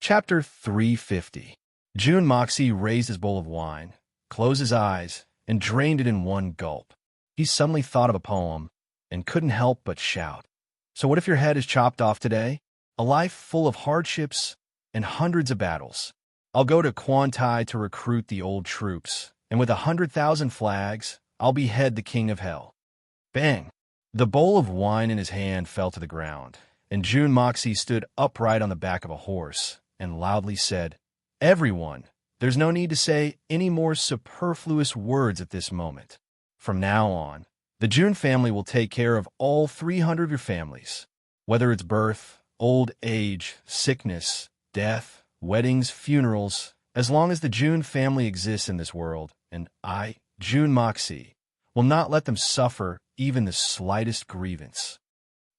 Chapter 350. Jun Moxie raised his bowl of wine, closed his eyes, and drained it in one gulp. He suddenly thought of a poem and couldn't help but shout. So what if your head is chopped off today? A life full of hardships and hundreds of battles. I'll go to Quantai to recruit the old troops, and with 100,000 flags, I'll behead the king of hell. Bang! The bowl of wine in his hand fell to the ground, and Jun Moxie stood upright on the back of a horse and loudly said, "Everyone, there's no need to say any more superfluous words at this moment. From now on, the Jun family will take care of all 300 of your families, whether it's birth, old age, sickness, death, weddings, funerals, as long as the Jun family exists in this world, and I, Jun Moxie, will not let them suffer even the slightest grievance."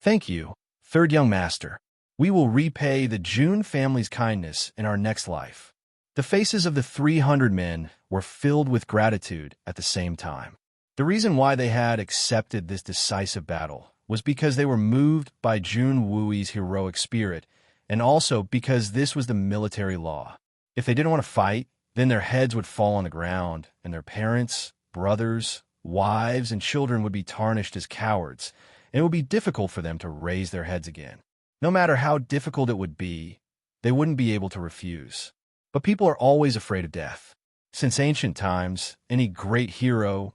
"Thank you, third young master. We will repay the Jun family's kindness in our next life." The faces of the 300 men were filled with gratitude at the same time. The reason why they had accepted this decisive battle was because they were moved by Jun Wui's heroic spirit, and also because this was the military law. If they didn't want to fight, then their heads would fall on the ground, and their parents, brothers, wives, and children would be tarnished as cowards, and it would be difficult for them to raise their heads again. No matter how difficult it would be, they wouldn't be able to refuse. But people are always afraid of death. Since ancient times, any great hero,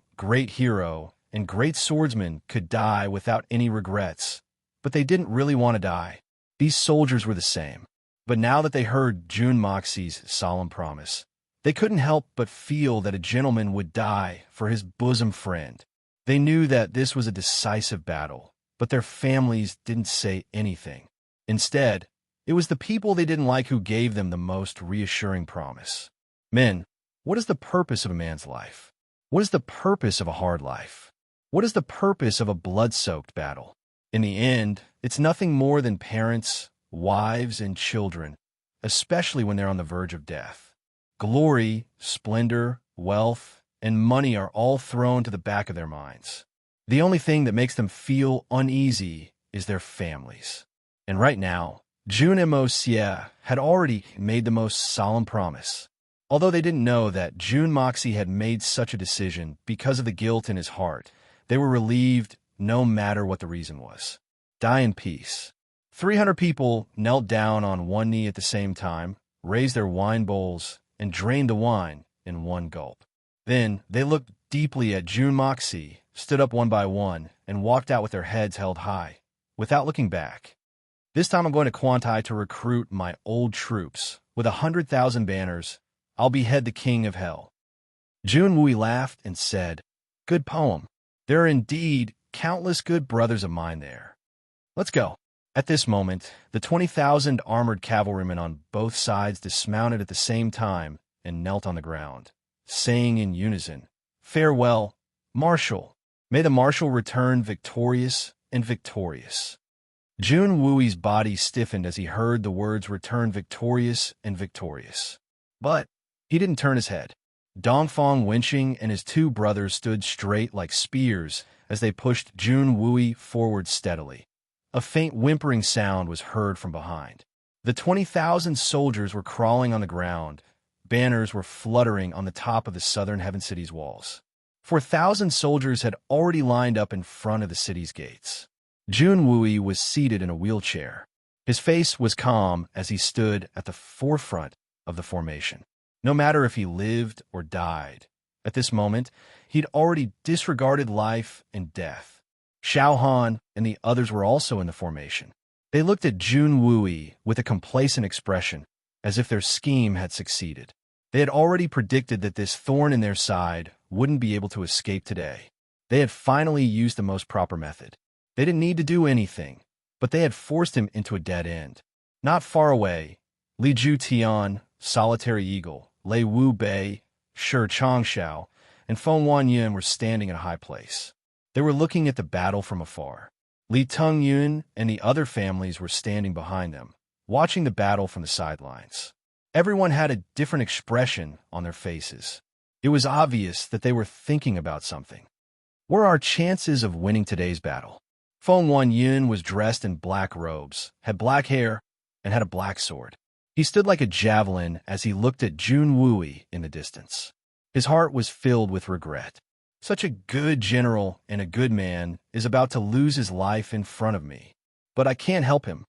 and great swordsman could die without any regrets, but they didn't really want to die. These soldiers were the same. But now that they heard Jun Moxie's solemn promise, they couldn't help but feel that a gentleman would die for his bosom friend. They knew that this was a decisive battle, but their families didn't say anything. Instead, it was the people they didn't like who gave them the most reassuring promise. "Men, what is the purpose of a man's life? What is the purpose of a hard life? What is the purpose of a blood-soaked battle? In the end, it's nothing more than parents, wives, and children, especially when they're on the verge of death. Glory, splendor, wealth, and money are all thrown to the back of their minds. The only thing that makes them feel uneasy is their families." And right now, Jun and Moxie had already made the most solemn promise. Although they didn't know that Jun Moxie had made such a decision because of the guilt in his heart, they were relieved no matter what the reason was. Die in peace. 300 people knelt down on one knee at the same time, raised their wine bowls, and drained the wine in one gulp. Then they looked deeply at Jun Moxie, stood up one by one, and walked out with their heads held high, without looking back. "This time I'm going to Quantai to recruit my old troops. With 100,000 banners, I'll behead the king of hell." Jun Wui laughed and said, "Good poem. There are indeed countless good brothers of mine there. Let's go." At this moment, the 20,000 armored cavalrymen on both sides dismounted at the same time and knelt on the ground, saying in unison, "Farewell, Marshal. May the Marshal return victorious and victorious." Jun Wui's body stiffened as he heard the words "return victorious and victorious." But he didn't turn his head. Dongfang Wenqing and his two brothers stood straight like spears as they pushed Jun Wui forward steadily. A faint whimpering sound was heard from behind. The 20,000 soldiers were crawling on the ground. Banners were fluttering on the top of the southern Heaven City's walls. 4,000 soldiers had already lined up in front of the city's gates. Jun Wui was seated in a wheelchair. His face was calm as he stood at the forefront of the formation. No matter if he lived or died, at this moment, he'd already disregarded life and death. Xiao Han and the others were also in the formation. They looked at Jun Wui with a complacent expression, as if their scheme had succeeded. They had already predicted that this thorn in their side wouldn't be able to escape today. They had finally used the most proper method. They didn't need to do anything, but they had forced him into a dead end. Not far away, Li Ju Tian, Solitary Eagle, Lei Wu Bei, Shi Changshao, and Feng Wanyun were standing in a high place. They were looking at the battle from afar. Li Tengyun and the other families were standing behind them, watching the battle from the sidelines. Everyone had a different expression on their faces. It was obvious that they were thinking about something. What are our chances of winning today's battle? Feng Wanyun was dressed in black robes, had black hair, and had a black sword. He stood like a javelin as he looked at Jun Wooey in the distance. His heart was filled with regret. Such a good general and a good man is about to lose his life in front of me. But I can't help him.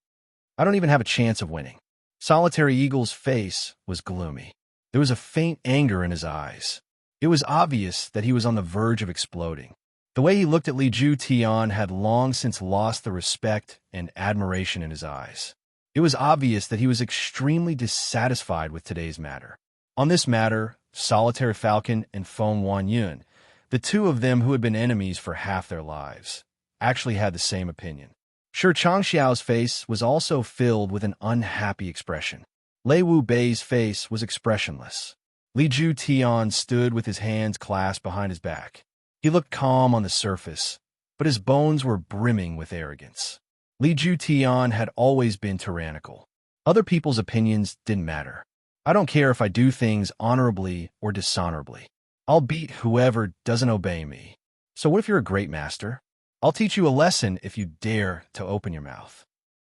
I don't even have a chance of winning. Solitary Eagle's face was gloomy. There was a faint anger in his eyes. It was obvious that he was on the verge of exploding. The way he looked at Li Ju Tian had long since lost the respect and admiration in his eyes. It was obvious that he was extremely dissatisfied with today's matter. On this matter, Solitary Falcon and Feng Wanyun, the two of them who had been enemies for half their lives, actually had the same opinion. Sure, Changxiao's face was also filled with an unhappy expression. Lei Wu Bei's face was expressionless. Li Ju Tian stood with his hands clasped behind his back. He looked calm on the surface, but his bones were brimming with arrogance. Li Ju Tian had always been tyrannical. Other people's opinions didn't matter. I don't care if I do things honorably or dishonorably. I'll beat whoever doesn't obey me. So what if you're a great master? I'll teach you a lesson if you dare to open your mouth.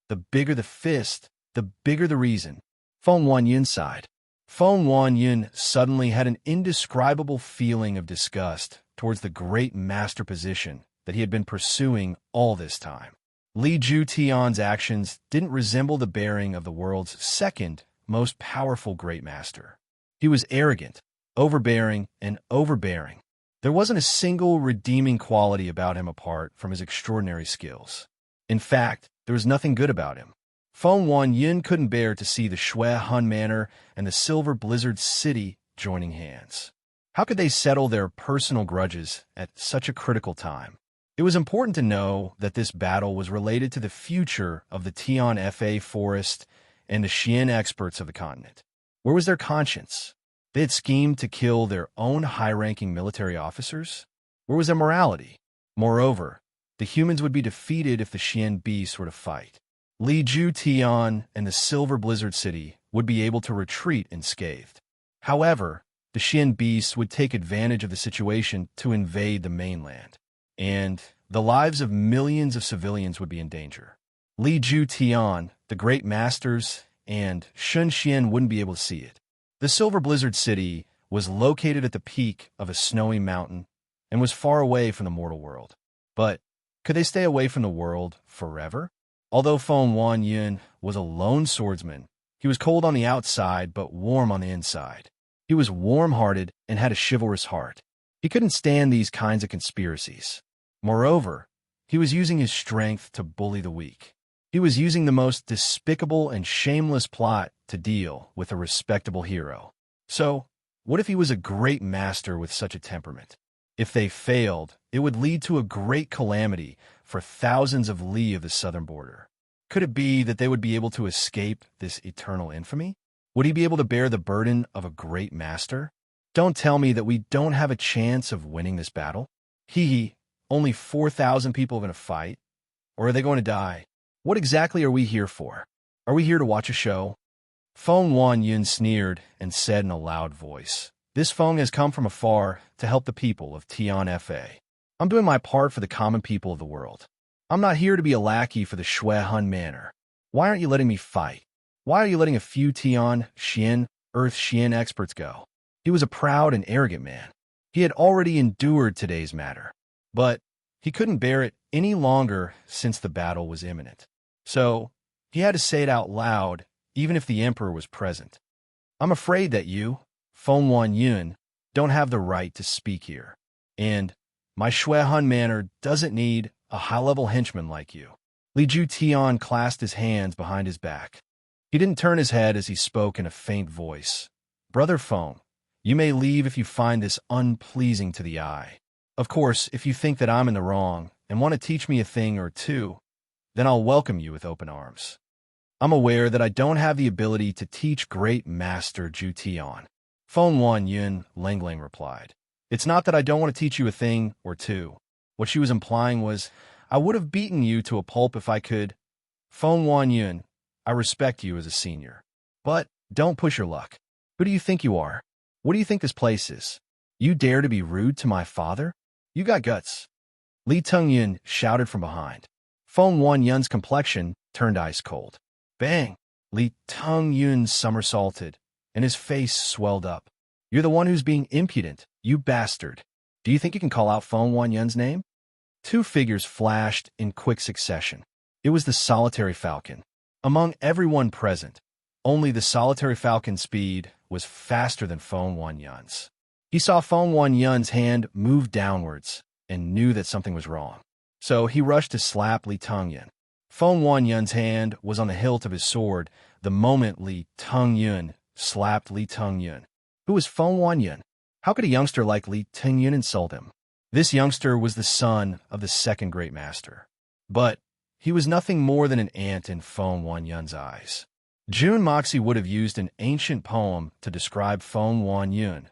The bigger the fist, the bigger the reason. Feng Wanyun sighed. Feng Wanyun suddenly had an indescribable feeling of disgust towards the great master position that he had been pursuing all this time. Li Ju Tian's actions didn't resemble the bearing of the world's second most powerful great master. He was arrogant, overbearing, and overbearing. There wasn't a single redeeming quality about him apart from his extraordinary skills. In fact, there was nothing good about him. Feng Wanyun couldn't bear to see the Shui Hun Manor and the Silver Blizzard City joining hands. How could they settle their personal grudges at such a critical time? It was important to know that this battle was related to the future of the Tian Fa forest and the Xian experts of the continent. Where was their conscience? They had schemed to kill their own high-ranking military officers? Where was their morality? Moreover, the humans would be defeated if the Xian beasts were to fight. Li Ju Tian and the Silver Blizzard City would be able to retreat unscathed. However, the Xian beasts would take advantage of the situation to invade the mainland, and the lives of millions of civilians would be in danger. Li Ju Tian, the great masters, and Shun Xian wouldn't be able to see it. The Silver Blizzard City was located at the peak of a snowy mountain and was far away from the mortal world. But could they stay away from the world forever? Although Feng Wanyun was a lone swordsman, he was cold on the outside but warm on the inside. He was warm-hearted and had a chivalrous heart. He couldn't stand these kinds of conspiracies. Moreover, he was using his strength to bully the weak. He was using the most despicable and shameless plot to deal with a respectable hero. So, what if he was a great master with such a temperament? If they failed, it would lead to a great calamity for thousands of li of the southern border. Could it be that they would be able to escape this eternal infamy? Would he be able to bear the burden of a great master? Don't tell me that we don't have a chance of winning this battle. Only 4,000 people are going to fight? Or are they going to die? What exactly are we here for? Are we here to watch a show? Feng Wanyun sneered and said in a loud voice, "This Feng has come from afar to help the people of Tian Fa. I'm doing my part for the common people of the world. I'm not here to be a lackey for the Shui Hun Manor. Why aren't you letting me fight? Why are you letting a few Tian, Xian, Earth Xian experts go?" He was a proud and arrogant man. He had already endured today's matter, but he couldn't bear it any longer since the battle was imminent. So, he had to say it out loud, even if the emperor was present. "I'm afraid that you, Feng Wanyun, don't have the right to speak here. And my Shui Hun Manor doesn't need a high-level henchman like you." Li Ju Tian clasped his hands behind his back. He didn't turn his head as he spoke in a faint voice. "Brother Feng, you may leave if you find this unpleasing to the eye. Of course, if you think that I'm in the wrong and want to teach me a thing or two, then I'll welcome you with open arms. I'm aware that I don't have the ability to teach great master Ju Tian." Feng Wanyun Langlang replied. "It's not that I don't want to teach you a thing or two. What she was implying was, I would have beaten you to a pulp if I could. Feng Wanyun, I respect you as a senior. But don't push your luck. Who do you think you are? What do you think this place is? You dare to be rude to my father? You got guts." Li Tengyun shouted from behind. Feng Wanyun's complexion turned ice cold. Bang! Li Tongyun somersaulted, and his face swelled up. You're the one who's being impudent, you bastard. Do you think you can call out Feng Wanyun's name? Two figures flashed in quick succession. It was the solitary falcon. Among everyone present, only the solitary falcon's speed was faster than Feng Wanyun's. He saw Feng Wanyun's hand move downwards and knew that something was wrong. So he rushed to slap Li Tongyun. Feng Wanyun's hand was on the hilt of his sword the moment Li Tongyun slapped Li Tongyun. Who was Feng Wanyun? How could a youngster like Li Tongyun insult him? This youngster was the son of the second great master. But he was nothing more than an ant in Feng Wanyun's eyes. Jun Moxie would have used an ancient poem to describe Feng Wanyun.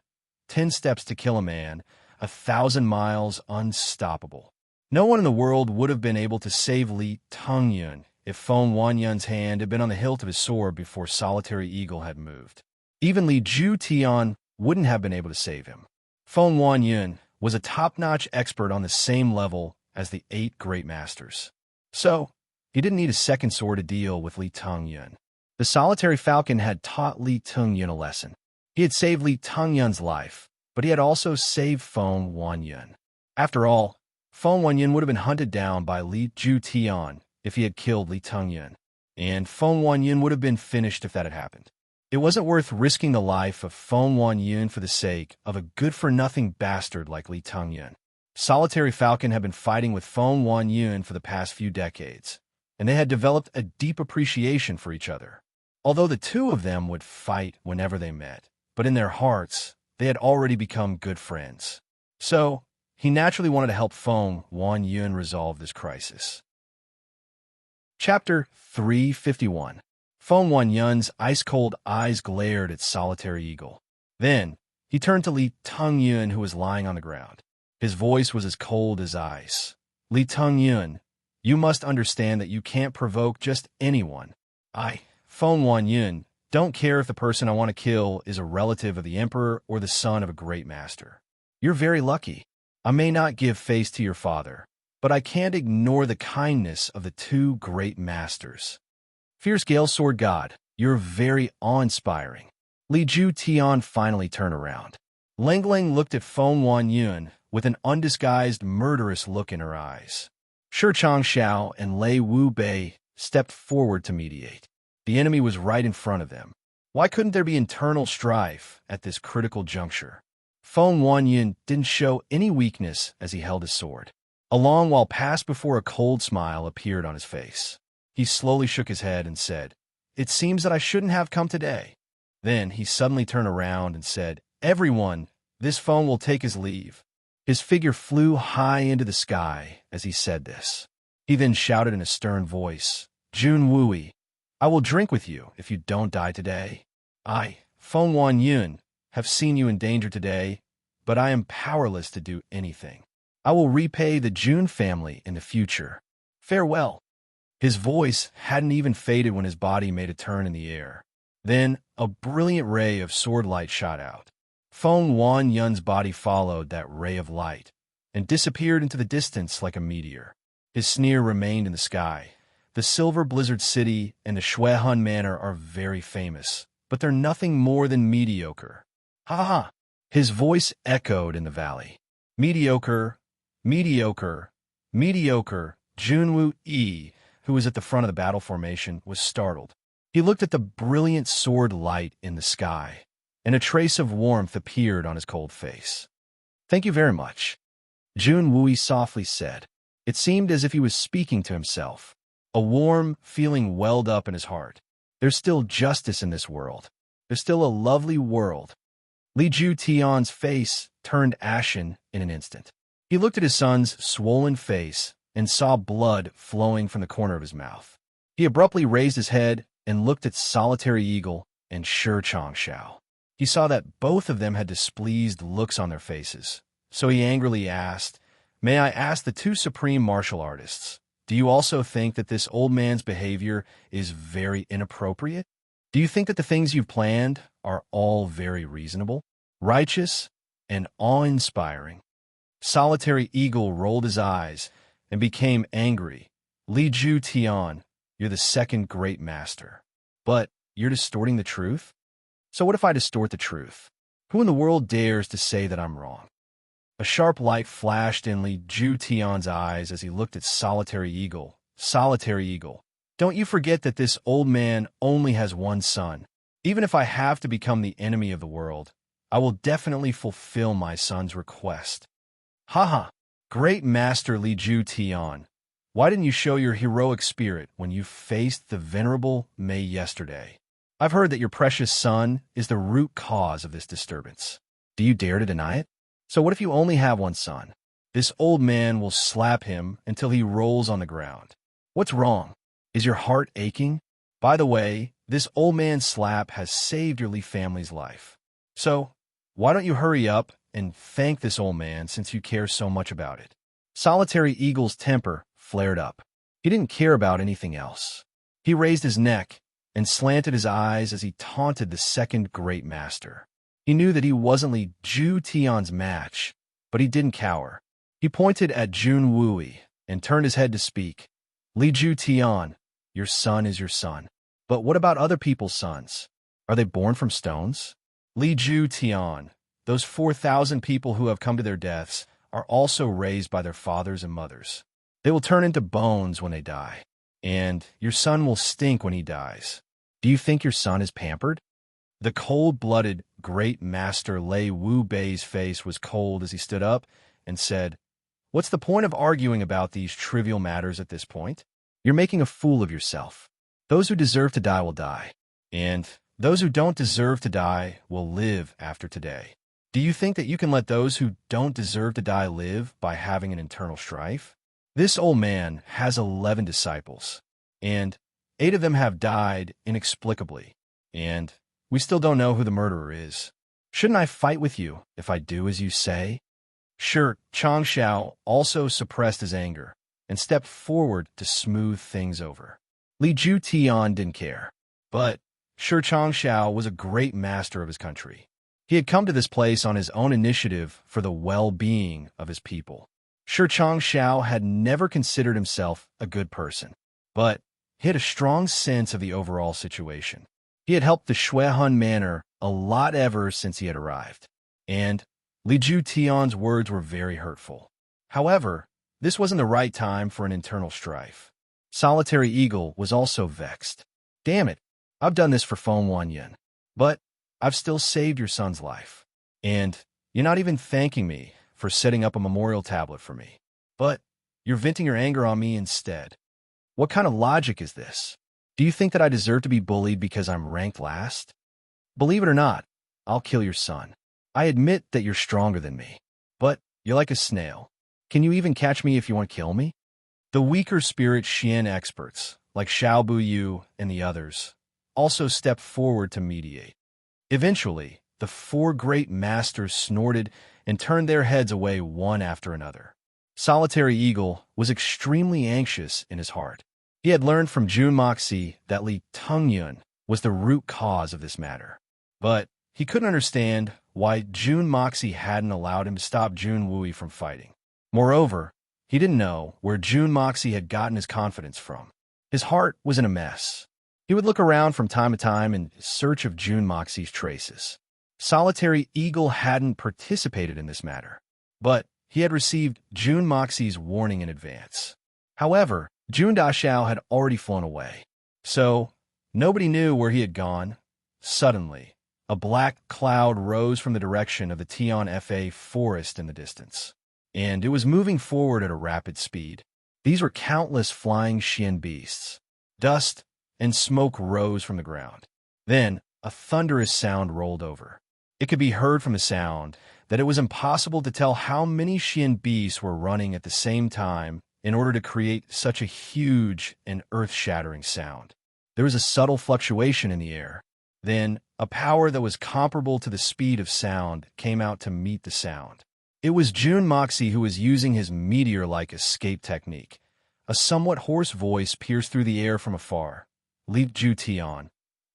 10 steps to kill a man, 1,000 miles unstoppable. No one in the world would have been able to save Li Tongyun if Feng Wanyun's hand had been on the hilt of his sword before Solitary Eagle had moved. Even Li Ju-tian wouldn't have been able to save him. Feng Wanyun was a top-notch expert on the same level as the 8 great masters. So, he didn't need a second sword to deal with Li Tongyun. The solitary falcon had taught Li Tongyun a lesson. He had saved Li Tongyun's life, but he had also saved Feng Wanyun. After all, Feng Wanyun would have been hunted down by Li Ju-tian if he had killed Li Tongyun, and Feng Wanyun would have been finished if that had happened. It wasn't worth risking the life of Feng Wanyun for the sake of a good-for-nothing bastard like Li Tongyun. Solitary Falcon had been fighting with Feng Wanyun for the past few decades, and they had developed a deep appreciation for each other. Although the two of them would fight whenever they met, but in their hearts, they had already become good friends. So, he naturally wanted to help Feng Wanyun resolve this crisis. Chapter 351. Feng Wanyun's ice-cold eyes glared at Solitary Eagle. Then, he turned to Li Tongyun, who was lying on the ground. His voice was as cold as ice. Li Tongyun, you must understand that you can't provoke just anyone. Feng Wanyun, don't care if the person I want to kill is a relative of the emperor or the son of a great master. You're very lucky. I may not give face to your father, but I can't ignore the kindness of the 2 great masters. Fierce Gale Sword God, you're very awe-inspiring. Li Ju-tian finally turned around. Langling looked at Feng Wanyun with an undisguised murderous look in her eyes. Shi Changshao and Lei Wu Bei stepped forward to mediate. The enemy was right in front of them. Why couldn't there be internal strife at this critical juncture? Feng Wanyun didn't show any weakness as he held his sword. A long while passed before a cold smile appeared on his face. He slowly shook his head and said, "It seems that I shouldn't have come today." Then he suddenly turned around and said, "Everyone, this Feng will take his leave." His figure flew high into the sky as he said this. He then shouted in a stern voice, "Jun Wui, I will drink with you if you don't die today. I, Feng Wanyun, have seen you in danger today, but I am powerless to do anything. I will repay the Jun family in the future. Farewell." His voice hadn't even faded when his body made a turn in the air. Then a brilliant ray of sword light shot out. Feng Wanyun's body followed that ray of light and disappeared into the distance like a meteor. His sneer remained in the sky. The Silver Blizzard City and the Shuehun Manor are very famous, but they're nothing more than mediocre. Ha ha! His voice echoed in the valley. Mediocre, mediocre, mediocre. Junwoo Yi, who was at the front of the battle formation, was startled. He looked at the brilliant sword light in the sky, and a trace of warmth appeared on his cold face. "Thank you very much," Jun Wui softly said. It seemed as if he was speaking to himself. A warm feeling welled up in his heart. There's still justice in this world. There's still a lovely world. Li Ju-tian's face turned ashen in an instant. He looked at his son's swollen face and saw blood flowing from the corner of his mouth. He abruptly raised his head and looked at Solitary Eagle and Shi Changshao. He saw that both of them had displeased looks on their faces, so he angrily asked, "May I ask the 2 supreme martial artists, do you also think that this old man's behavior is very inappropriate? Do you think that the things you've planned are all very reasonable, righteous, and awe-inspiring?" Solitary Eagle rolled his eyes and became angry. "Li Ju-tian, you're the second great master. But you're distorting the truth? So what if I distort the truth? Who in the world dares to say that I'm wrong? A sharp light flashed in Li Ju Tian's eyes as he looked at Solitary Eagle. Solitary Eagle, don't you forget that this old man only has one son. Even if I have to become the enemy of the world, I will definitely fulfill my son's request. Haha, great Master Li Ju Tian. Why didn't you show your heroic spirit when you faced the venerable Mei yesterday? I've heard that your precious son is the root cause of this disturbance. Do you dare to deny it? So what if you only have one son? This old man will slap him until he rolls on the ground. What's wrong? Is your heart aching? By the way, this old man's slap has saved your Li family's life. So, why don't you hurry up and thank this old man since you care so much about it? Solitary Eagle's temper flared up. He didn't care about anything else. He raised his neck and slanted his eyes as he taunted the second great master. He knew that he wasn't Li Ju Tian's match, but he didn't cower. He pointed at Jun Wui and turned his head to speak. Li Ju Tian, your son is your son. But what about other people's sons? Are they born from stones? Li Ju Tian, those 4,000 people who have come to their deaths are also raised by their fathers and mothers. They will turn into bones when they die, and your son will stink when he dies. Do you think your son is pampered? The cold-blooded great master Lei Wu Bei's face was cold as he stood up and said, "What's the point of arguing about these trivial matters at this point? You're making a fool of yourself. Those who deserve to die will die, and those who don't deserve to die will live after today. Do you think that you can let those who don't deserve to die live by having an internal strife? This old man has 11 disciples, and 8 of them have died inexplicably, and we still don't know who the murderer is. Shouldn't I fight with you if I do as you say?" Sure, Chang Xiao also suppressed his anger and stepped forward to smooth things over. Li Ju Tian didn't care, but Shi Chang Xiao was a great master of his country. He had come to this place on his own initiative for the well-being of his people. Shi Chang Xiao had never considered himself a good person, but he had a strong sense of the overall situation. He had helped the Shuihun Manor a lot ever since he had arrived, and Li Ju Tian's words were very hurtful. However, this wasn't the right time for an internal strife. Solitary Eagle was also vexed. Damn it, I've done this for Feng Wanyan, but I've still saved your son's life. And you're not even thanking me for setting up a memorial tablet for me. But you're venting your anger on me instead. What kind of logic is this? Do you think that I deserve to be bullied because I'm ranked last? Believe it or not, I'll kill your son. I admit that you're stronger than me, but you're like a snail. Can you even catch me if you want to kill me? The weaker spirit Xian experts, like Xiao Buyu and the others, also stepped forward to mediate. Eventually, the 4 great masters snorted and turned their heads away one after another. Solitary Eagle was extremely anxious in his heart. He had learned from Jun Moxie that Li Tungyun was the root cause of this matter. But he couldn't understand why Jun Moxie hadn't allowed him to stop Jun Wui from fighting. Moreover, he didn't know where Jun Moxie had gotten his confidence from. His heart was in a mess. He would look around from time to time in search of Jun Moxie's traces. Solitary Eagle hadn't participated in this matter, but he had received Jun Moxie's warning in advance. However, Jun Daxiao had already flown away, so nobody knew where he had gone. Suddenly, a black cloud rose from the direction of the Tian Fa forest in the distance, and it was moving forward at a rapid speed. These were countless flying Xian beasts. Dust and smoke rose from the ground. Then, a thunderous sound rolled over. It could be heard from the sound that it was impossible to tell how many Xian beasts were running at the same time in order to create such a huge and earth-shattering sound. There was a subtle fluctuation in the air. Then, a power that was comparable to the speed of sound came out to meet the sound. It was Jun Moxie who was using his meteor-like escape technique. A somewhat hoarse voice pierced through the air from afar. Li Ju Tian,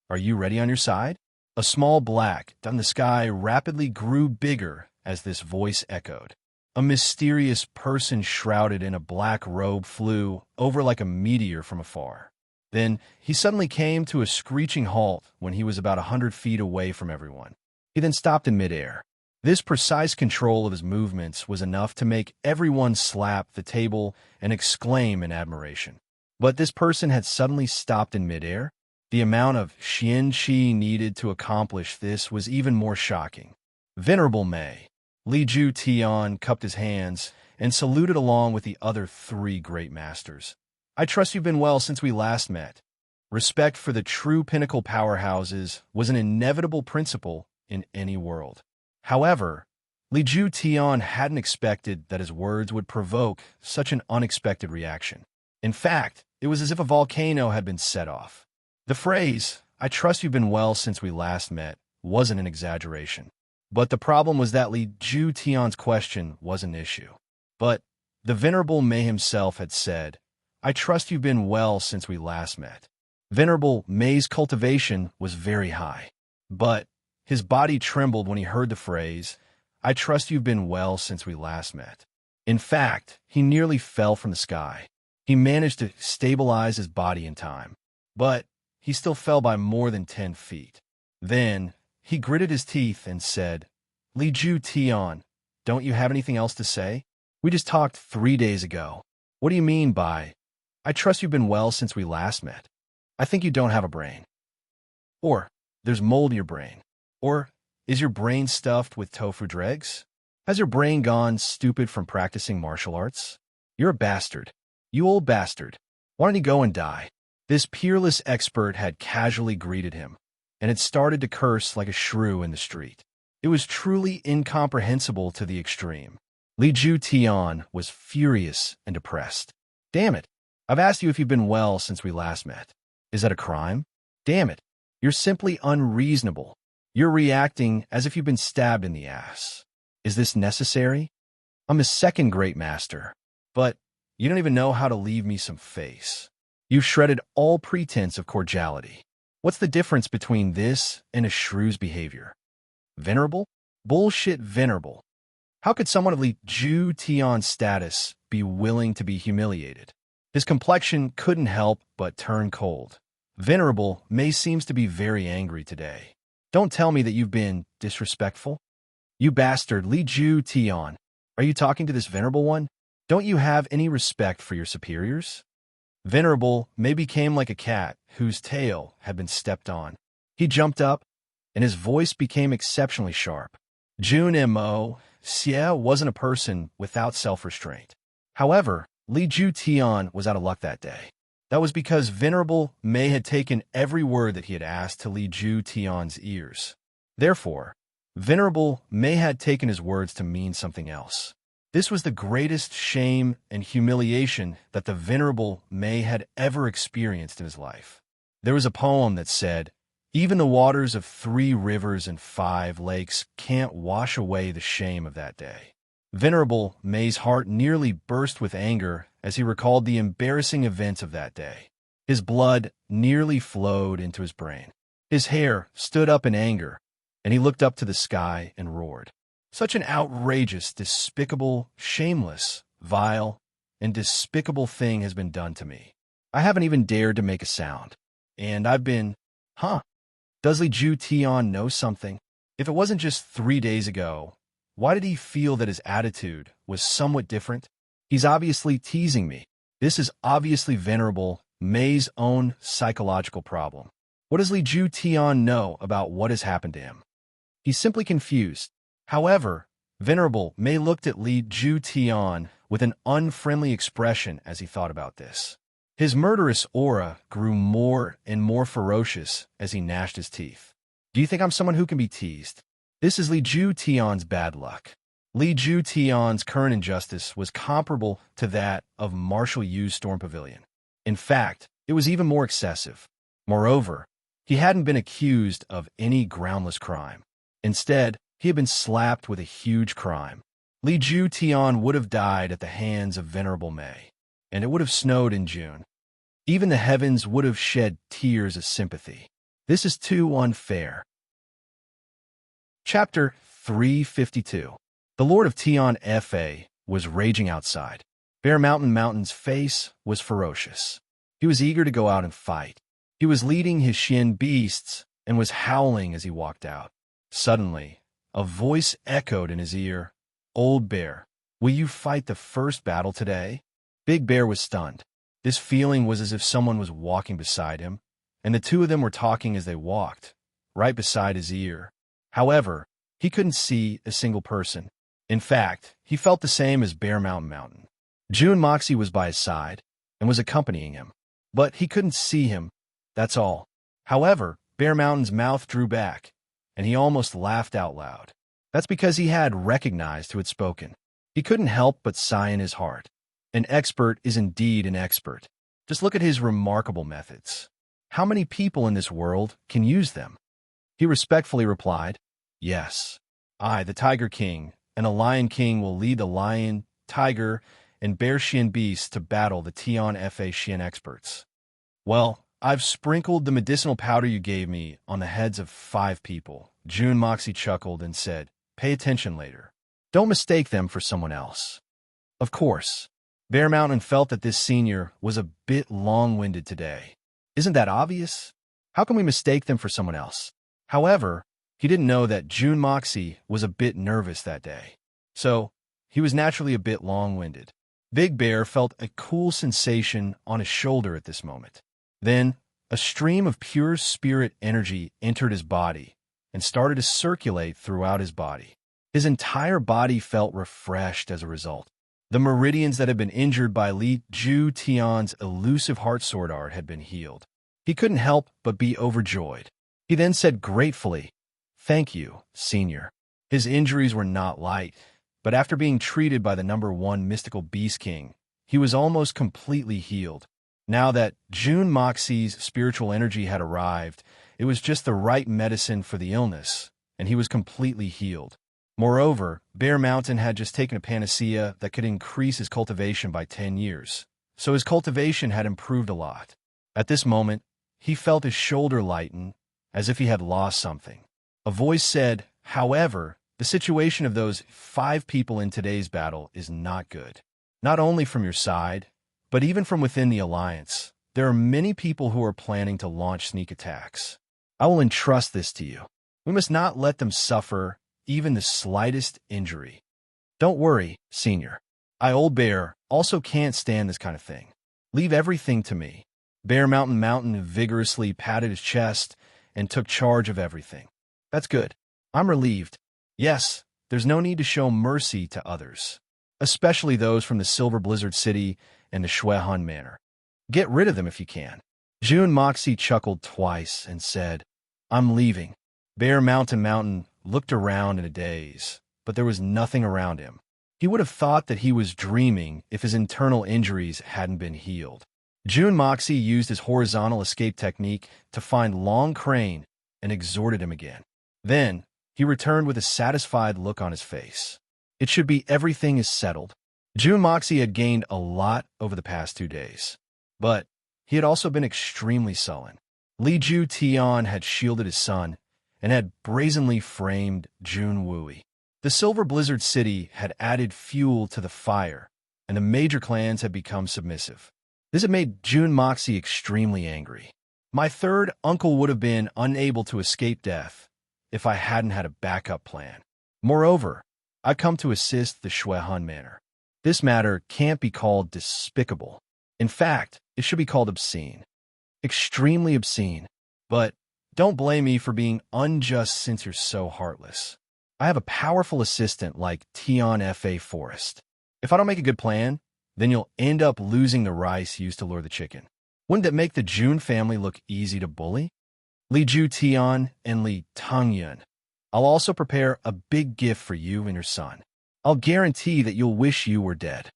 are you ready on your side? A small black in the sky rapidly grew bigger as this voice echoed. A mysterious person shrouded in a black robe flew over like a meteor from afar. Then he suddenly came to a screeching halt when he was about 100 feet away from everyone. He then stopped in midair. This precise control of his movements was enough to make everyone slap the table and exclaim in admiration. But this person had suddenly stopped in midair. The amount of xian-qi needed to accomplish this was even more shocking. Venerable Mei. Li Ju Tian cupped his hands and saluted along with the other three great masters. I trust you've been well since we last met. Respect for the true pinnacle powerhouses was an inevitable principle in any world. However, Li Ju Tian hadn't expected that his words would provoke such an unexpected reaction. In fact, it was as if a volcano had been set off. The phrase, "I trust you've been well since we last met," wasn't an exaggeration. But the problem was that Li Ju Tian's question was an issue. But the Venerable Mei himself had said, "I trust you've been well since we last met." Venerable Mei's cultivation was very high. But his body trembled when he heard the phrase, "I trust you've been well since we last met." In fact, he nearly fell from the sky. He managed to stabilize his body in time, but he still fell by more than 10 feet. Then he gritted his teeth and said, "Li Ju Tian, don't you have anything else to say? We just talked 3 days ago. What do you mean by, 'I trust you've been well since we last met'? I think you don't have a brain. Or, there's mold in your brain. Or, is your brain stuffed with tofu dregs? Has your brain gone stupid from practicing martial arts? You're a bastard. You old bastard. Why don't you go and die?" This peerless expert had casually greeted him, and had started to curse like a shrew in the street. It was truly incomprehensible to the extreme. Li Ju Tian was furious and depressed. "Damn it. I've asked you if you've been well since we last met. Is that a crime? Damn it. You're simply unreasonable. You're reacting as if you've been stabbed in the ass. Is this necessary? I'm the second great master, but you don't even know how to leave me some face. You've shredded all pretense of cordiality. What's the difference between this and a shrew's behavior? Venerable? Bullshit venerable. How could someone of Li Ju Tian's status be willing to be humiliated?" His complexion couldn't help but turn cold. Venerable Mei seems to be very angry today. "Don't tell me that you've been disrespectful. You bastard Li Ju Tian. Are you talking to this venerable one? Don't you have any respect for your superiors?" Venerable Mei became like a cat whose tail had been stepped on. He jumped up, and his voice became exceptionally sharp. Jun Mo Xie wasn't a person without self-restraint. However, Li Ju Tian was out of luck that day. That was because Venerable Mei had taken every word that he had asked to Li Ju Tian's ears. Therefore, Venerable Mei had taken his words to mean something else. This was the greatest shame and humiliation that the Venerable Mei had ever experienced in his life. There was a poem that said, "Even the waters of 3 rivers and 5 lakes can't wash away the shame of that day." Venerable Mei's heart nearly burst with anger as he recalled the embarrassing events of that day. His blood nearly flowed into his brain. His hair stood up in anger, and he looked up to the sky and roared. Such an outrageous, despicable, shameless, vile, and despicable thing has been done to me. I haven't even dared to make a sound. And I've been, Does Li Ju Tian know something? If it wasn't just 3 days ago, why did he feel that his attitude was somewhat different? He's obviously teasing me. This is obviously Venerable Mei's own psychological problem. What does Li Ju Tian know about what has happened to him? He's simply confused. However, Venerable Mei looked at Li Ju Tian with an unfriendly expression as he thought about this. His murderous aura grew more and more ferocious as he gnashed his teeth. "Do you think I'm someone who can be teased? This is Li Ju Tian's bad luck." Li Ju Tian's current injustice was comparable to that of Marshal Yu's Storm Pavilion. In fact, it was even more excessive. Moreover, he hadn't been accused of any groundless crime. Instead, he had been slapped with a huge crime. Li Ju Tian would have died at the hands of Venerable Mei, and it would have snowed in June. Even the heavens would have shed tears of sympathy. This is too unfair. Chapter 352. The Lord of Tian Fa was raging outside. Bear Mountain's face was ferocious. He was eager to go out and fight. He was leading his Shin beasts and was howling as he walked out. Suddenly, a voice echoed in his ear. "Old Bear, will you fight the first battle today?" Big Bear was stunned. This feeling was as if someone was walking beside him, and the two of them were talking as they walked, right beside his ear. However, he couldn't see a single person. In fact, he felt the same as Bear Mountain. June Moxie was by his side and was accompanying him, but he couldn't see him, that's all. However, Bear Mountain's mouth drew back, and he almost laughed out loud. That's because he had recognized who had spoken. He couldn't help but sigh in his heart. An expert is indeed an expert. Just look at his remarkable methods. How many people in this world can use them? He respectfully replied, "Yes. I, the Tiger King, and a Lion King will lead the lion, tiger, and bear Shin beasts to battle the Tion Fa Shin experts." "Well, I've sprinkled the medicinal powder you gave me on the heads of 5 people. June Moxie chuckled and said, "Pay attention later. Don't mistake them for someone else." Of course, Bear Mountain felt that this senior was a bit long-winded today. Isn't that obvious? How can we mistake them for someone else? However, he didn't know that June Moxie was a bit nervous that day. So, he was naturally a bit long-winded. Big Bear felt a cool sensation on his shoulder at this moment. Then, a stream of pure spirit energy entered his body and started to circulate throughout his body. His entire body felt refreshed as a result. The meridians that had been injured by Li Ju Tian's elusive heart sword art had been healed. He couldn't help but be overjoyed. He then said gratefully, "Thank you, Senior." His injuries were not light, but after being treated by the #1 mystical Beast King, he was almost completely healed. Now that June Moxie's spiritual energy had arrived, it was just the right medicine for the illness, and he was completely healed. Moreover, Bear Mountain had just taken a panacea that could increase his cultivation by 10 years, so his cultivation had improved a lot. At this moment, he felt his shoulder lighten, as if he had lost something. A voice said, "However, the situation of those 5 people in today's battle is not good. Not only from your side, but even from within the Alliance, there are many people who are planning to launch sneak attacks. I will entrust this to you. We must not let them suffer even the slightest injury. Don't worry, Senior. I, Old Bear, also can't stand this kind of thing. Leave everything to me." Bear Mountain vigorously patted his chest and took charge of everything. "That's good. I'm relieved. Yes, there's no need to show mercy to others, especially those from the Silver Blizzard City and the Shuehan Manor. Get rid of them if you can." June Moxie chuckled twice and said, "I'm leaving." Bear Mountain looked around in a daze, but there was nothing around him. He would have thought that he was dreaming if his internal injuries hadn't been healed. June Moxie used his horizontal escape technique to find Long Crane and exhorted him again. Then, he returned with a satisfied look on his face. It should be everything is settled. June Moxie had gained a lot over the past 2 days, but he had also been extremely sullen. Li Ju Tian had shielded his son and had brazenly framed Jun Wui. The Silver Blizzard City had added fuel to the fire, and the major clans had become submissive. This had made June Moxie extremely angry. "My third uncle would have been unable to escape death if I hadn't had a backup plan. Moreover, I come to assist the Shuehan Manor. This matter can't be called despicable. In fact, it should be called obscene. Extremely obscene. But don't blame me for being unjust since you're so heartless. I have a powerful assistant like Tion Fa Forest. If I don't make a good plan, then you'll end up losing the rice used to lure the chicken. Wouldn't that make the June family look easy to bully? Li Ju Tian and Li Tangyun. I'll also prepare a big gift for you and your son. I'll guarantee that you'll wish you were dead."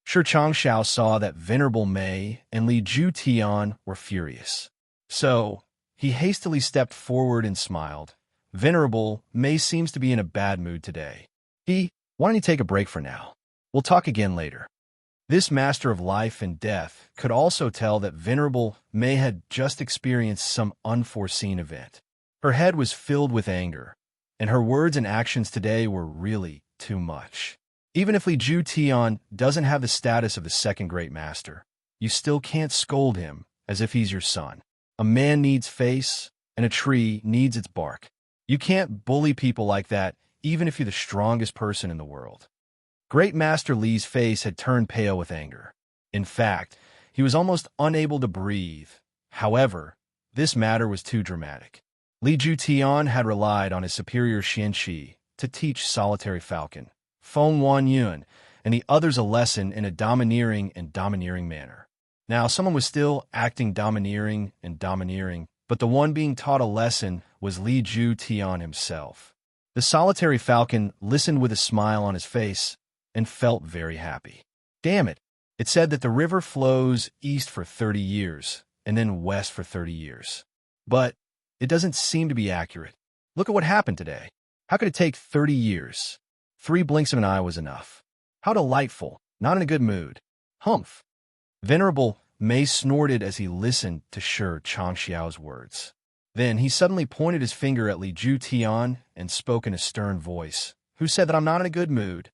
Shi Changshao saw that Venerable Mei and Li Ju Tian were furious. So, he hastily stepped forward and smiled. "Venerable Mei seems to be in a bad mood today. Why don't you take a break for now? We'll talk again later." This master of life and death could also tell that Venerable Mei had just experienced some unforeseen event. Her head was filled with anger, and her words and actions today were really too much. Even if Li Ju Tian doesn't have the status of the second great master, you still can't scold him as if he's your son. A man needs face, and a tree needs its bark. You can't bully people like that, even if you're the strongest person in the world. Great Master Li's face had turned pale with anger. In fact, he was almost unable to breathe. However, this matter was too dramatic. Li Tian had relied on his superior Xianxi to teach Solitary Falcon, Feng Wanyun, and the others a lesson in a domineering manner. Now, someone was still acting domineering, but the one being taught a lesson was Li Tian himself. The Solitary Falcon listened with a smile on his face and felt very happy. Damn it! It said that the river flows east for 30 years and then west for 30 years. But it doesn't seem to be accurate. Look at what happened today. How could it take 30 years? 3 blinks of an eye was enough. How delightful. Not in a good mood. Humph. Venerable Mei snorted as he listened to Shi Changxiao's words. Then he suddenly pointed his finger at Li Tian and spoke in a stern voice, who said that I'm not in a good mood.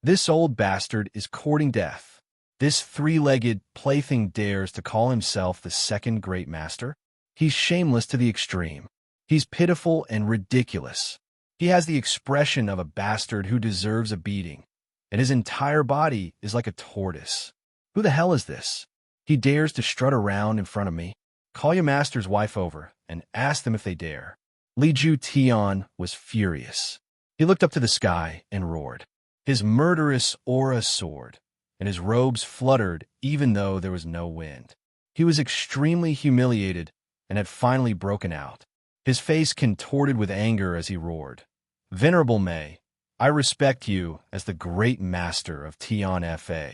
This old bastard is courting death. This 3-legged plaything dares to call himself the second great master? He's shameless to the extreme. He's pitiful and ridiculous. He has the expression of a bastard who deserves a beating, and his entire body is like a tortoise. Who the hell is this? He dares to strut around in front of me. Call your master's wife over and ask them if they dare. Li Tian was furious. He looked up to the sky and roared. His murderous aura soared, and his robes fluttered even though there was no wind. He was extremely humiliated and had finally broken out. His face contorted with anger as he roared. Venerable Mei, I respect you as the great master of Tian Fa.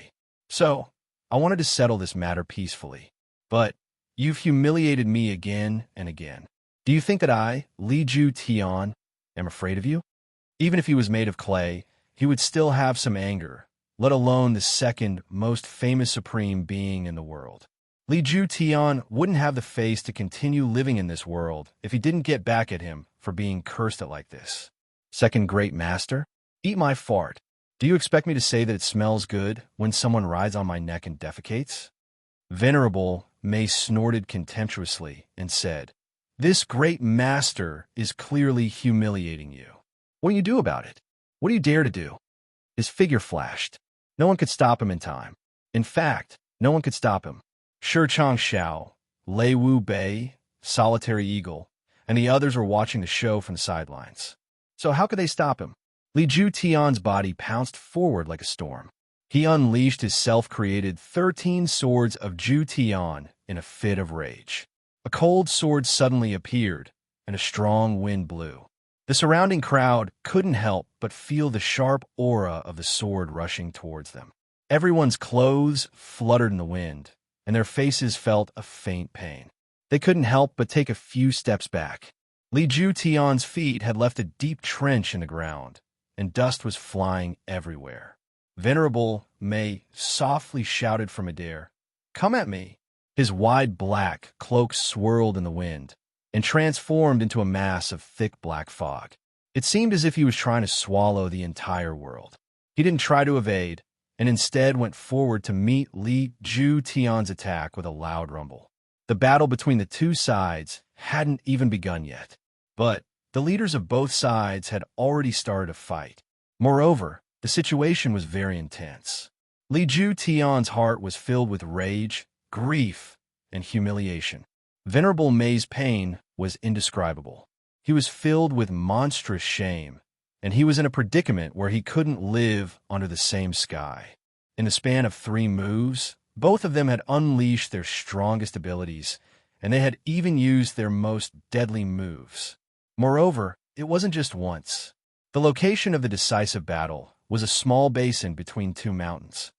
So, I wanted to settle this matter peacefully. But you've humiliated me again and again. Do you think that I, Li Tian, am afraid of you? Even if he was made of clay, he would still have some anger, let alone the second most famous supreme being in the world. Li Tian wouldn't have the face to continue living in this world if he didn't get back at him for being cursed at like this. Second great master? Eat my fart. Do you expect me to say that it smells good when someone rides on my neck and defecates? Venerable Mei snorted contemptuously and said, This great master is clearly humiliating you. What do you do about it? What do you dare to do? His figure flashed. No one could stop him in time. In fact, no one could stop him. Shi Changxiao, Lei Wu Bei, Solitary Eagle, and the others were watching the show from the sidelines. So how could they stop him? Li Tian's body pounced forward like a storm. He unleashed his self-created 13 swords of Ju Tian in a fit of rage. A cold sword suddenly appeared, and a strong wind blew. The surrounding crowd couldn't help but feel the sharp aura of the sword rushing towards them. Everyone's clothes fluttered in the wind, and their faces felt a faint pain. They couldn't help but take a few steps back. Li Tian's feet had left a deep trench in the ground, and dust was flying everywhere. Venerable Mei softly shouted from midair, Come at me! His wide black cloak swirled in the wind and transformed into a mass of thick black fog. It seemed as if he was trying to swallow the entire world. He didn't try to evade, and instead went forward to meet Li Tian's attack with a loud rumble. The battle between the two sides hadn't even begun yet, but the leaders of both sides had already started a fight. Moreover, the situation was very intense. Li Tian's heart was filled with rage, grief, and humiliation. Venerable Mei's pain was indescribable. He was filled with monstrous shame, and he was in a predicament where he couldn't live under the same sky. In the span of 3 moves, both of them had unleashed their strongest abilities, and they had even used their most deadly moves. Moreover, it wasn't just once. The location of the decisive battle was a small basin between 2 mountains.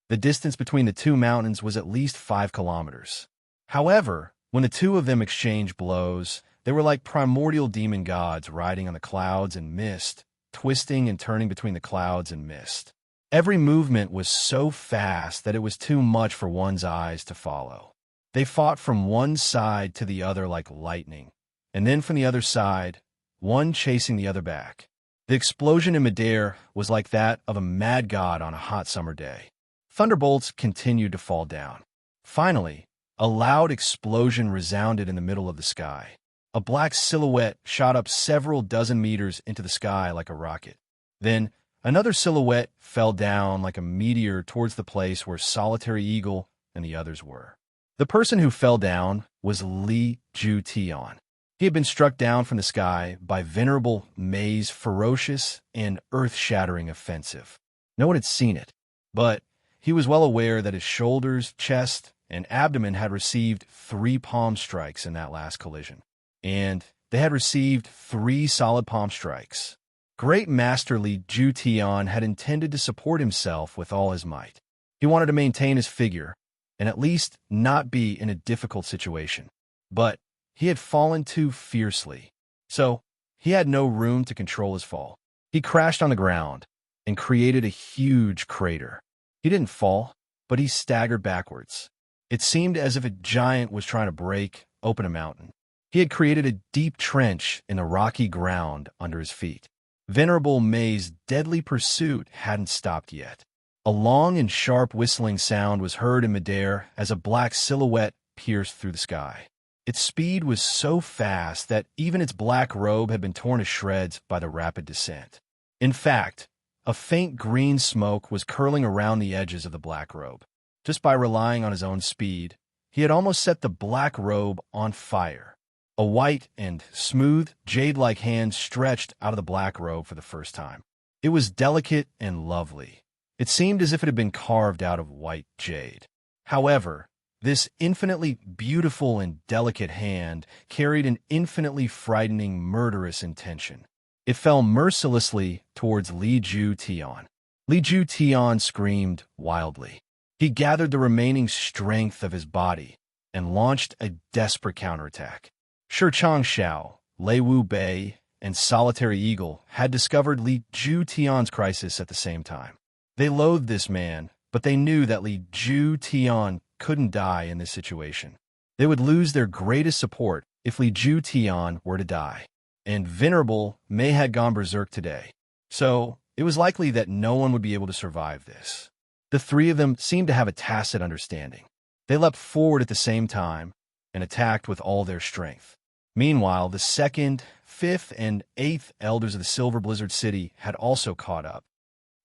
The distance between the 2 mountains was at least 5 kilometers. However, when the 2 of them exchanged blows, they were like primordial demon gods riding on the clouds and mist, twisting and turning between the clouds and mist. Every movement was so fast that it was too much for one's eyes to follow. They fought from one side to the other like lightning, and then from the other side, one chasing the other back. The explosion in midair was like that of a mad god on a hot summer day. Thunderbolts continued to fall down. Finally, a loud explosion resounded in the middle of the sky. A black silhouette shot up several dozen meters into the sky like a rocket. Then, another silhouette fell down like a meteor towards the place where Solitary Eagle and the others were. The person who fell down was Li Ju-Tian. He had been struck down from the sky by Venerable May's ferocious and earth-shattering offensive. No one had seen it, but he was well aware that his shoulders, chest, and abdomen had received 3 palm strikes in that last collision. And they had received 3 solid palm strikes. Great Master Li Ju-Tian had intended to support himself with all his might. He wanted to maintain his figure and at least not be in a difficult situation. But he had fallen too fiercely, so he had no room to control his fall. He crashed on the ground and created a huge crater. He didn't fall, but he staggered backwards. It seemed as if a giant was trying to break open a mountain. He had created a deep trench in the rocky ground under his feet. Venerable May's deadly pursuit hadn't stopped yet. A long and sharp whistling sound was heard in midair as a black silhouette pierced through the sky. Its speed was so fast that even its black robe had been torn to shreds by the rapid descent. In fact, a faint green smoke was curling around the edges of the black robe. Just by relying on his own speed, he had almost set the black robe on fire. A white and smooth, jade-like hand stretched out of the black robe for the first time. It was delicate and lovely. It seemed as if it had been carved out of white jade. However, this infinitely beautiful and delicate hand carried an infinitely frightening, murderous intention. It fell mercilessly towards Li Ju-Tian. Li Ju-Tian screamed wildly. He gathered the remaining strength of his body and launched a desperate counterattack. Shi Changxiao, Lei Wu Bei, and Solitary Eagle had discovered Li Ju-Tian's crisis at the same time. They loathed this man, but they knew that Li Ju-Tian couldn't die in this situation. They would lose their greatest support if Li Ju-Tian were to die. And Venerable May had gone berserk today. So it was likely that no one would be able to survive this. The 3 of them seemed to have a tacit understanding. They leapt forward at the same time and attacked with all their strength. Meanwhile, the 2nd, 5th, and 8th elders of the Silver Blizzard City had also caught up.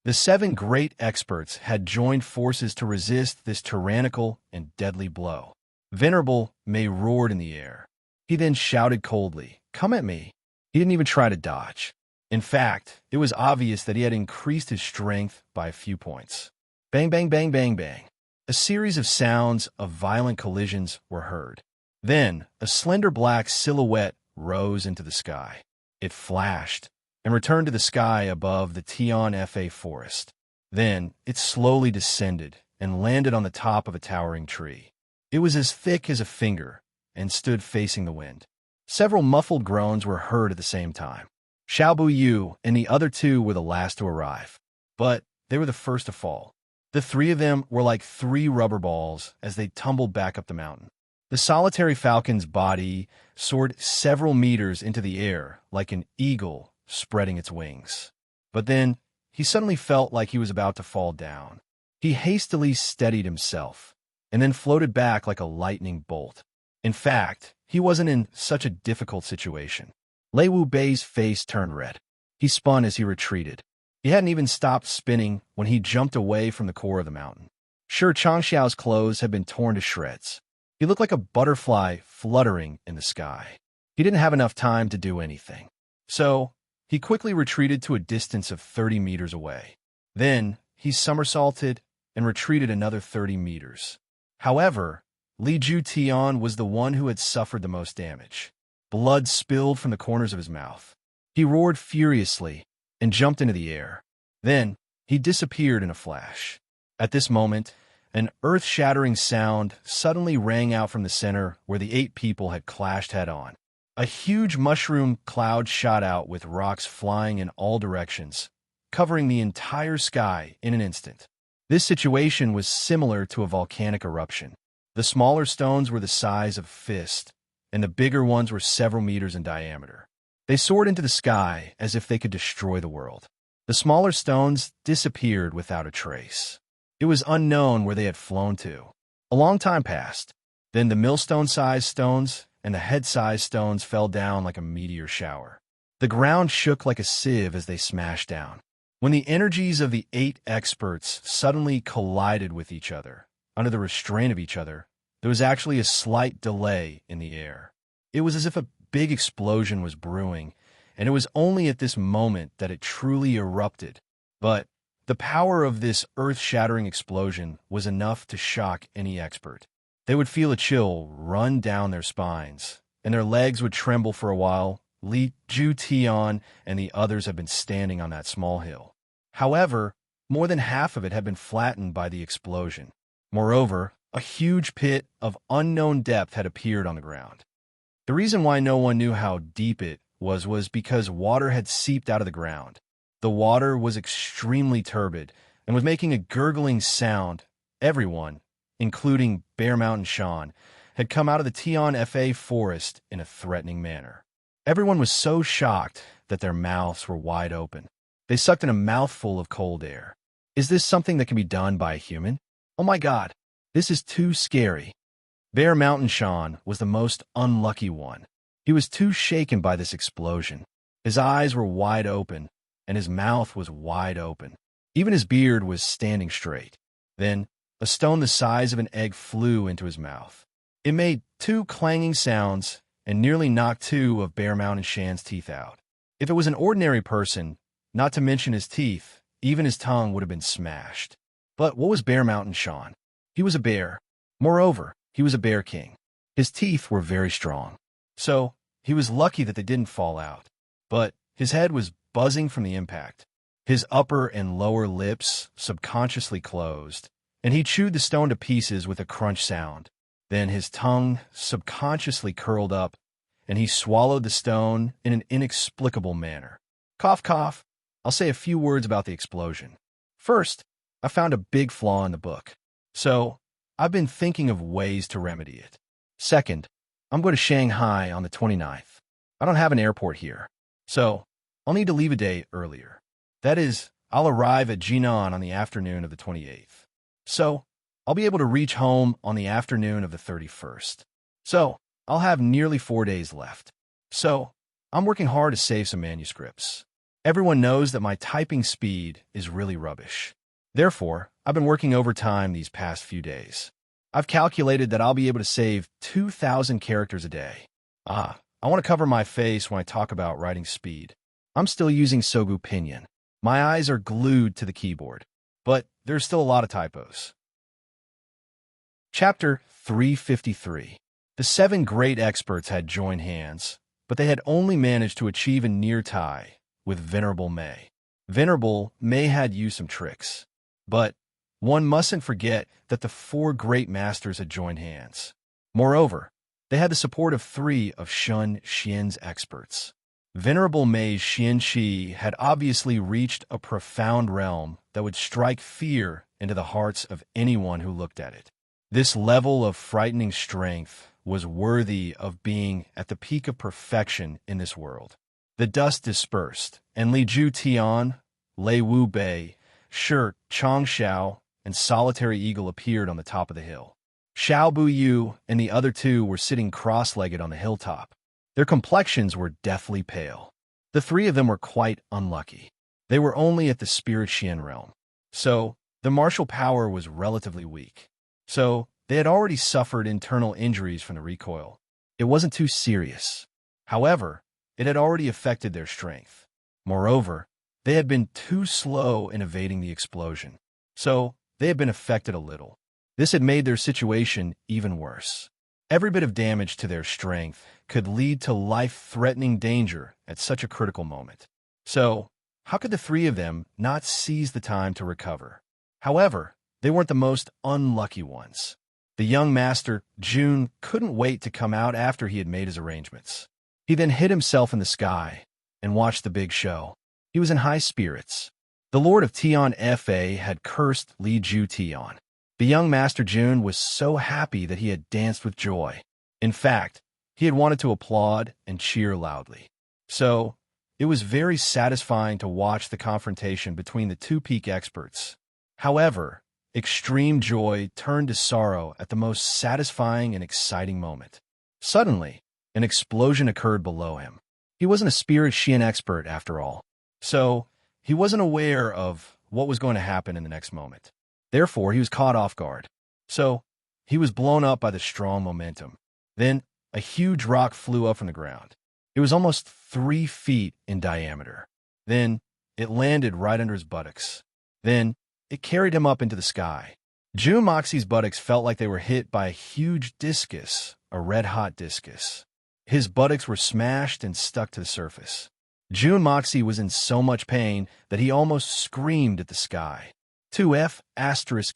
The 7 great experts had joined forces to resist this tyrannical and deadly blow. Venerable May roared in the air. He then shouted coldly, "Come at me." He didn't even try to dodge. In fact, it was obvious that he had increased his strength by a few points. Bang, bang, bang, bang, bang. A series of sounds of violent collisions were heard. Then, a slender black silhouette rose into the sky. It flashed and returned to the sky above the Tian Fa forest. Then, it slowly descended and landed on the top of a towering tree. It was as thick as a finger and stood facing the wind. Several muffled groans were heard at the same time. Xiao Bu Yu and the other 2 were the last to arrive, but they were the first to fall. The 3 of them were like 3 rubber balls as they tumbled back up the mountain. The solitary falcon's body soared several meters into the air like an eagle spreading its wings. But then, he suddenly felt like he was about to fall down. He hastily steadied himself, and then floated back like a lightning bolt. In fact, he wasn't in such a difficult situation. Lei Wu Bei's face turned red. He spun as he retreated. He hadn't even stopped spinning when he jumped away from the core of the mountain. Shi Changxiao's clothes had been torn to shreds. He looked like a butterfly fluttering in the sky. He didn't have enough time to do anything. So, he quickly retreated to a distance of 30 meters away. Then, he somersaulted and retreated another 30 meters. However, Li Ju-Tian was the one who had suffered the most damage. Blood spilled from the corners of his mouth. He roared furiously and jumped into the air. Then, he disappeared in a flash. At this moment, an earth-shattering sound suddenly rang out from the center where the 8 people had clashed head-on. A huge mushroom cloud shot out with rocks flying in all directions, covering the entire sky in an instant. This situation was similar to a volcanic eruption. The smaller stones were the size of a fist, and the bigger ones were several meters in diameter. They soared into the sky as if they could destroy the world. The smaller stones disappeared without a trace. It was unknown where they had flown to. A long time passed. Then the millstone-sized stones and the head-sized stones fell down like a meteor shower. The ground shook like a sieve as they smashed down. When the energies of the 8 experts suddenly collided with each other, under the restraint of each other, there was actually a slight delay in the air. It was as if a big explosion was brewing, and it was only at this moment that it truly erupted. But the power of this earth-shattering explosion was enough to shock any expert. They would feel a chill run down their spines, and their legs would tremble for a while. Li Ju-Tian and the others had been standing on that small hill. However, more than half of it had been flattened by the explosion. Moreover, a huge pit of unknown depth had appeared on the ground. The reason why no one knew how deep it was because water had seeped out of the ground. The water was extremely turbid and was making a gurgling sound. Everyone, including Bear Mountain Sean, had come out of the Tian Fa forest in a threatening manner. Everyone was so shocked that their mouths were wide open. They sucked in a mouthful of cold air. Is this something that can be done by a human? Oh my God, this is too scary. Bear Mountain Sean was the most unlucky one. He was too shaken by this explosion. His eyes were wide open, and his mouth was wide open. Even his beard was standing straight. Then, a stone the size of an egg flew into his mouth. It made 2 clanging sounds and nearly knocked 2 of Bear Mountain Shan's teeth out. If it was an ordinary person, not to mention his teeth, even his tongue would have been smashed. But what was Bear Mountain Sean? He was a bear. Moreover, he was a bear king. His teeth were very strong. So, he was lucky that they didn't fall out. But his head was buzzing from the impact. His upper and lower lips subconsciously closed, and he chewed the stone to pieces with a crunch sound. Then his tongue subconsciously curled up, and he swallowed the stone in an inexplicable manner. Cough, cough. I'll say a few words about the explosion. First, I found a big flaw in the book. So, I've been thinking of ways to remedy it. Second, I'm going to Shanghai on the 29th. I don't have an airport here, so I'll need to leave a day earlier. That is, I'll arrive at Jinan on the afternoon of the 28th. So, I'll be able to reach home on the afternoon of the 31st. So, I'll have nearly 4 days left. So, I'm working hard to save some manuscripts. Everyone knows that my typing speed is really rubbish. Therefore, I've been working overtime these past few days. I've calculated that I'll be able to save 2,000 characters a day. I want to cover my face when I talk about writing speed. I'm still using Sogu Pinyin. My eyes are glued to the keyboard, but there's still a lot of typos. Chapter 353. The 7 great experts had joined hands, but they had only managed to achieve a near tie with Venerable May. Venerable May had used some tricks, but one mustn't forget that the 4 great masters had joined hands. Moreover, they had the support of 3 of Shun Xian's experts. Venerable May's Xian Shi had obviously reached a profound realm that would strike fear into the hearts of anyone who looked at it. This level of frightening strength was worthy of being at the peak of perfection in this world. The dust dispersed, and Li Ju-Tian, Lei Wu Bei, Shi Chong Xiao, and Solitary Eagle appeared on the top of the hill. Xiao Bu Yu and the other 2 were sitting cross-legged on the hilltop. Their complexions were deathly pale. The 3 of them were quite unlucky. They were only at the Spirit Xian realm, so the martial power was relatively weak. So they had already suffered internal injuries from the recoil. It wasn't too serious. However, it had already affected their strength. Moreover, they had been too slow in evading the explosion, so they had been affected a little. This had made their situation even worse. Every bit of damage to their strength could lead to life-threatening danger at such a critical moment. So, how could the 3 of them not seize the time to recover? However, they weren't the most unlucky ones. The young master, Jun, couldn't wait to come out after he had made his arrangements. He then hid himself in the sky and watched the big show. He was in high spirits. The Lord of Tian Fa had cursed Li Ju-Tian. The young master Jun was so happy that he had danced with joy. In fact, he had wanted to applaud and cheer loudly. So, it was very satisfying to watch the confrontation between the 2 peak experts. However, extreme joy turned to sorrow at the most satisfying and exciting moment. Suddenly, an explosion occurred below him. He wasn't a spirit Xian expert, after all, so he wasn't aware of what was going to happen in the next moment. Therefore, he was caught off guard. So, he was blown up by the strong momentum. Then, a huge rock flew up from the ground. It was almost 3 feet in diameter. Then, it landed right under his buttocks. Then, it carried him up into the sky. June Moxie's buttocks felt like they were hit by a huge discus, a red-hot discus. His buttocks were smashed and stuck to the surface. June Moxie was in so much pain that he almost screamed at the sky. 2F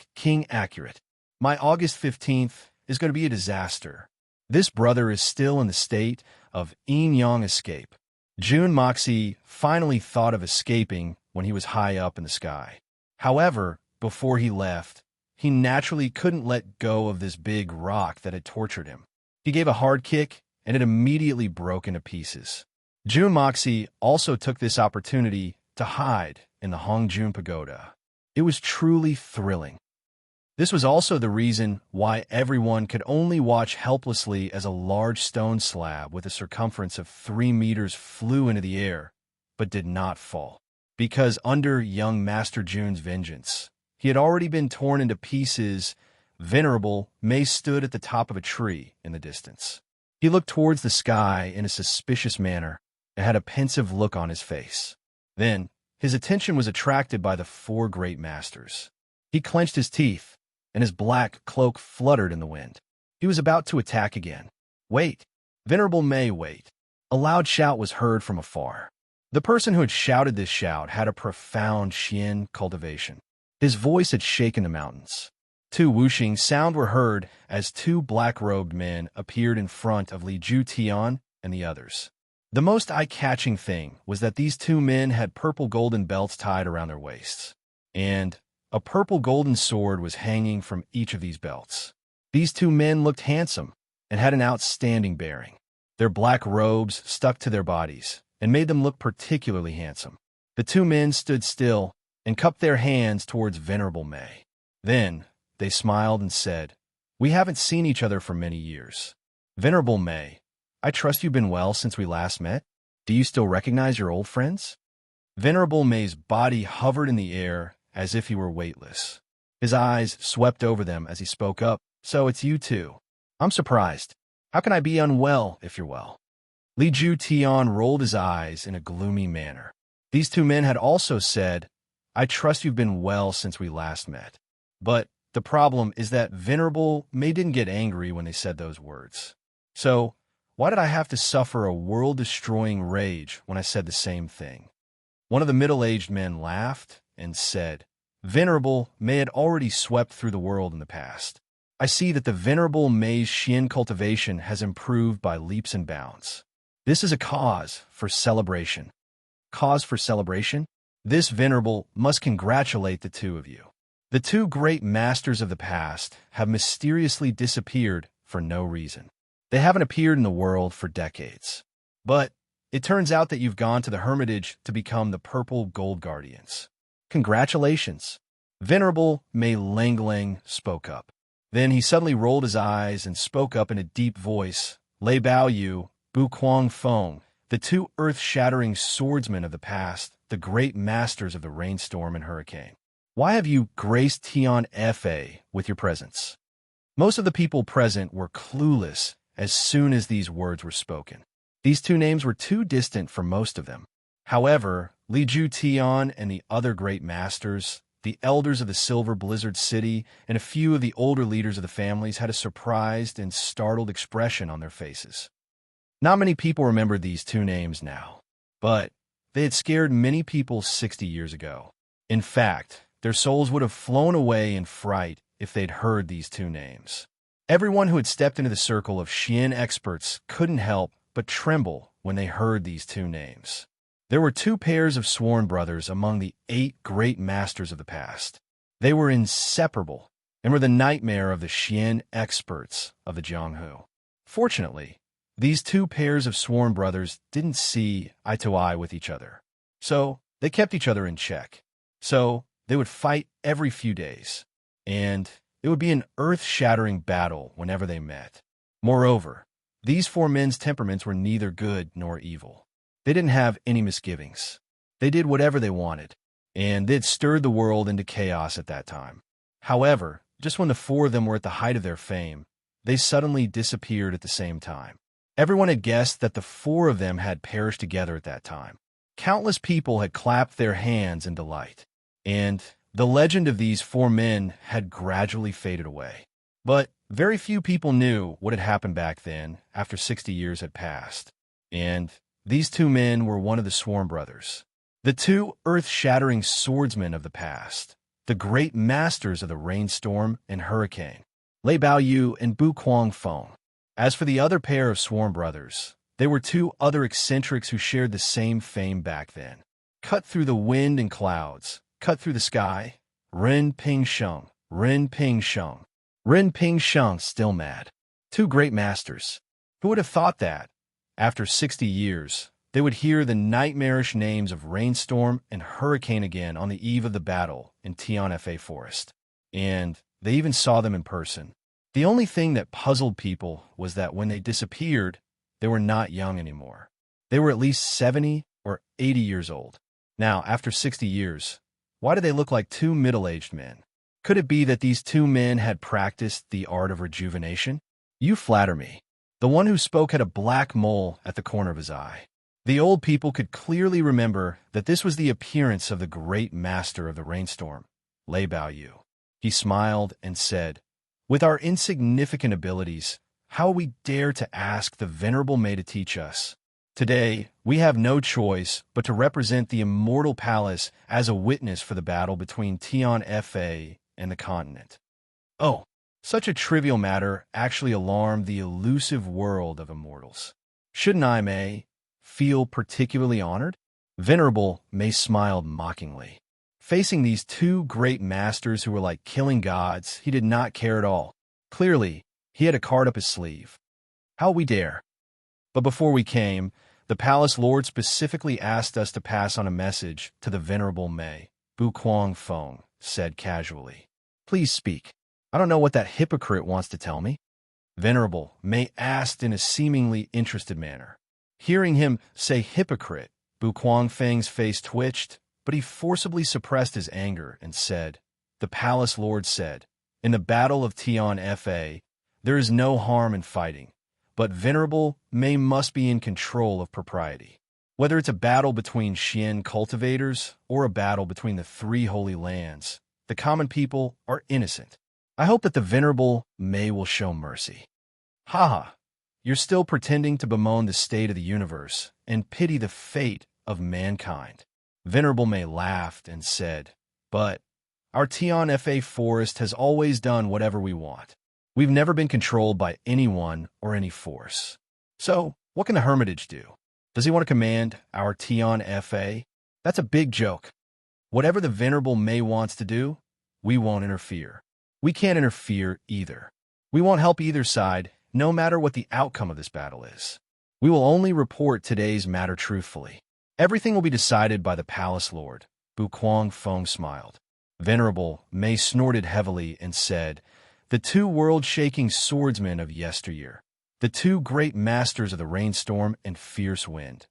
* King accurate. My August 15th is going to be a disaster. This brother is still in the state of yin-yang escape. June Moxie finally thought of escaping when he was high up in the sky. However, before he left, he naturally couldn't let go of this big rock that had tortured him. He gave a hard kick, and it immediately broke into pieces. June Moxie also took this opportunity to hide in the Hongjun Pagoda. It was truly thrilling. This was also the reason why everyone could only watch helplessly as a large stone slab with a circumference of 3 meters flew into the air, but did not fall. Because under young Master June's vengeance, he had already been torn into pieces. Venerable May stood at the top of a tree in the distance. He looked towards the sky in a suspicious manner and had a pensive look on his face. Then, his attention was attracted by the 4 great masters. He clenched his teeth, and his black cloak fluttered in the wind. He was about to attack again. Wait! Venerable May, wait! A loud shout was heard from afar. The person who had shouted this shout had a profound Xian cultivation. His voice had shaken the mountains. 2 whooshing sounds were heard as 2 black-robed men appeared in front of Li Ju Tian and the others. The most eye-catching thing was that these 2 men had purple golden belts tied around their waists, and a purple golden sword was hanging from each of these belts. These 2 men looked handsome and had an outstanding bearing. Their black robes stuck to their bodies and made them look particularly handsome. The 2 men stood still and cupped their hands towards Venerable May. Then they smiled and said, "We haven't seen each other for many years. Venerable May, I trust you've been well since we last met. Do you still recognize your old friends?" Venerable May's body hovered in the air as if he were weightless. His eyes swept over them as he spoke up. "So it's you two. I'm surprised. How can I be unwell if you're well?" Li Ju Tian rolled his eyes in a gloomy manner. These 2 men had also said, "I trust you've been well since we last met." But the problem is that Venerable May didn't get angry when they said those words. So, why did I have to suffer a world-destroying rage when I said the same thing? One of the middle-aged men laughed and said, "Venerable May had already swept through the world in the past. I see that the Venerable May's Xian cultivation has improved by leaps and bounds. This is a cause for celebration." Cause for celebration? This Venerable must congratulate the 2 of you. The 2 great masters of the past have mysteriously disappeared for no reason. They haven't appeared in the world for decades. But it turns out that you've gone to the Hermitage to become the Purple Gold Guardians. Congratulations. Venerable May Lang spoke up. Then he suddenly rolled his eyes and spoke up in a deep voice. "Lei Bao Yu, Bu Kuang Feng, the 2 earth-shattering swordsmen of the past, the great masters of the rainstorm and hurricane. Why have you graced Tian Fa with your presence?" Most of the people present were clueless as soon as these words were spoken. These 2 names were too distant for most of them. However, Li Ju Tian and the other great masters, the elders of the Silver Blizzard City, and a few of the older leaders of the families had a surprised and startled expression on their faces. Not many people remembered these 2 names now, but they had scared many people 60 years ago. In fact, their souls would have flown away in fright if they'd heard these 2 names. Everyone who had stepped into the circle of Xian experts couldn't help but tremble when they heard these 2 names. There were 2 pairs of sworn brothers among the 8 great masters of the past. They were inseparable and were the nightmare of the Xian experts of the Jianghu. Fortunately, these 2 pairs of sworn brothers didn't see eye to eye with each other. So they kept each other in check. So they would fight every few days. and it would be an earth-shattering battle whenever they met. Moreover, these four men's temperaments were neither good nor evil. They didn't have any misgivings. They did whatever they wanted, and they'd stirred the world into chaos at that time. However, just when the four of them were at the height of their fame, they suddenly disappeared at the same time. Everyone had guessed that the four of them had perished together at that time. Countless people had clapped their hands in delight, and the legend of these four men had gradually faded away. But very few people knew what had happened back then after 60 years had passed, and these two men were one of the Swarm brothers, the two earth-shattering swordsmen of the past, the great masters of the rainstorm and hurricane, Lei Bao Yu and Bu Kuang Feng. As for the other pair of Swarm brothers, they were two other eccentrics who shared the same fame back then. Cut through the wind and clouds, cut through the sky, Ren Ping Sheng, Ren Ping Sheng. Ren Ping Sheng still mad. Two great masters. Who would have thought that, after 60 years, they would hear the nightmarish names of rainstorm and hurricane again on the eve of the battle in Tianfa Forest? And they even saw them in person. The only thing that puzzled people was that when they disappeared, they were not young anymore. They were at least 70 or 80 years old. Now, after 60 years, why do they look like two middle-aged men? Could it be that these two men had practiced the art of rejuvenation? You flatter me. The one who spoke had a black mole at the corner of his eye. The old people could clearly remember that this was the appearance of the great master of the rainstorm, Lei Bao Yu. He smiled and said, "With our insignificant abilities, how we dare to ask the Venerable May to teach us? Today, we have no choice but to represent the immortal palace as a witness for the battle between Tianfa and the continent." Oh, such a trivial matter actually alarmed the elusive world of immortals. Shouldn't I, May, feel particularly honored? Venerable May smiled mockingly. Facing these two great masters who were like killing gods, he did not care at all. Clearly, he had a card up his sleeve. How we dare. But before we came, the palace lord specifically asked us to pass on a message to the Venerable May. Bu Kuang Feng said casually. Please speak. I don't know what that hypocrite wants to tell me. Venerable May asked in a seemingly interested manner. Hearing him say hypocrite, Bu Kuang Feng's face twitched, but he forcibly suppressed his anger and said, "The palace lord said, in the battle of Tianfa, there is no harm in fighting, but Venerable May must be in control of propriety. Whether it's a battle between Xian cultivators or a battle between the three holy lands, the common people are innocent. I hope that the Venerable May will show mercy." Haha, you're still pretending to bemoan the state of the universe and pity the fate of mankind. Venerable May laughed and said, "But our Tianfa forest has always done whatever we want. We've never been controlled by anyone or any force. So, what can the Hermitage do? Does he want to command our Tianfa? That's a big joke. Whatever the Venerable May wants to do, we won't interfere. We can't interfere either. We won't help either side, no matter what the outcome of this battle is. We will only report today's matter truthfully. Everything will be decided by the palace lord." Bu Kuang Feng smiled. Venerable May snorted heavily and said, "The two world-shaking swordsmen of yesteryear, the two great masters of the rainstorm and fierce wind,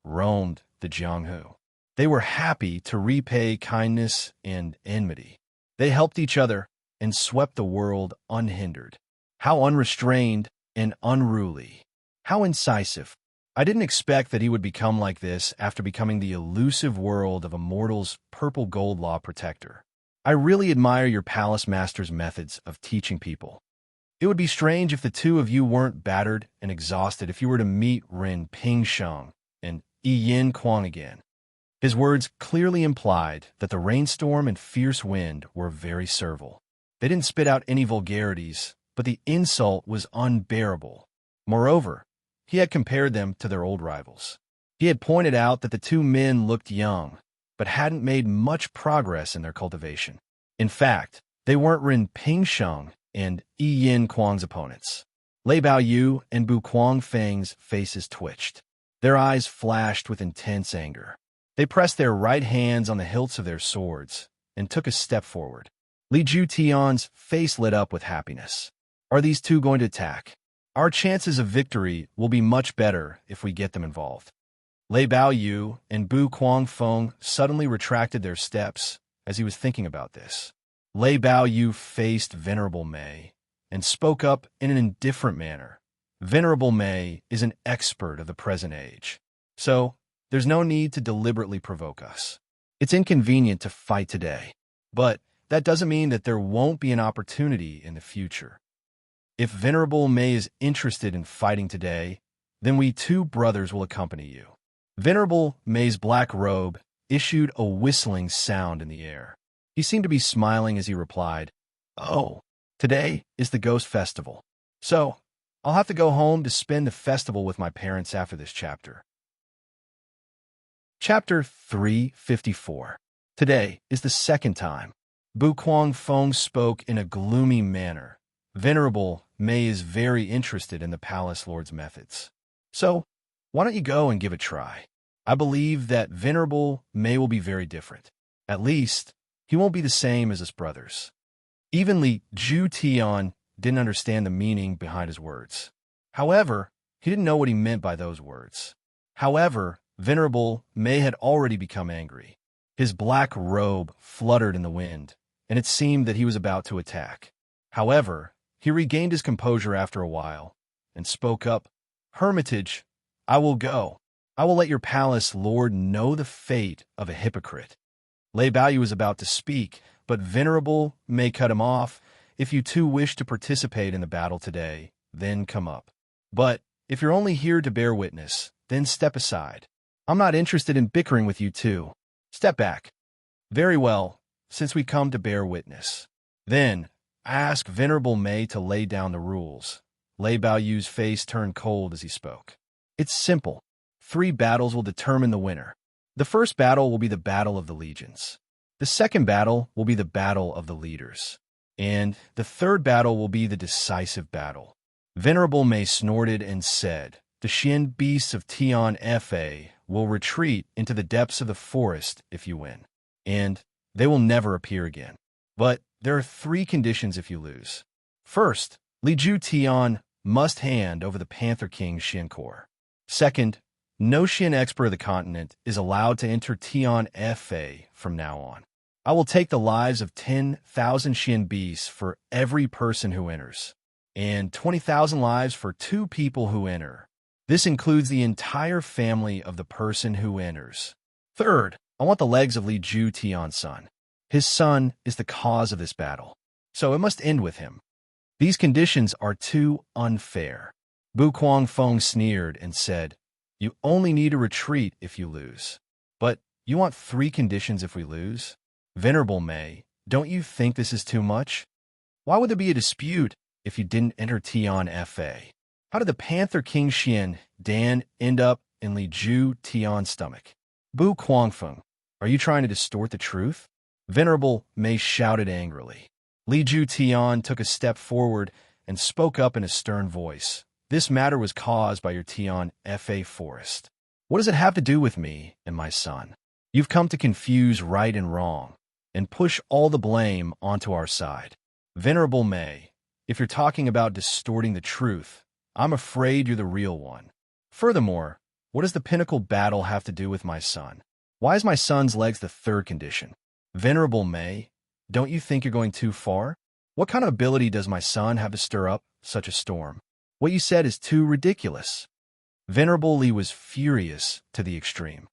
roamed the Jianghu. They were happy to repay kindness and enmity. They helped each other and swept the world unhindered. How unrestrained and unruly. How incisive. I didn't expect that he would become like this after becoming the elusive world of immortals' purple gold law protector. I really admire your palace master's methods of teaching people. It would be strange if the two of you weren't battered and exhausted if you were to meet Ren Ping Sheng and Yin Kuang again." His words clearly implied that the rainstorm and fierce wind were very servile. They didn't spit out any vulgarities, but the insult was unbearable. Moreover, he had compared them to their old rivals. He had pointed out that the two men looked young, but hadn't made much progress in their cultivation. In fact, they weren't Ren Ping Sheng and Yin Kuang's opponents. Lei Bao Yu and Bu Kuang Feng's faces twitched. Their eyes flashed with intense anger. They pressed their right hands on the hilts of their swords and took a step forward. Li Ju Tian's face lit up with happiness. Are these two going to attack? Our chances of victory will be much better if we get them involved. Lei Bao Yu and Bu Guangfeng suddenly retracted their steps as he was thinking about this. Lei Bao Yu faced Venerable Mei and spoke up in an indifferent manner. Venerable Mei is an expert of the present age, so there's no need to deliberately provoke us. It's inconvenient to fight today, but that doesn't mean that there won't be an opportunity in the future. If Venerable Mei is interested in fighting today, then we two brothers will accompany you. Venerable Mei's black robe issued a whistling sound in the air. He seemed to be smiling as he replied, "Oh, today is the Ghost Festival, so I'll have to go home to spend the festival with my parents after this chapter." Chapter 354. Today is the second time. Bu Guangfeng spoke in a gloomy manner. Venerable Mei is very interested in the Palace Lord's methods. So, why don't you go and give it a try? I believe that Venerable Mei will be very different. At least, he won't be the same as his brothers. Even Li Ju Tian didn't understand the meaning behind his words. However, he didn't know what he meant by those words. However, Venerable Mei had already become angry. His black robe fluttered in the wind, and it seemed that he was about to attack. However, he regained his composure after a while and spoke up, "Hermitage, I will go. I will let your palace lord know the fate of a hypocrite." Lei Baoyu was about to speak, but Venerable Mei cut him off. "If you two wish to participate in the battle today, then come up. But if you're only here to bear witness, then step aside. I'm not interested in bickering with you two. Step back." "Very well, since we come to bear witness. Then, ask Venerable Mei to lay down the rules." Lei Baoyu's face turned cold as he spoke. "It's simple. 3 battles will determine the winner. The first battle will be the Battle of the Legions. The second battle will be the Battle of the Leaders. And the third battle will be the decisive battle." Venerable Mei snorted and said, "The Xian beasts of Tian Fa will retreat into the depths of the forest if you win, and they will never appear again. But there are 3 conditions if you lose. First, Li Ju Tian must hand over the Panther King's Xian core. Second, no Xian expert of the continent is allowed to enter Tian Fa from now on. I will take the lives of 10,000 Xian beasts for every person who enters, and 20,000 lives for 2 people who enter. This includes the entire family of the person who enters. Third, I want the legs of Li Ju Tian's son. His son is the cause of this battle, so it must end with him. These conditions are too unfair." Bu Guangfeng sneered and said, "You only need to retreat if you lose. But you want 3 conditions if we lose? Venerable Mei, don't you think this is too much? Why would there be a dispute if you didn't enter Tian Fa? How did the Panther King Xian Dan end up in Li Ju Tian's stomach? Bu Guangfeng, are you trying to distort the truth?" Venerable Mei shouted angrily. Li Ju Tian took a step forward and spoke up in a stern voice. "This matter was caused by your Tian Fa forest. What does it have to do with me and my son? You've come to confuse right and wrong and push all the blame onto our side. Venerable Mei, if you're talking about distorting the truth, I'm afraid you're the real one. Furthermore, what does the pinnacle battle have to do with my son? Why is my son's legs the third condition? Venerable Mei, don't you think you're going too far? What kind of ability does my son have to stir up such a storm? What you said is too ridiculous." Venerable Li was furious to the extreme.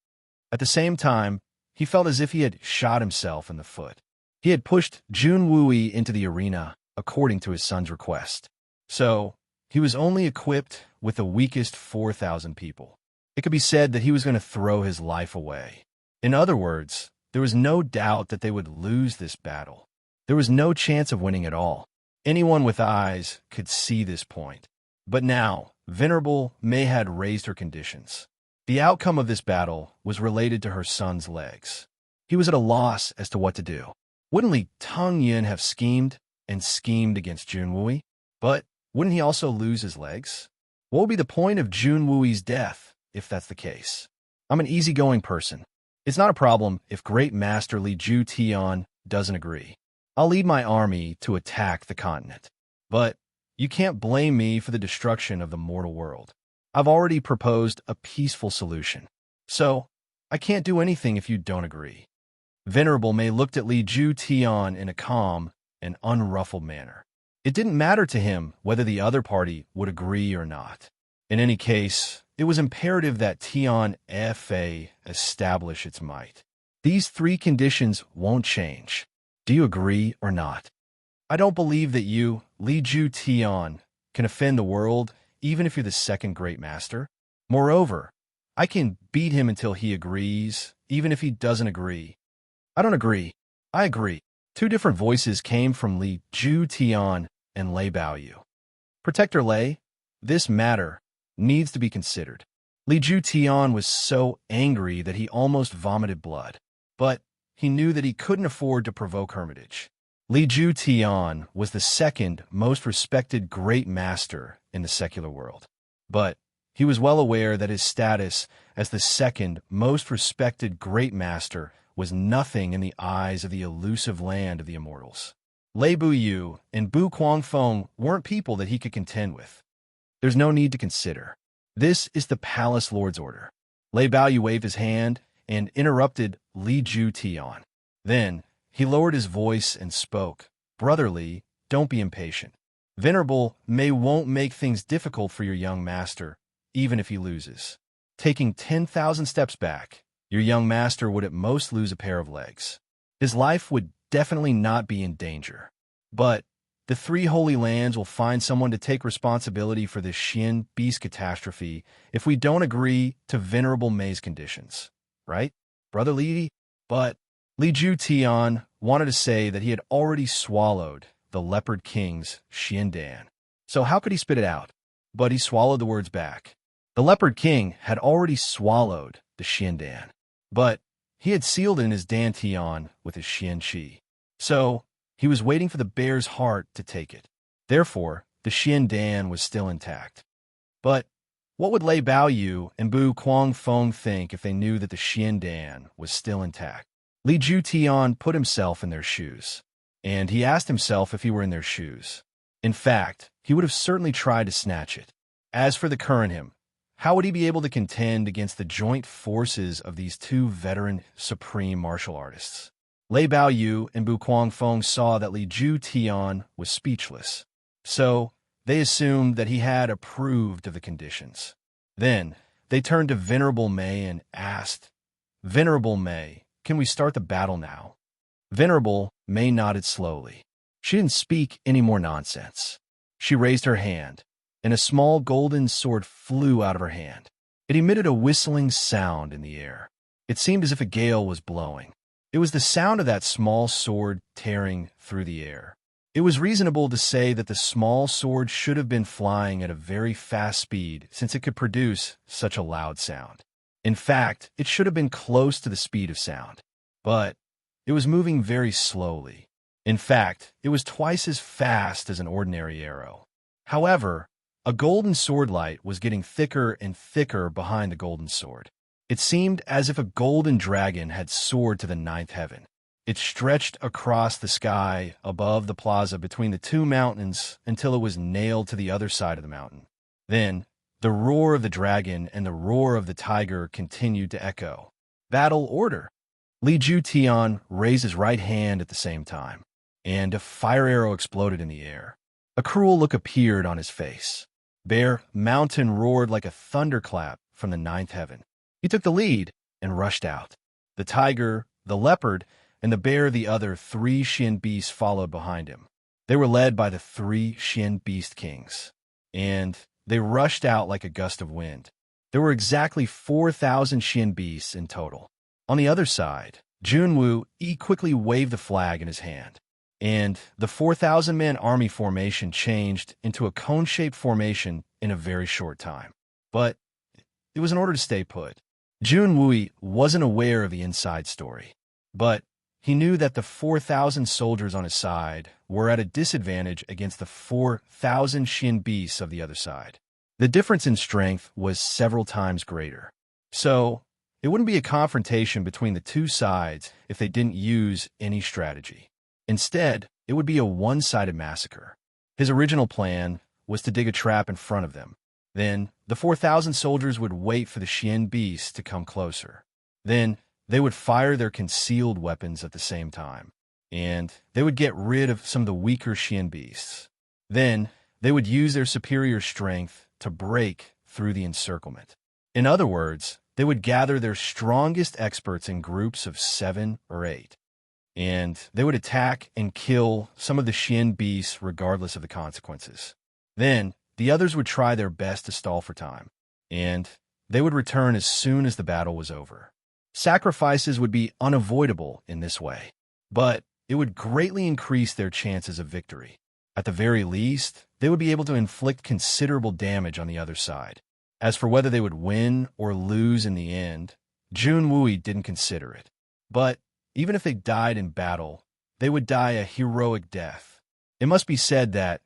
At the same time, he felt as if he had shot himself in the foot. He had pushed Jun Wui into the arena according to his son's request. So, he was only equipped with the weakest 4,000 people. It could be said that he was going to throw his life away. In other words, there was no doubt that they would lose this battle. There was no chance of winning at all. Anyone with eyes could see this point. But now, Venerable Mei had raised her conditions. The outcome of this battle was related to her son's legs. He was at a loss as to what to do. Wouldn't Li Tongyin have schemed and schemed against Jun Wui? But wouldn't he also lose his legs? What would be the point of Jun Wui's death if that's the case? I'm an easygoing person. It's not a problem if Great Master Li Ju Tian doesn't agree. I'll lead my army to attack the continent. But you can't blame me for the destruction of the mortal world. I've already proposed a peaceful solution. So, I can't do anything if you don't agree. Venerable May looked at Li Ju Tian in a calm and unruffled manner. It didn't matter to him whether the other party would agree or not. In any case, it was imperative that Tian Fa establish its might. These three conditions won't change. Do you agree or not? I don't believe that you, Li Ju Tian, can offend the world even if you're the second great master. Moreover, I can beat him until he agrees, even if he doesn't agree. I don't agree. I agree. Two different voices came from Li Ju Tian and Lei Baoyu. Protector Lei, this matter needs to be considered. Li Ju Tian was so angry that he almost vomited blood, but he knew that he couldn't afford to provoke hermitage. Li Ju Tian was the second most respected great master in the secular world, but he was well aware that his status as the second most respected great master was nothing in the eyes of the elusive land of the immortals. Lei Buyu and Bu Guangfeng weren't people that he could contend with. There's no need to consider. This is the palace lord's order. Lei Baoyu waved his hand and interrupted Li Ju Tian. Then he lowered his voice and spoke. Brother Li, don't be impatient. Venerable May won't make things difficult for your young master, even if he loses. Taking 10,000 steps back, your young master would at most lose a pair of legs. His life would definitely not be in danger. But the three holy lands will find someone to take responsibility for this Xian beast catastrophe if we don't agree to Venerable May's conditions. Right, Brother Li? But Li Ju Tian wanted to say that he had already swallowed the Leopard King's Xiandan. So how could he spit it out? But he swallowed the words back. The Leopard King had already swallowed the Xiandan, but he had sealed in his Dantian with his Xian Qi. So he was waiting for the bear's heart to take it. Therefore, the Xiandan was still intact. But what would Lei Baoyu and Bu Guangfeng think if they knew that the Xiandan was still intact? Li Ju Tian put himself in their shoes, and he asked himself if he were in their shoes. In fact, he would have certainly tried to snatch it. As for the current him, how would he be able to contend against the joint forces of these two veteran supreme martial artists? Lei Baoyu and Bu Guangfeng saw that Li Ju Tian was speechless, so they assumed that he had approved of the conditions. Then they turned to Venerable May and asked, Venerable May, can we start the battle now? Venerable May nodded slowly. She didn't speak any more nonsense. She raised her hand, and a small golden sword flew out of her hand. It emitted a whistling sound in the air. It seemed as if a gale was blowing. It was the sound of that small sword tearing through the air. It was reasonable to say that the small sword should have been flying at a very fast speed since it could produce such a loud sound. In fact, it should have been close to the speed of sound. But it was moving very slowly. In fact, it was twice as fast as an ordinary arrow. However, a golden sword light was getting thicker and thicker behind the golden sword. It seemed as if a golden dragon had soared to the ninth heaven. It stretched across the sky above the plaza between the two mountains until it was nailed to the other side of the mountain. Then, the roar of the dragon and the roar of the tiger continued to echo. Battle order! Li Ju Tian raised his right hand at the same time, and a fire arrow exploded in the air. A cruel look appeared on his face. Bear Mountain roared like a thunderclap from the ninth heaven. He took the lead and rushed out. The tiger, the leopard, and the bear, the other three Xian beasts, followed behind him. They were led by the three Xian beast kings, and they rushed out like a gust of wind. There were exactly 4,000 Xian beasts in total. On the other side, Junwu quickly waved the flag in his hand, and the 4,000-man army formation changed into a cone-shaped formation in a very short time. But it was in order to stay put. Junwu wasn't aware of the inside story, but he knew that the 4,000 soldiers on his side were at a disadvantage against the 4,000 Xian beasts of the other side. The difference in strength was several times greater. So, it wouldn't be a confrontation between the two sides if they didn't use any strategy. Instead, it would be a one-sided massacre. His original plan was to dig a trap in front of them. Then, the 4,000 soldiers would wait for the Xian beasts to come closer. Then, they would fire their concealed weapons at the same time. And they would get rid of some of the weaker Xian beasts. Then, they would use their superior strength to break through the encirclement. In other words, they would gather their strongest experts in groups of 7 or 8. And they would attack and kill some of the Xian beasts regardless of the consequences. Then, the others would try their best to stall for time. And they would return as soon as the battle was over. Sacrifices would be unavoidable in this way, but it would greatly increase their chances of victory. At the very least, they would be able to inflict considerable damage on the other side. As for whether they would win or lose in the end, Jun Wui didn't consider it. But even if they died in battle, they would die a heroic death. It must be said that,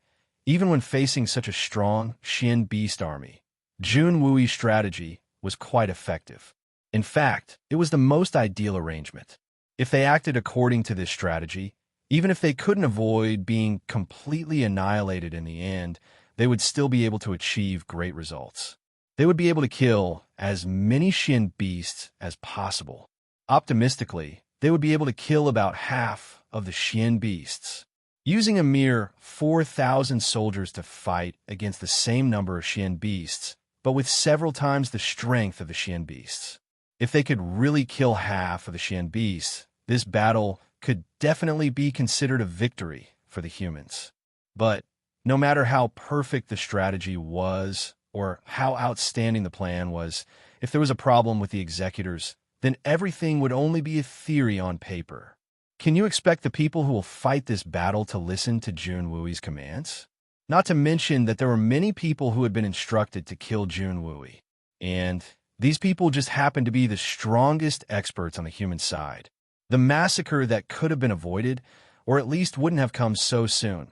even when facing such a strong Xian beast army, Jun Wui's strategy was quite effective. In fact, it was the most ideal arrangement. If they acted according to this strategy, even if they couldn't avoid being completely annihilated in the end, they would still be able to achieve great results. They would be able to kill as many Xian beasts as possible. Optimistically, they would be able to kill about half of the Xian beasts. Using a mere 4,000 soldiers to fight against the same number of Xian beasts, but with several times the strength of the Xian beasts. If they could really kill half of the Xian beasts, this battle could definitely be considered a victory for the humans. But no matter how perfect the strategy was, or how outstanding the plan was, if there was a problem with the executors, then everything would only be a theory on paper. Can you expect the people who will fight this battle to listen to Jun Wui's commands? Not to mention that there were many people who had been instructed to kill Jun Wui, and these people just happened to be the strongest experts on the human side. The massacre that could have been avoided, or at least wouldn't have come so soon.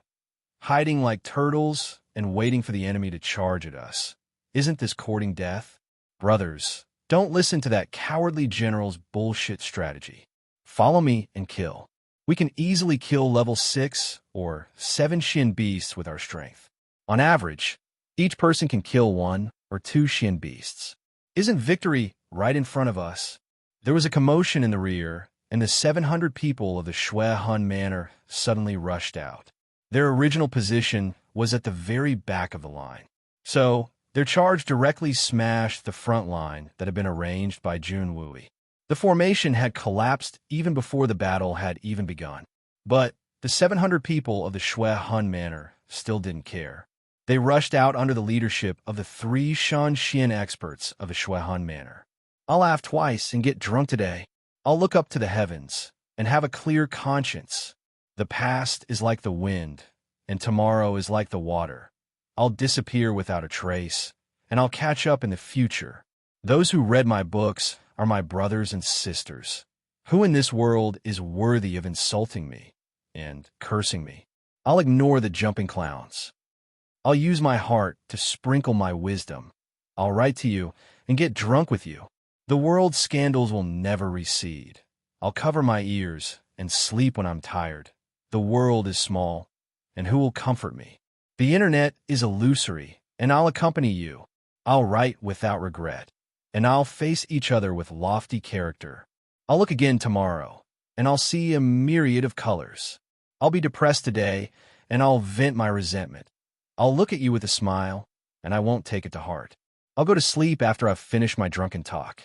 Hiding like turtles and waiting for the enemy to charge at us. Isn't this courting death? Brothers, don't listen to that cowardly general's bullshit strategy. Follow me and kill. We can easily kill level 6 or 7 Xian beasts with our strength. On average, each person can kill 1 or 2 Xian beasts. Isn't victory right in front of us? There was a commotion in the rear, and the 700 people of the Shui Han Manor suddenly rushed out. Their original position was at the very back of the line. So, their charge directly smashed the front line that had been arranged by Jun Wui. The formation had collapsed even before the battle had even begun. But the 700 people of the Shui Han Manor still didn't care. They rushed out under the leadership of the 3 Shan Xian experts of the Shui Han Manor. I'll laugh twice and get drunk today. I'll look up to the heavens and have a clear conscience. The past is like the wind, and tomorrow is like the water. I'll disappear without a trace, and I'll catch up in the future. Those who read my books are my brothers and sisters. Who in this world is worthy of insulting me and cursing me? I'll ignore the jumping clowns. I'll use my heart to sprinkle my wisdom. I'll write to you and get drunk with you. The world's scandals will never recede. I'll cover my ears and sleep when I'm tired. The world is small, and who will comfort me? The internet is illusory, and I'll accompany you. I'll write without regret, and I'll face each other with lofty character. I'll look again tomorrow, and I'll see a myriad of colors. I'll be depressed today, and I'll vent my resentment. I'll look at you with a smile, and I won't take it to heart. I'll go to sleep after I've finished my drunken talk.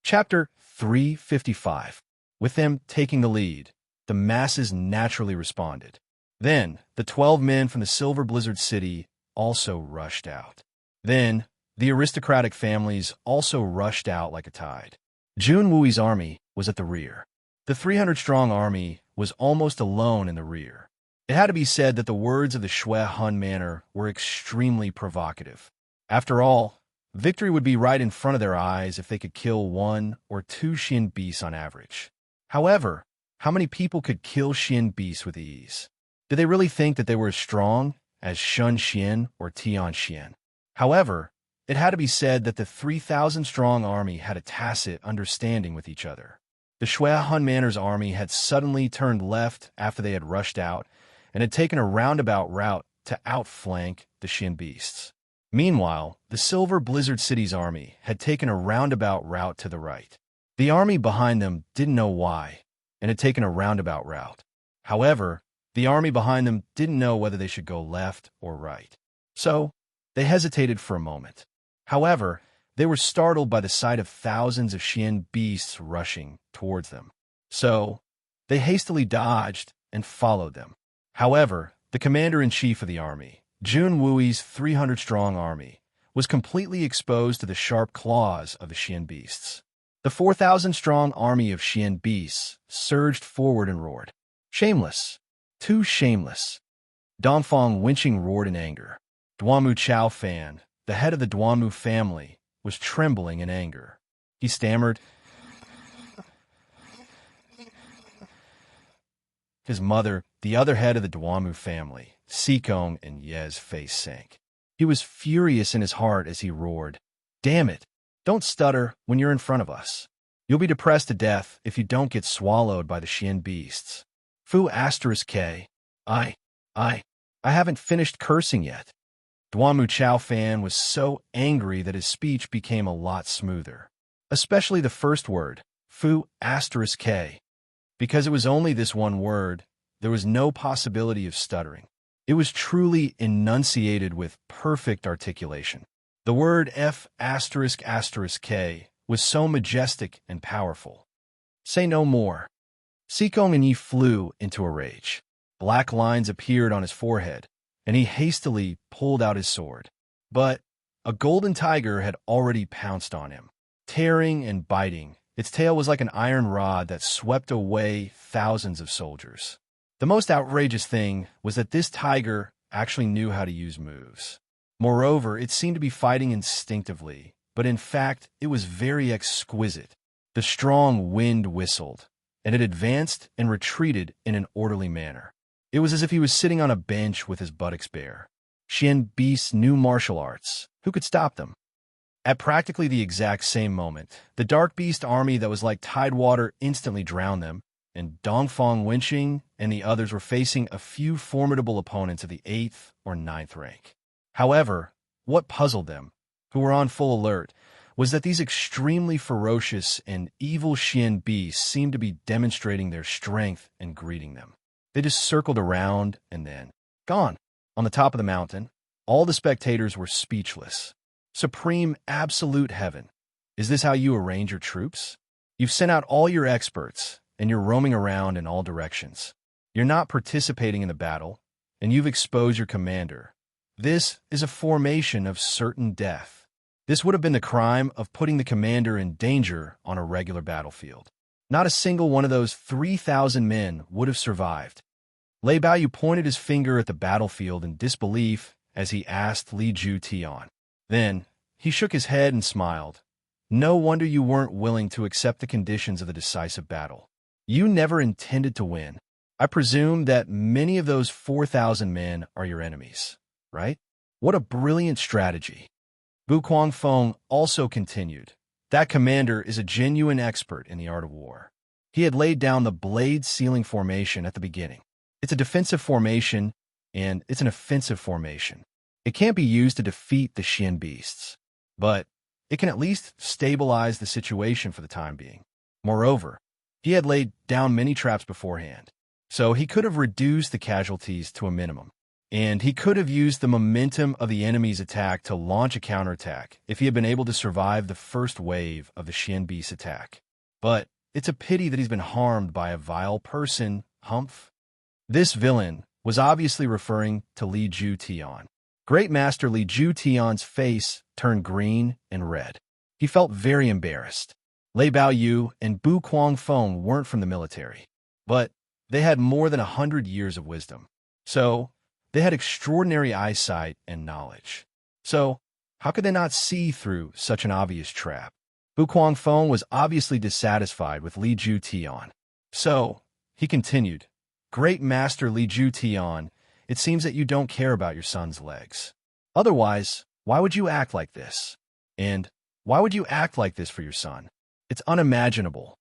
Chapter 355. With them taking the lead, the masses naturally responded. Then, the 12 men from the Silver Blizzard City also rushed out. Then, the aristocratic families also rushed out like a tide. Jun Wui's army was at the rear. The 300-strong army was almost alone in the rear. It had to be said that the words of the Shui Han Manor were extremely provocative. After all, victory would be right in front of their eyes if they could kill 1 or 2 Xian beasts on average. However, how many people could kill Xian beasts with ease? Did they really think that they were as strong as Shun Xian or Tian Xian? However, it had to be said that the 3,000-strong army had a tacit understanding with each other. The Shui Hunmaner's army had suddenly turned left after they had rushed out and had taken a roundabout route to outflank the Xian beasts. Meanwhile, the Silver Blizzard City's army had taken a roundabout route to the right. The army behind them didn't know why and had taken a roundabout route. However, the army behind them didn't know whether they should go left or right. So, they hesitated for a moment. However, they were startled by the sight of thousands of Xian beasts rushing towards them. So, they hastily dodged and followed them. However, the commander-in-chief of the army, Jun Wui's 300-strong army, was completely exposed to the sharp claws of the Xian beasts. The 4,000-strong army of Xian beasts surged forward and roared. Shameless! Too shameless! Dongfang Wenqing roared in anger. Duanmu Chao Fan, the head of the Duanmu family, was trembling in anger. He stammered. His mother, the other head of the Duanmu family, Sikong and Ye's face sank. He was furious in his heart as he roared, "Damn it! Don't stutter when you're in front of us. You'll be depressed to death if you don't get swallowed by the Xian beasts." Fu *K. I haven't finished cursing yet. Duanmu Chao Fan was so angry that his speech became a lot smoother. Especially the first word, Fu *K. Because it was only this one word, there was no possibility of stuttering. It was truly enunciated with perfect articulation. The word F *K was so majestic and powerful. Say no more. Sikong and Yi flew into a rage. Black lines appeared on his forehead, and he hastily pulled out his sword. But a golden tiger had already pounced on him, tearing and biting. Its tail was like an iron rod that swept away thousands of soldiers. The most outrageous thing was that this tiger actually knew how to use moves. Moreover, it seemed to be fighting instinctively, but in fact, it was very exquisite. The strong wind whistled, and it advanced and retreated in an orderly manner. It was as if he was sitting on a bench with his buttocks bare. Xian beasts knew martial arts. Who could stop them? At practically the exact same moment, the Dark Beast army that was like tidewater instantly drowned them, and Dongfang Wenqing and the others were facing a few formidable opponents of the 8th or 9th rank. However, what puzzled them, who were on full alert, was that these extremely ferocious and evil Xian beasts seemed to be demonstrating their strength and greeting them. They just circled around and then gone. On the top of the mountain, all the spectators were speechless. Supreme absolute heaven. Is this how you arrange your troops? You've sent out all your experts, and you're roaming around in all directions. You're not participating in the battle, and you've exposed your commander. This is a formation of certain death. This would have been the crime of putting the commander in danger on a regular battlefield. Not a single one of those 3,000 men would have survived. Lei Baoyu pointed his finger at the battlefield in disbelief as he asked Li Ju Tian. Then, he shook his head and smiled. No wonder you weren't willing to accept the conditions of the decisive battle. You never intended to win. I presume that many of those 4,000 men are your enemies, right? What a brilliant strategy. Bu Guangfeng also continued. That commander is a genuine expert in the art of war. He had laid down the blade ceiling formation at the beginning. It's a defensive formation, and it's an offensive formation. It can't be used to defeat the Xian beasts, but it can at least stabilize the situation for the time being. Moreover, he had laid down many traps beforehand, so he could have reduced the casualties to a minimum. And he could have used the momentum of the enemy's attack to launch a counterattack if he had been able to survive the first wave of the Xian beast attack. But it's a pity that he's been harmed by a vile person, Humph. This villain was obviously referring to Li Ju Tian. Great Master Li Ju Tian's face turned green and red. He felt very embarrassed. Lei Baoyu and Bu Guangfeng weren't from the military, but they had more than 100 years of wisdom. So, they had extraordinary eyesight and knowledge. So, how could they not see through such an obvious trap? Bu Guangfeng was obviously dissatisfied with Li Ju Tian. So, he continued, Great Master Li Ju Tian, it seems that you don't care about your son's legs. Otherwise, why would you act like this? And why would you act like this for your son? It's unimaginable.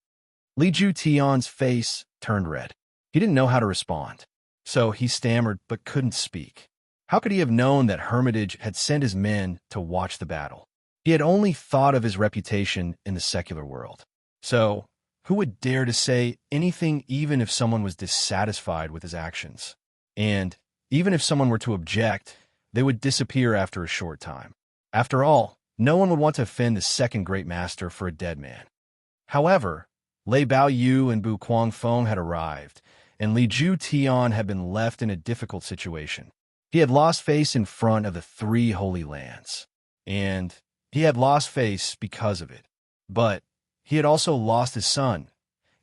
Li Ju Tian's face turned red. He didn't know how to respond. So he stammered but couldn't speak. How could he have known that Hermitage had sent his men to watch the battle? He had only thought of his reputation in the secular world. So, who would dare to say anything even if someone was dissatisfied with his actions? And even if someone were to object, they would disappear after a short time. After all, no one would want to offend the second great master for a dead man. However, Lei Baoyu and Bu Guangfeng had arrived, and Li Ju Tian had been left in a difficult situation. He had lost face in front of the three holy lands, and he had lost face because of it. But he had also lost his son.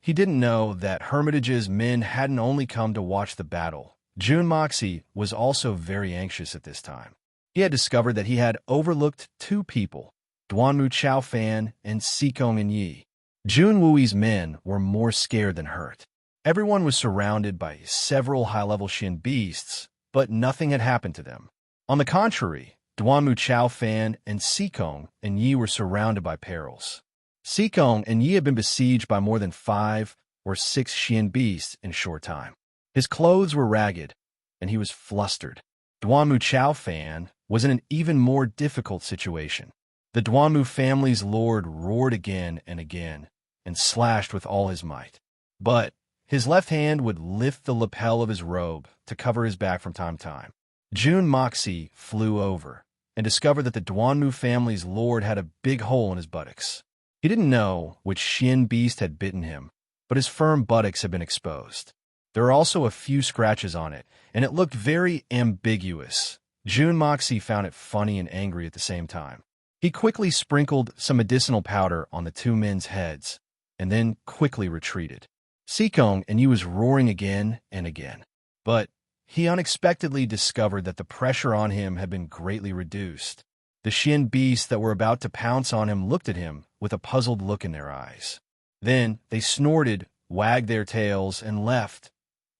He didn't know that Hermitage's men hadn't only come to watch the battle. Jun Moxie was also very anxious at this time. He had discovered that he had overlooked two people, Duanmu Chaofan and Sikong and Yi. Jun Wui's men were more scared than hurt. Everyone was surrounded by several high-level Xin beasts, but nothing had happened to them. On the contrary, Duanmu Chaofan and Sikong and Yi were surrounded by perils. Sikong and Yi had been besieged by more than 5 or 6 Xian beasts in a short time. His clothes were ragged, and he was flustered. Duanmu Chaofan was in an even more difficult situation. The Duanmu family's lord roared again and slashed with all his might. But his left hand would lift the lapel of his robe to cover his back from time to time. Jun Moxie flew over and discovered that the Duanmu family's lord had a big hole in his buttocks. He didn't know which Xian beast had bitten him, but his firm buttocks had been exposed. There were also a few scratches on it, and it looked very ambiguous. Jun Moxie found it funny and angry at the same time. He quickly sprinkled some medicinal powder on the two men's heads, and then quickly retreated. Sikong and Yi was roaring again and again, but he unexpectedly discovered that the pressure on him had been greatly reduced. The Xian beasts that were about to pounce on him looked at him with a puzzled look in their eyes. Then they snorted, wagged their tails, and left.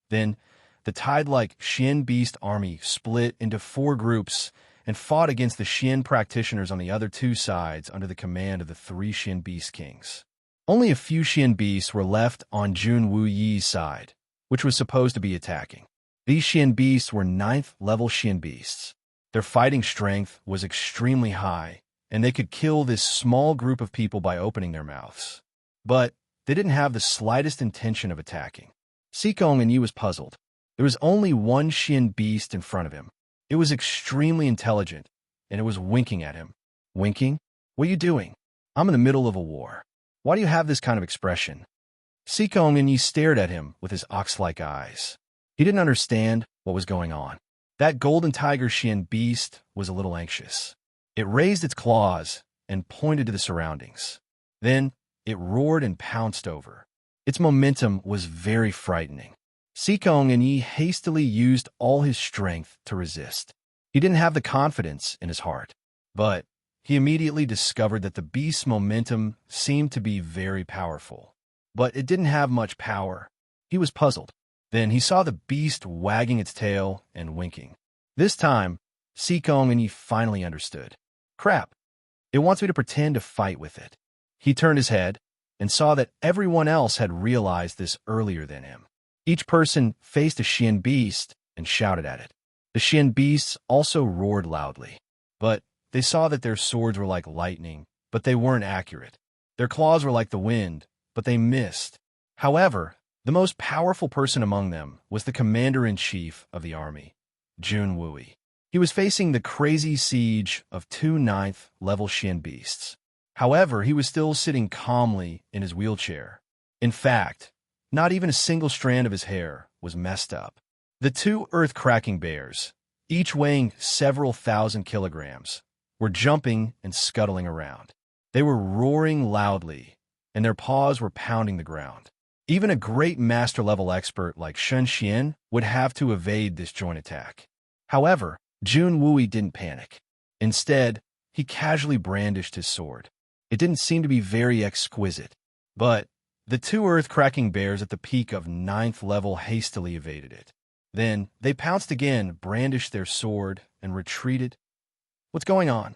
Then the tide-like Xian beast army split into 4 groups and fought against the Xian practitioners on the other 2 sides under the command of the 3 Xian beast kings. Only a few Xian beasts were left on Jun Wu Yi's side, which was supposed to be attacking. These Xian beasts were 9th level Xian beasts. Their fighting strength was extremely high, and they could kill this small group of people by opening their mouths. But they didn't have the slightest intention of attacking. Sikong and Yi was puzzled. There was only one Xian beast in front of him. It was extremely intelligent, and it was winking at him. Winking? What are you doing? I'm in the middle of a war. Why do you have this kind of expression? Sikong and Yi stared at him with his ox-like eyes. He didn't understand what was going on. That golden tiger Xian beast was a little anxious. It raised its claws and pointed to the surroundings. Then it roared and pounced over. Its momentum was very frightening. Sikong and Yi hastily used all his strength to resist. He didn't have the confidence in his heart, but he immediately discovered that the beast's momentum seemed to be very powerful. But it didn't have much power. He was puzzled. Then he saw the beast wagging its tail and winking. This time, Sikong and Yi finally understood. Crap, it wants me to pretend to fight with it. He turned his head and saw that everyone else had realized this earlier than him. Each person faced a Xian beast and shouted at it. The Xian beasts also roared loudly, but they saw that their swords were like lightning, but they weren't accurate. Their claws were like the wind, but they missed. However, the most powerful person among them was the commander-in-chief of the army, Jun Wui. He was facing the crazy siege of 2 9th-level Xian beasts. However, he was still sitting calmly in his wheelchair. In fact, not even a single strand of his hair was messed up. The 2 earth-cracking bears, each weighing several thousand kilograms, were jumping and scuttling around. They were roaring loudly, and their paws were pounding the ground. Even a great master-level expert like Shen Xian would have to evade this joint attack. However, Jun Wui didn't panic. Instead, he casually brandished his sword. It didn't seem to be very exquisite, but the 2 earth-cracking bears at the peak of 9th level hastily evaded it. Then they pounced again, brandished their sword, and retreated. What's going on?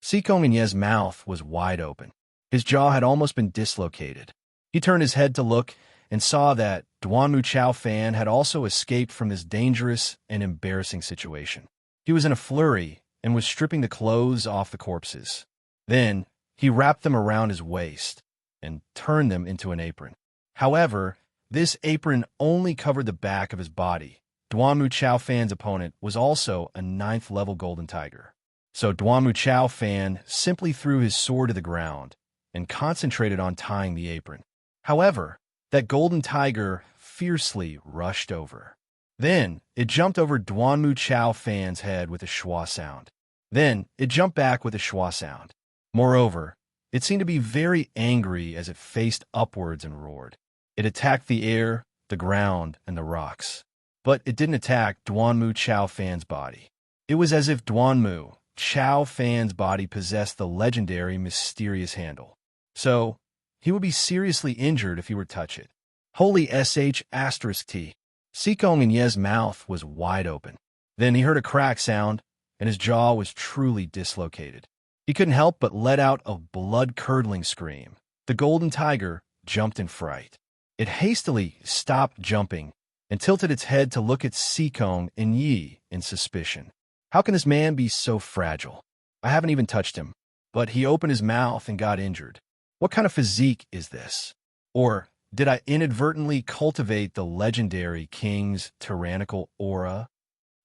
Sikong and Ye's mouth was wide open. His jaw had almost been dislocated. He turned his head to look and saw that Duanmu Chao Fan had also escaped from this dangerous and embarrassing situation. He was in a flurry and was stripping the clothes off the corpses. Then he wrapped them around his waist and turned them into an apron. However, this apron only covered the back of his body. Duanmu Chao Fan's opponent was also a 9th level golden tiger. So Duanmu Chao Fan simply threw his sword to the ground and concentrated on tying the apron. However, that golden tiger fiercely rushed over. Then it jumped over Duanmu Chao Fan's head with a schwa sound. Then it jumped back with a schwa sound. Moreover, it seemed to be very angry as it faced upwards and roared. It attacked the air, the ground, and the rocks. But it didn't attack Duanmu Chao Fan's body. It was as if Duanmu Chao Fan's body possessed the legendary mysterious handle. So, he would be seriously injured if he were to touch it. Holy sh*t. Sikong and Ye's mouth was wide open. Then he heard a crack sound, and his jaw was truly dislocated. He couldn't help but let out a blood-curdling scream. The golden tiger jumped in fright. It hastily stopped jumping and tilted its head to look at Sikong and Yi in suspicion. How can this man be so fragile? I haven't even touched him, but he opened his mouth and got injured. What kind of physique is this? Or did I inadvertently cultivate the legendary king's tyrannical aura?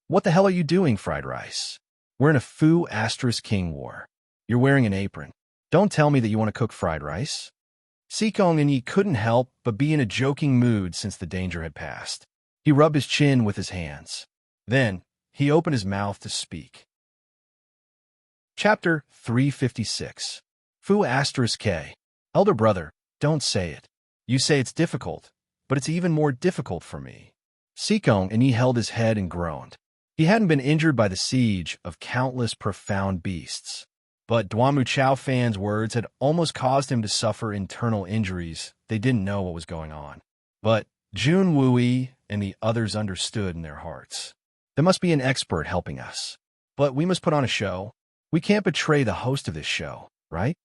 What the hell are you doing, Fried Rice? We're in a Fu * King war. You're wearing an apron. Don't tell me that you want to cook fried rice. Sikong and Yi couldn't help but be in a joking mood since the danger had passed. He rubbed his chin with his hands. Then he opened his mouth to speak. Chapter 356. Fu * K. Elder brother, don't say it. You say it's difficult, but it's even more difficult for me. Sikong and Yi held his head and groaned. He hadn't been injured by the siege of countless profound beasts. But Duanmu Chao Fan's words had almost caused him to suffer internal injuries. They didn't know what was going on. But Jun Wui and the others understood in their hearts. There must be an expert helping us. But we must put on a show. We can't betray the host of this show, right?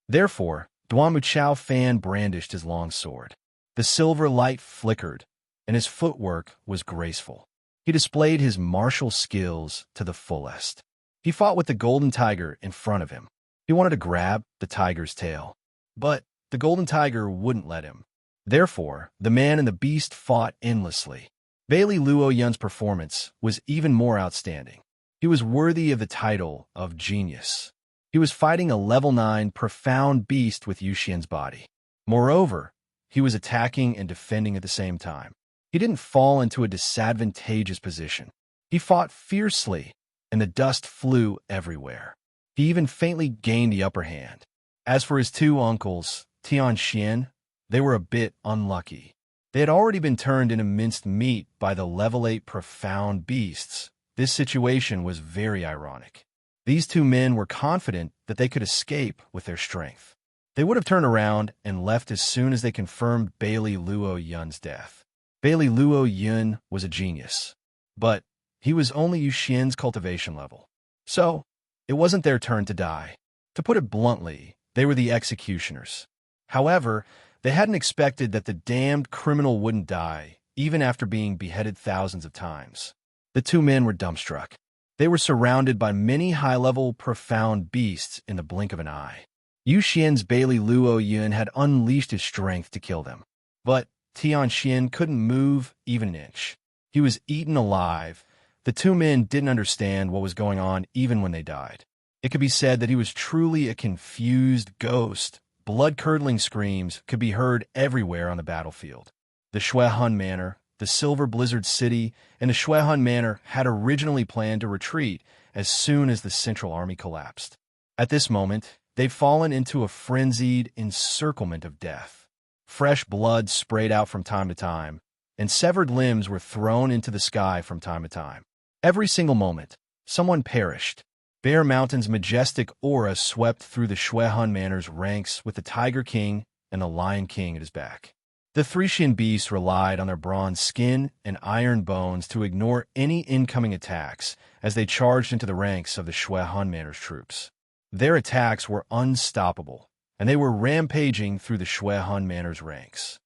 Therefore, Duanmu Chao Fan brandished his long sword. The silver light flickered, and his footwork was graceful. He displayed his martial skills to the fullest. He fought with the golden tiger in front of him. He wanted to grab the tiger's tail, but the golden tiger wouldn't let him. Therefore, the man and the beast fought endlessly. Bailey Luo Yun's performance was even more outstanding. He was worthy of the title of genius. He was fighting a level 9 profound beast with Yu Xian's body. Moreover, he was attacking and defending at the same time. He didn't fall into a disadvantageous position. He fought fiercely, and the dust flew everywhere. He even faintly gained the upper hand. As for his two uncles, Tian Xian, they were a bit unlucky. They had already been turned into minced meat by the level 8 profound beasts. This situation was very ironic. These two men were confident that they could escape with their strength. They would have turned around and left as soon as they confirmed Bailey Luo Yun's death. Bailey Luo Yun was a genius, but he was only Yu Xian's cultivation level. So, it wasn't their turn to die. To put it bluntly, they were the executioners. However, they hadn't expected that the damned criminal wouldn't die, even after being beheaded thousands of times. The two men were dumbstruck. They were surrounded by many high-level, profound beasts in the blink of an eye. Yu Xian's Bailey Luo Yun had unleashed his strength to kill them. But Tian Xian couldn't move even an inch. He was eaten alive. The two men didn't understand what was going on even when they died. It could be said that he was truly a confused ghost. Blood-curdling screams could be heard everywhere on the battlefield. The Shuehun Manor, the Silver Blizzard City, and the Shuehun Manor had originally planned to retreat as soon as the Central Army collapsed. At this moment, they've fallen into a frenzied encirclement of death. Fresh blood sprayed out from time to time, and severed limbs were thrown into the sky from time to time. Every single moment, someone perished. Bear Mountain's majestic aura swept through the Shuehun Manor's ranks with the Tiger King and the Lion King at his back. The Threeshin beasts relied on their bronze skin and iron bones to ignore any incoming attacks as they charged into the ranks of the Shuehun Manor's troops. Their attacks were unstoppable, and they were rampaging through the Shui Hun Manor's ranks.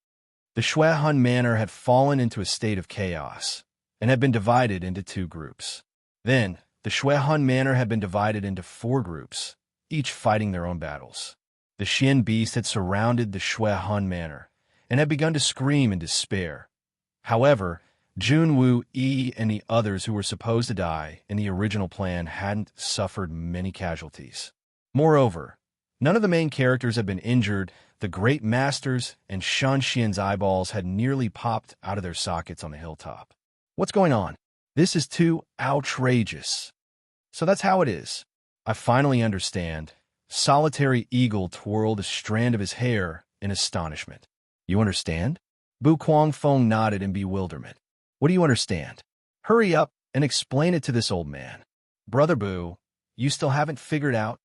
The Shui Hun Manor had fallen into a state of chaos and had been divided into two groups. Then, the Shui Hun Manor had been divided into four groups, each fighting their own battles. The Xian beast had surrounded the Shui Hun Manor and had begun to scream in despair. However, Junwu Yi and the others who were supposed to die in the original plan hadn't suffered many casualties. Moreover, none of the main characters had been injured. The great masters and Shan Xian's eyeballs had nearly popped out of their sockets on the hilltop. What's going on? This is too outrageous. So that's how it is. I finally understand. Solitary Eagle twirled a strand of his hair in astonishment. You understand? Bu Kuangfeng nodded in bewilderment. What do you understand? Hurry up and explain it to this old man. Brother Bu, you still haven't figured out?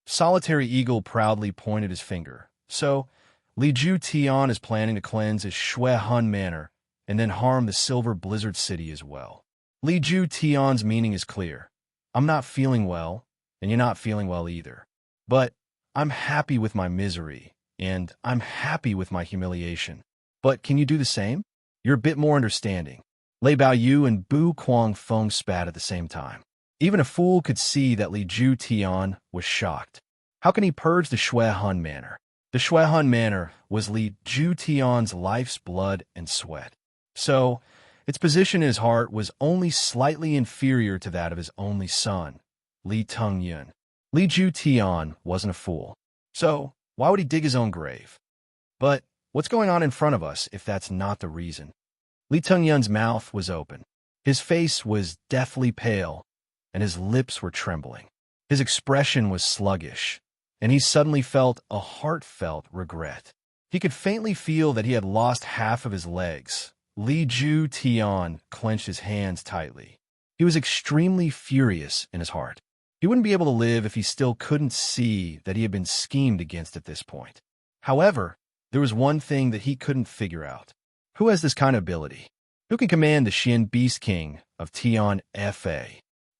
Solitary Eagle proudly pointed his finger. So, Li Ju Tian is planning to cleanse his Shui Hun Manor and then harm the Silver Blizzard City as well. Li Ju Tian's meaning is clear. I'm not feeling well, and you're not feeling well either. But I'm happy with my misery, and I'm happy with my humiliation. But can you do the same? You're a bit more understanding. Lei Baoyu and Bu Kuangfeng spat at the same time. Even a fool could see that Li Ju Tian was shocked. How can he purge the Shui Hun Manor? The Shui Hun Manor was Li Ju Tian's life's blood and sweat. So, its position in his heart was only slightly inferior to that of his only son, Li Tengyun. Li Ju Tian wasn't a fool. So, why would he dig his own grave? But what's going on in front of us if that's not the reason? Li Tengyun's mouth was open. His face was deathly pale, and his lips were trembling. His expression was sluggish, and he suddenly felt a heartfelt regret. He could faintly feel that he had lost half of his legs. Li Ju Tian clenched his hands tightly. He was extremely furious in his heart. He wouldn't be able to live if he still couldn't see that he had been schemed against at this point. However, there was one thing that he couldn't figure out. Who has this kind of ability? Who can command the Xian Beast King of Tian Fa?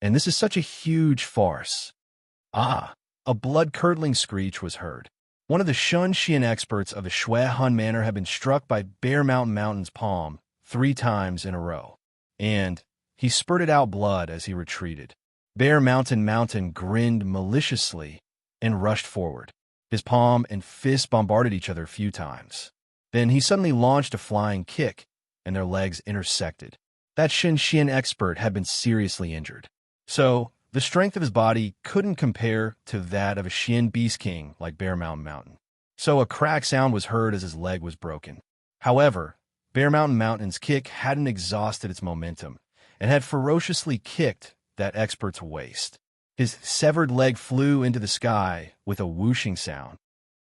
And this is such a huge farce. Ah, a blood-curdling screech was heard. One of the Shun Xian experts of the Shui Hun Manor had been struck by Bear Mountain's palm 3 times in a row, and he spurted out blood as he retreated. Bear Mountain grinned maliciously and rushed forward. His palm and fist bombarded each other a few times. Then he suddenly launched a flying kick, and their legs intersected. That Shin Xian expert had been seriously injured. So, the strength of his body couldn't compare to that of a Xian Beast King like Bear Mountain. So a crack sound was heard as his leg was broken. However, Bear Mountain's kick hadn't exhausted its momentum and had ferociously kicked that expert's waist. His severed leg flew into the sky with a whooshing sound.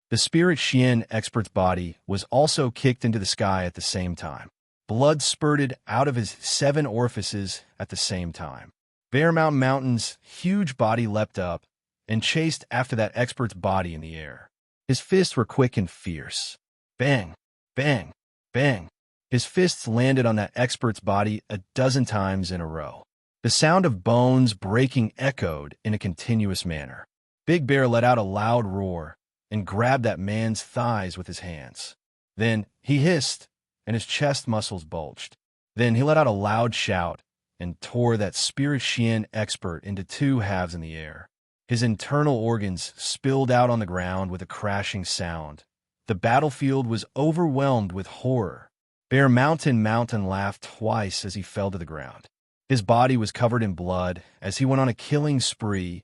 The Spirit Xian expert's body was also kicked into the sky at the same time. Blood spurted out of his 7 orifices at the same time. Bear Mountain's huge body leapt up and chased after that expert's body in the air. His fists were quick and fierce. Bang, bang, bang. His fists landed on that expert's body a dozen times in a row. The sound of bones breaking echoed in a continuous manner. Big Bear let out a loud roar and grabbed that man's thighs with his hands. Then he hissed, and his chest muscles bulged. Then he let out a loud shout and tore that Spirit Xian expert into 2 halves in the air. His internal organs spilled out on the ground with a crashing sound. The battlefield was overwhelmed with horror. Bear Mountain laughed twice as he fell to the ground. His body was covered in blood as he went on a killing spree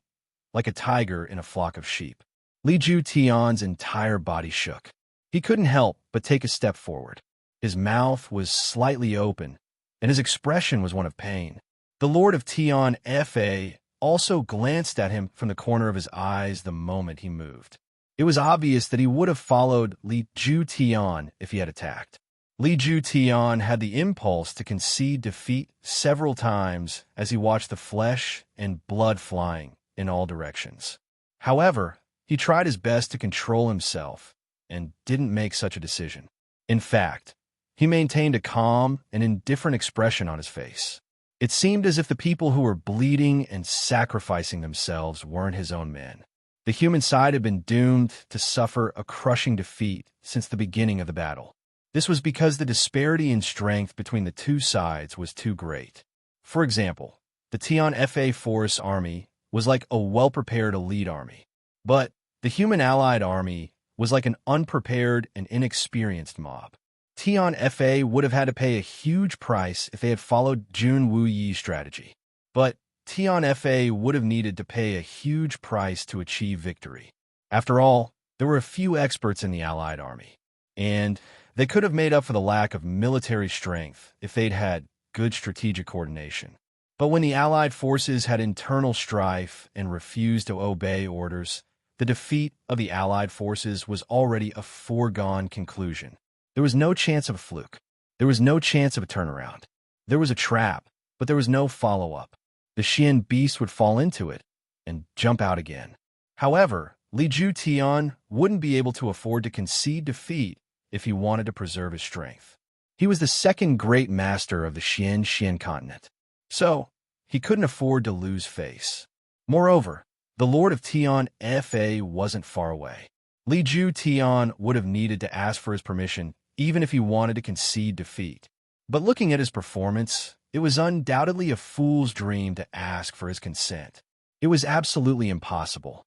like a tiger in a flock of sheep. Li Ju Tian's entire body shook. He couldn't help but take a step forward. His mouth was slightly open, and his expression was one of pain. The Lord of Tian Fa also glanced at him from the corner of his eyes the moment he moved. It was obvious that he would have followed Li Ju Tian if he had attacked. Li Ju Tian had the impulse to concede defeat several times as he watched the flesh and blood flying in all directions. However, he tried his best to control himself and didn't make such a decision. In fact, he maintained a calm and indifferent expression on his face. It seemed as if the people who were bleeding and sacrificing themselves weren't his own men. The human side had been doomed to suffer a crushing defeat since the beginning of the battle. This was because the disparity in strength between the two sides was too great. For example, the Tian Fa Force army was like a well-prepared elite army, but the human allied army was like an unprepared and inexperienced mob. Tian Fa would have had to pay a huge price if they had followed Jun Wuyi's strategy, but Tian Fa would have needed to pay a huge price to achieve victory. After all, there were a few experts in the allied army, and they could have made up for the lack of military strength if they'd had good strategic coordination. But when the allied forces had internal strife and refused to obey orders, the defeat of the allied forces was already a foregone conclusion. There was no chance of a fluke. There was no chance of a turnaround. There was a trap, but there was no follow-up. The Xian beast would fall into it and jump out again. However, Li Ju Tian wouldn't be able to afford to concede defeat if he wanted to preserve his strength. He was the second great master of the Xian continent, so he couldn't afford to lose face. Moreover, the Lord of Tian Fa wasn't far away. Li Ju Tian would have needed to ask for his permission even if he wanted to concede defeat. But looking at his performance, it was undoubtedly a fool's dream to ask for his consent. It was absolutely impossible.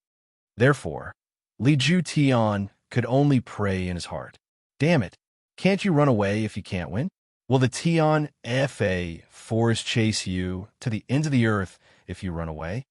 Therefore, Li Ju Tian could only pray in his heart. Damn it, can't you run away if you can't win? Will the Tian Fa force chase you to the ends of the earth if you run away?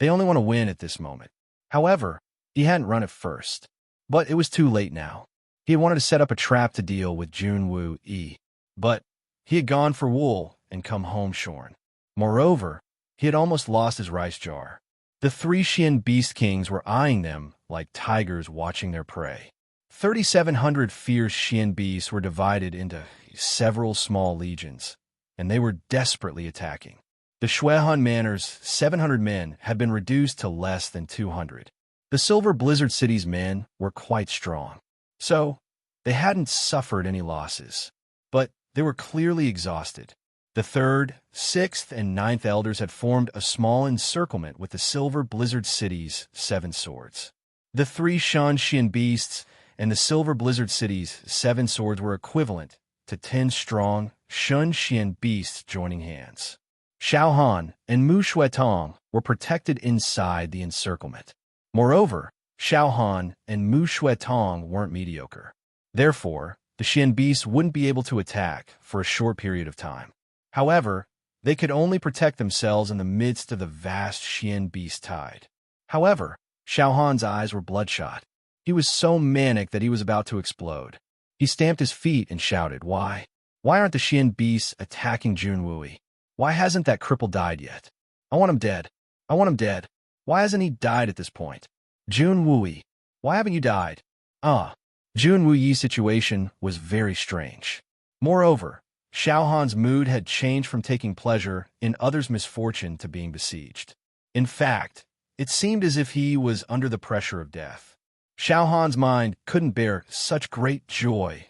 They only want to win at this moment. However, he hadn't run at first. But it was too late now. He had wanted to set up a trap to deal with Jun Wuyi, but he had gone for wool and come home shorn. Moreover, he had almost lost his rice jar. The three Xian beast kings were eyeing them like tigers watching their prey. 3,700 fierce Xian beasts were divided into several small legions, and they were desperately attacking. The Shuehan Manor's 700 men had been reduced to less than 200. The Silver Blizzard City's men were quite strong, so they hadn't suffered any losses, but they were clearly exhausted. The 3rd, 6th, and 9th elders had formed a small encirclement with the Silver Blizzard City's 7 swords. The 3 Shan Xian beasts and the Silver Blizzard City's 7 swords were equivalent to 10 strong Shun Xian beasts joining hands. Xiao Han and Mu Shuetong were protected inside the encirclement. Moreover, Xiao Han and Mu Shuetong weren't mediocre. Therefore, the Xian beasts wouldn't be able to attack for a short period of time. However, they could only protect themselves in the midst of the vast Xian beast tide. However, Xiao Han's eyes were bloodshot. He was so manic that he was about to explode. He stamped his feet and shouted, "Why? Why aren't the Xian beasts attacking Jun Wuyi? Why hasn't that cripple died yet? I want him dead. I want him dead. Why hasn't he died at this point? Jun Wuyi, why haven't you died?" Jun Wuyi's situation was very strange. Moreover, Xiao Han's mood had changed from taking pleasure in others' misfortune to being besieged. In fact, it seemed as if he was under the pressure of death. Xiao Han's mind couldn't bear such great joy,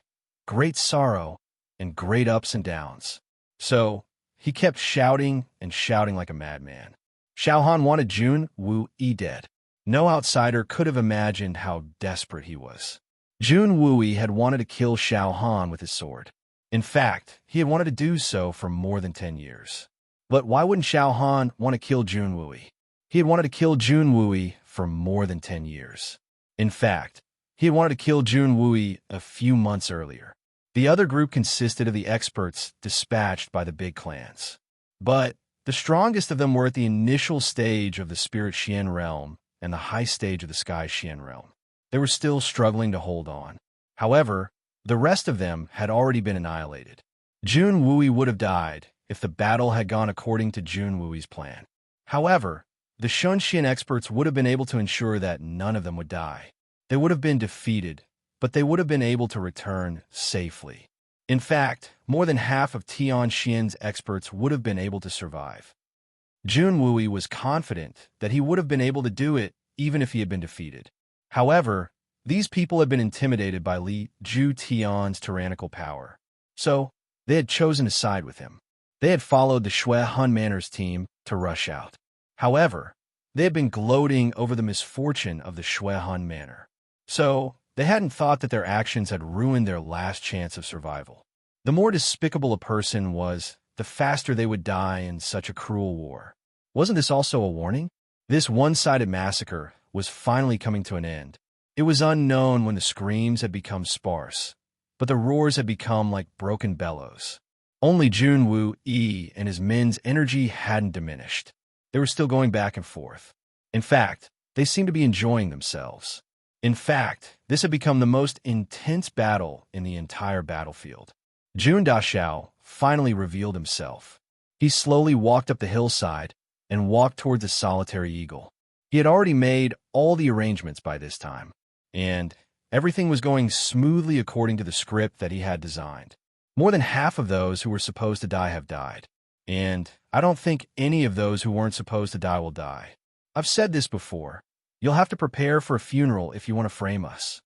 great sorrow, and great ups and downs. So, he kept shouting and shouting like a madman. Xiao Han wanted Jun Wuyi dead. No outsider could have imagined how desperate he was. Jun Wuyi had wanted to kill Xiao Han with his sword. In fact, he had wanted to do so for more than 10 years. But why wouldn't Xiao Han want to kill Jun Wuyi? He had wanted to kill Jun Wuyi for more than 10 years. In fact, he had wanted to kill Jun Wuyi a few months earlier. The other group consisted of the experts dispatched by the big clans. But the strongest of them were at the initial stage of the Spirit Xian realm and the high stage of the Sky Xian realm. They were still struggling to hold on. However, the rest of them had already been annihilated. Jun Wuyi would have died if the battle had gone according to Jun Wuyi's plan. However, the Shun Xian experts would have been able to ensure that none of them would die. They would have been defeated, but they would have been able to return safely. In fact, more than half of Tian Xian's experts would have been able to survive. Jun Wuyi was confident that he would have been able to do it even if he had been defeated. However, these people had been intimidated by Li Ju Tian's tyrannical power, so they had chosen to side with him. They had followed the Shuehan Manor's team to rush out. However, They had been gloating over the misfortune of the Shuehan manor. So, they hadn't thought that their actions had ruined their last chance of survival. The more despicable a person was, the faster they would die in such a cruel war. Wasn't this also a warning? This one-sided massacre was finally coming to an end. It was unknown when the screams had become sparse, but the roars had become like broken bellows. Only Junwoo Yi and his men's energy hadn't diminished. They were still going back and forth. In fact, they seemed to be enjoying themselves. In fact, this had become the most intense battle in the entire battlefield. Jun Dashao finally revealed himself. He slowly walked up the hillside and walked toward the solitary eagle. He had already made all the arrangements by this time, and everything was going smoothly according to the script that he had designed. More than half of those who were supposed to die have died, and I don't think any of those who weren't supposed to die will die. I've said this before. You'll have to prepare for a funeral if you want to frame us.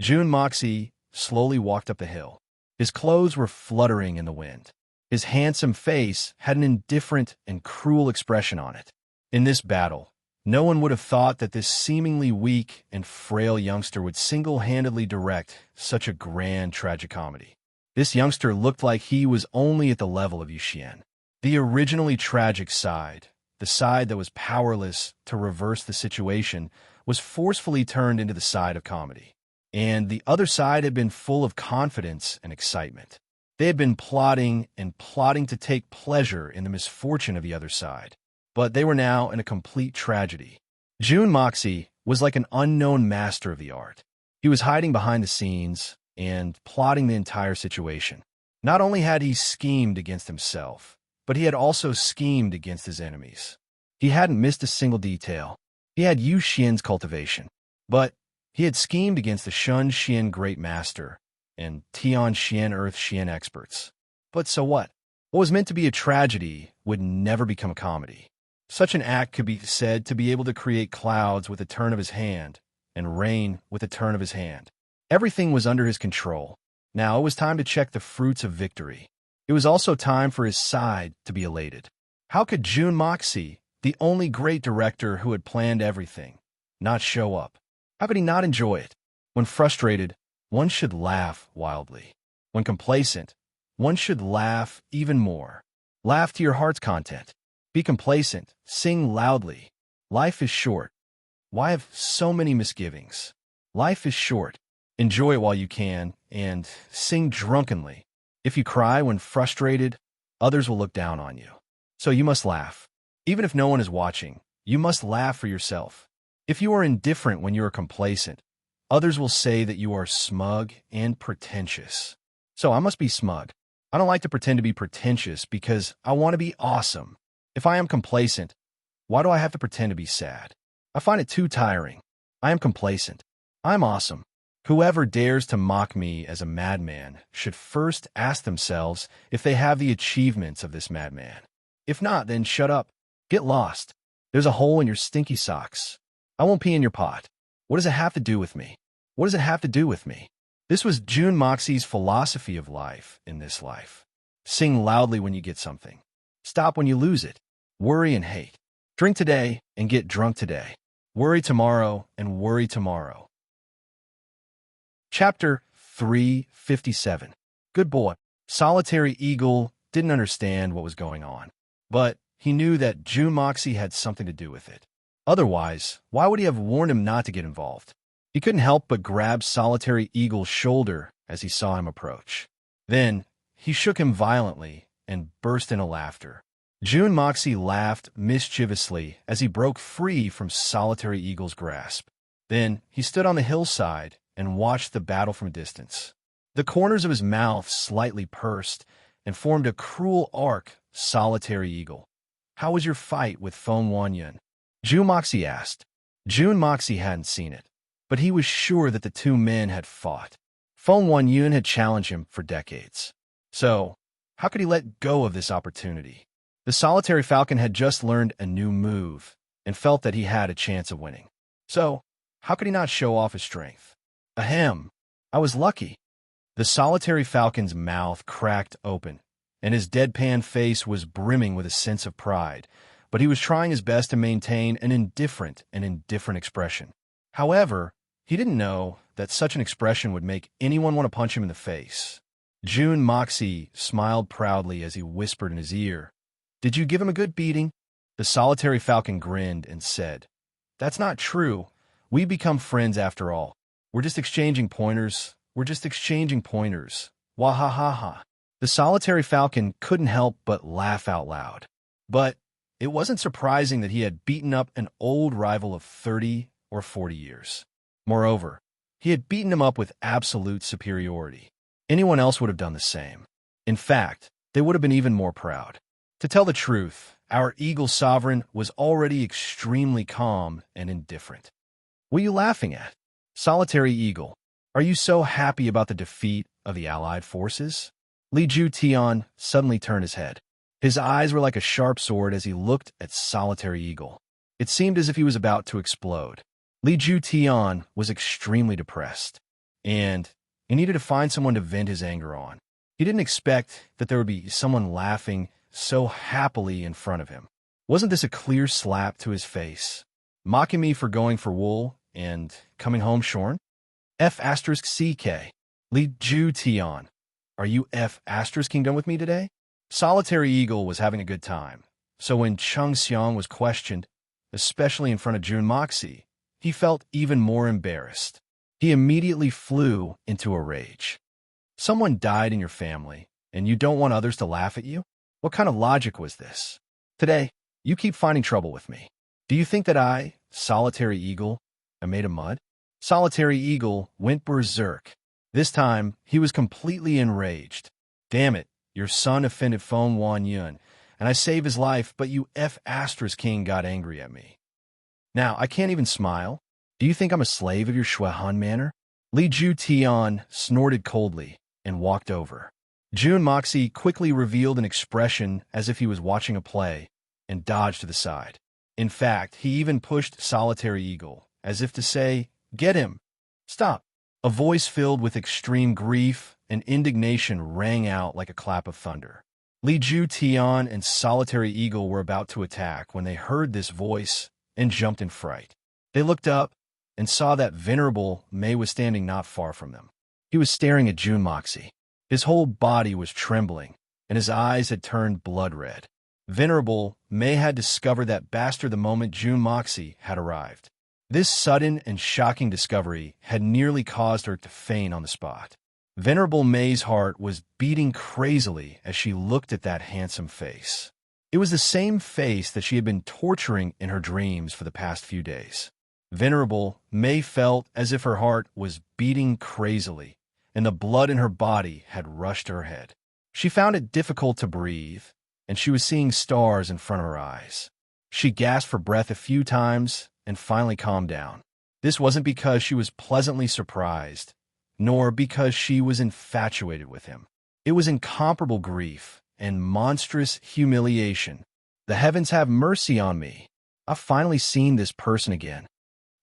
Jun Moxie slowly walked up the hill. His clothes were fluttering in the wind. His handsome face had an indifferent and cruel expression on it. In this battle, no one would have thought that this seemingly weak and frail youngster would single-handedly direct such a grand tragicomedy. This youngster looked like he was only at the level of Yuxian. The originally tragic side, the side that was powerless to reverse the situation, was forcefully turned into the side of comedy. And the other side had been full of confidence and excitement. They had been plotting and plotting to take pleasure in the misfortune of the other side. But they were now in a complete tragedy. Jun Moxie was like an unknown master of the art. He was hiding behind the scenes and plotting the entire situation. Not only had he schemed against himself, but he had also schemed against his enemies. He hadn't missed a single detail. He had Yu Xian's cultivation, but he had schemed against the Shun Xian Great Master and Tian Xian Earth Xian experts. But so what? What was meant to be a tragedy would never become a comedy. Such an act could be said to be able to create clouds with a turn of his hand and rain with a turn of his hand. Everything was under his control. Now it was time to check the fruits of victory. It was also time for his side to be elated. How could Jun Moxie, the only great director who had planned everything, not show up? How could he not enjoy it? When frustrated, one should laugh wildly. When complacent, one should laugh even more. Laugh to your heart's content. Be complacent. Sing loudly. Life is short. Why have so many misgivings? Life is short. Enjoy it while you can, and sing drunkenly. If you cry when frustrated, others will look down on you. So you must laugh. Even if no one is watching, you must laugh for yourself. If you are indifferent when you are complacent, others will say that you are smug and pretentious. So I must be smug. I don't like to pretend to be pretentious because I want to be awesome. If I am complacent, why do I have to pretend to be sad? I find it too tiring. I am complacent. I'm awesome. Whoever dares to mock me as a madman should first ask themselves if they have the achievements of this madman. If not, then shut up. Get lost. There's a hole in your stinky socks. I won't pee in your pot. What does it have to do with me? What does it have to do with me? This was Jun Moxie's philosophy of life in this life. Sing loudly when you get something. Stop when you lose it. Worry and hate. Drink today and get drunk today. Worry tomorrow and worry tomorrow. Chapter 357. Good boy. Solitary Eagle didn't understand what was going on, but he knew that Jun Moxie had something to do with it. Otherwise, why would he have warned him not to get involved? He couldn't help but grab Solitary Eagle's shoulder as he saw him approach. Then, he shook him violently and burst into laughter. Jun Moxie laughed mischievously as he broke free from Solitary Eagle's grasp. Then, he stood on the hillside and watched the battle from a distance. The corners of his mouth slightly pursed and formed a cruel arc. Solitary Eagle. How was your fight with Feng Wanyun? Jun Moxie asked. Jun Moxie hadn't seen it, but he was sure that the two men had fought. Feng Wanyun had challenged him for decades. So, how could he let go of this opportunity? The solitary falcon had just learned a new move and felt that he had a chance of winning. So, how could he not show off his strength? Ahem, I was lucky. The solitary falcon's mouth cracked open, and his deadpan face was brimming with a sense of pride, but he was trying his best to maintain an indifferent expression. However, he didn't know that such an expression would make anyone want to punch him in the face. June Moxie smiled proudly as he whispered in his ear, "Did you give him a good beating?" The solitary falcon grinned and said, "That's not true. We become friends after all. We're just exchanging pointers. Wahahaha." The solitary falcon couldn't help but laugh out loud. But it wasn't surprising that he had beaten up an old rival of 30 or 40 years. Moreover, he had beaten him up with absolute superiority. Anyone else would have done the same. In fact, they would have been even more proud. To tell the truth, our eagle sovereign was already extremely calm and indifferent. "What are you laughing at? Solitary eagle, are you so happy about the defeat of the allied forces?" Li Ju Tian suddenly turned his head. His eyes were like a sharp sword as he looked at Solitary Eagle. It seemed as if he was about to explode. Li Ju Tian was extremely depressed, and he needed to find someone to vent his anger on. He didn't expect that there would be someone laughing so happily in front of him. Wasn't this a clear slap to his face? Mocking me for going for wool and coming home shorn? F*CK. Li Ju Tian. Are you F*ing done with me today? Solitary Eagle was having a good time, so when Chung Xiang was questioned, especially in front of June Moxie, he felt even more embarrassed. He immediately flew into a rage. Someone died in your family, and you don't want others to laugh at you? What kind of logic was this? Today, you keep finding trouble with me. Do you think that I, Solitary Eagle, am made of mud? Solitary Eagle went berserk. This time, he was completely enraged. Damn it, your son offended Feng Wan Yun, and I saved his life, but you F*king got angry at me. Now, I can't even smile. Do you think I'm a slave of your Shuehan manner? Li Ju Tian snorted coldly and walked over. June Moxie quickly revealed an expression as if he was watching a play and dodged to the side. In fact, he even pushed Solitary Eagle, as if to say, "Get him! Stop!" A voice filled with extreme grief and indignation rang out like a clap of thunder. Li Ju Tian and Solitary Eagle were about to attack when they heard this voice and jumped in fright. They looked up and saw that Venerable Mei was standing not far from them. He was staring at June Moxie. His whole body was trembling, and his eyes had turned blood red. Venerable Mei had discovered that bastard the moment June Moxie had arrived. This sudden and shocking discovery had nearly caused her to faint on the spot. Venerable Mei's heart was beating crazily as she looked at that handsome face. It was the same face that she had been torturing in her dreams for the past few days. Venerable Mei felt as if her heart was beating crazily, and the blood in her body had rushed to her head. She found it difficult to breathe, and she was seeing stars in front of her eyes. She gasped for breath a few times and finally calmed down. This wasn't because she was pleasantly surprised, nor because she was infatuated with him. It was incomparable grief and monstrous humiliation. The heavens have mercy on me. I've finally seen this person again.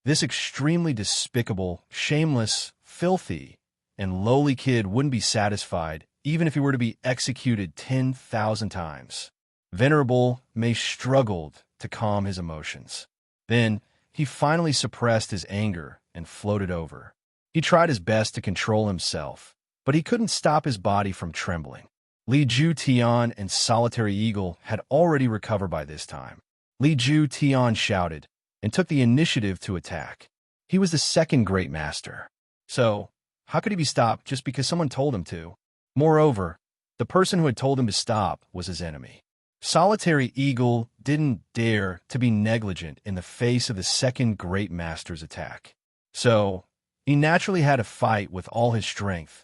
This extremely despicable, shameless, filthy, and lowly kid wouldn't be satisfied even if he were to be executed 10,000 times. Venerable Mei struggled to calm his emotions. Then, he finally suppressed his anger and floated over. He tried his best to control himself, but he couldn't stop his body from trembling. Li Ju Tian and Solitary Eagle had already recovered by this time. Li Ju Tian shouted and took the initiative to attack. He was the second great master. So, how could he be stopped just because someone told him to? Moreover, the person who had told him to stop was his enemy. Solitary Eagle didn't dare to be negligent in the face of the second great master's attack. So, he naturally had to fight with all his strength.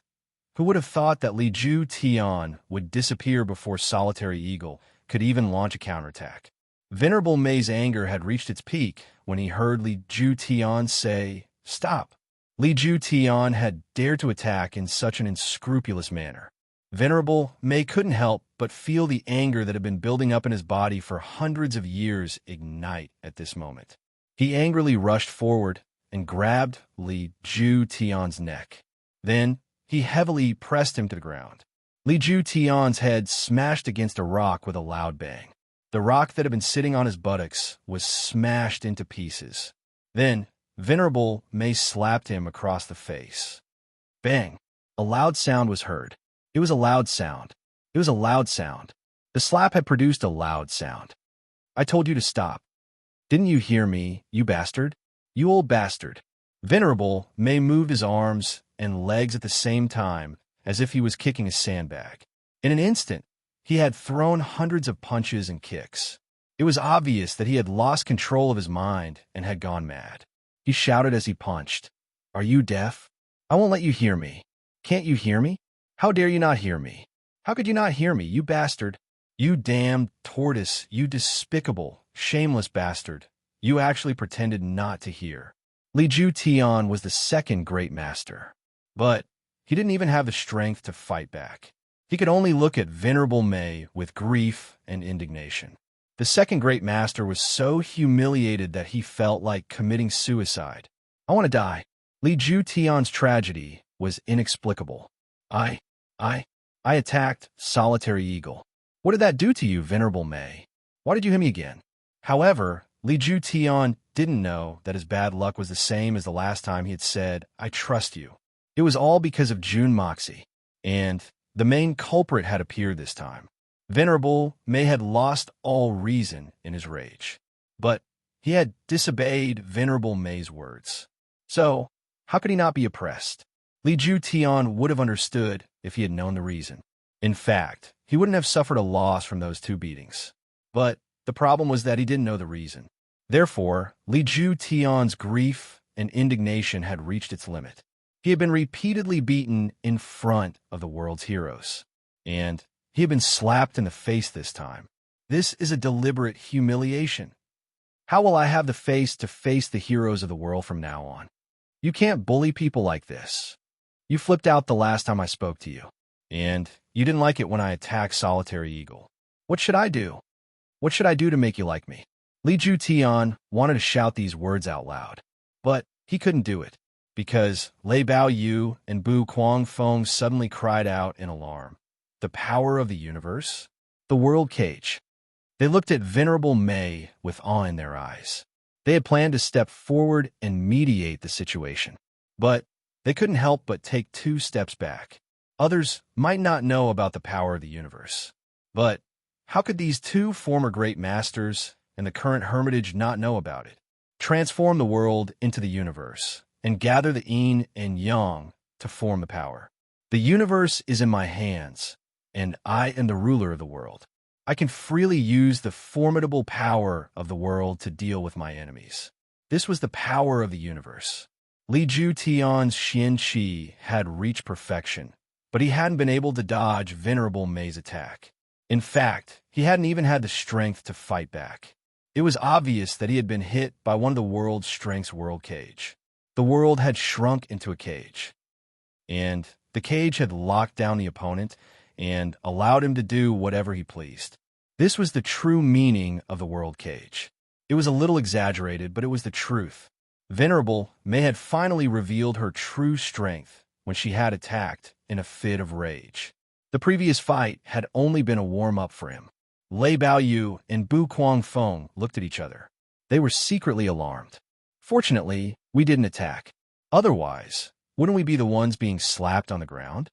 Who would have thought that Li Ju Tian would disappear before Solitary Eagle could even launch a counterattack? Venerable Mei's anger had reached its peak when he heard Li Ju Tian say, "Stop." Li Ju Tian had dared to attack in such an unscrupulous manner. Venerable Mei couldn't help but feel the anger that had been building up in his body for hundreds of years ignite at this moment. He angrily rushed forward and grabbed Li Ju Tian's neck. Then, he heavily pressed him to the ground. Li Ju Tian's head smashed against a rock with a loud bang. The rock that had been sitting on his buttocks was smashed into pieces. Then, Venerable May slapped him across the face. Bang! A loud sound was heard. It was a loud sound. It was a loud sound. The slap had produced a loud sound. I told you to stop. Didn't you hear me, you bastard? You old bastard. Venerable May moved his arms and legs at the same time, as if he was kicking a sandbag. In an instant, he had thrown hundreds of punches and kicks. It was obvious that he had lost control of his mind and had gone mad. He shouted as he punched, "Are you deaf? I won't let you hear me. Can't you hear me? How dare you not hear me? How could you not hear me, you bastard? You damned tortoise, you despicable, shameless bastard. You actually pretended not to hear." Li Ju Tian was the second great master, but he didn't even have the strength to fight back. He could only look at Venerable May with grief and indignation. The second great master was so humiliated that he felt like committing suicide. "I want to die." Li Ju Tian's tragedy was inexplicable. I attacked Solitary Eagle. What did that do to you, Venerable May? Why did you hit me again? However, Li Ju Tian didn't know that his bad luck was the same as the last time he had said, "I trust you." It was all because of June Moxie, and the main culprit had appeared this time. Venerable May had lost all reason in his rage, but he had disobeyed Venerable May's words. So, how could he not be oppressed? Li Ju Tian would have understood if he had known the reason. In fact, he wouldn't have suffered a loss from those 2 beatings. But the problem was that he didn't know the reason. Therefore, Li Ju Tian's grief and indignation had reached its limit. He had been repeatedly beaten in front of the world's heroes, and he had been slapped in the face this time. This is a deliberate humiliation. How will I have the face to face the heroes of the world from now on? You can't bully people like this. You flipped out the last time I spoke to you, and you didn't like it when I attacked Solitary Eagle. What should I do? What should I do to make you like me? Li Ju Tian wanted to shout these words out loud, but he couldn't do it, because Lei Bao Yu and Bu Quang Feng suddenly cried out in alarm. The power of the universe? The world cage. They looked at Venerable May with awe in their eyes. They had planned to step forward and mediate the situation, but they couldn't help but take 2 steps back. Others might not know about the power of the universe, but how could these 2 former great masters and the current hermitage not know about it? Transform the world into the universe and gather the yin and yang to form the power. The universe is in my hands, and I am the ruler of the world. I can freely use the formidable power of the world to deal with my enemies. This was the power of the universe. Li Ju Tian's Xian Qi had reached perfection, but he hadn't been able to dodge Venerable May's attack. In fact, he hadn't even had the strength to fight back. It was obvious that he had been hit by one of the world's strength's world cage. The world had shrunk into a cage, and the cage had locked down the opponent and allowed him to do whatever he pleased. This was the true meaning of the world cage. It was a little exaggerated, but it was the truth. Venerable May had finally revealed her true strength when she had attacked in a fit of rage. The previous fight had only been a warm-up for him. Lei Bao Yu and Bu Quang Feng looked at each other. They were secretly alarmed. Fortunately, we didn't attack. Otherwise, wouldn't we be the ones being slapped on the ground?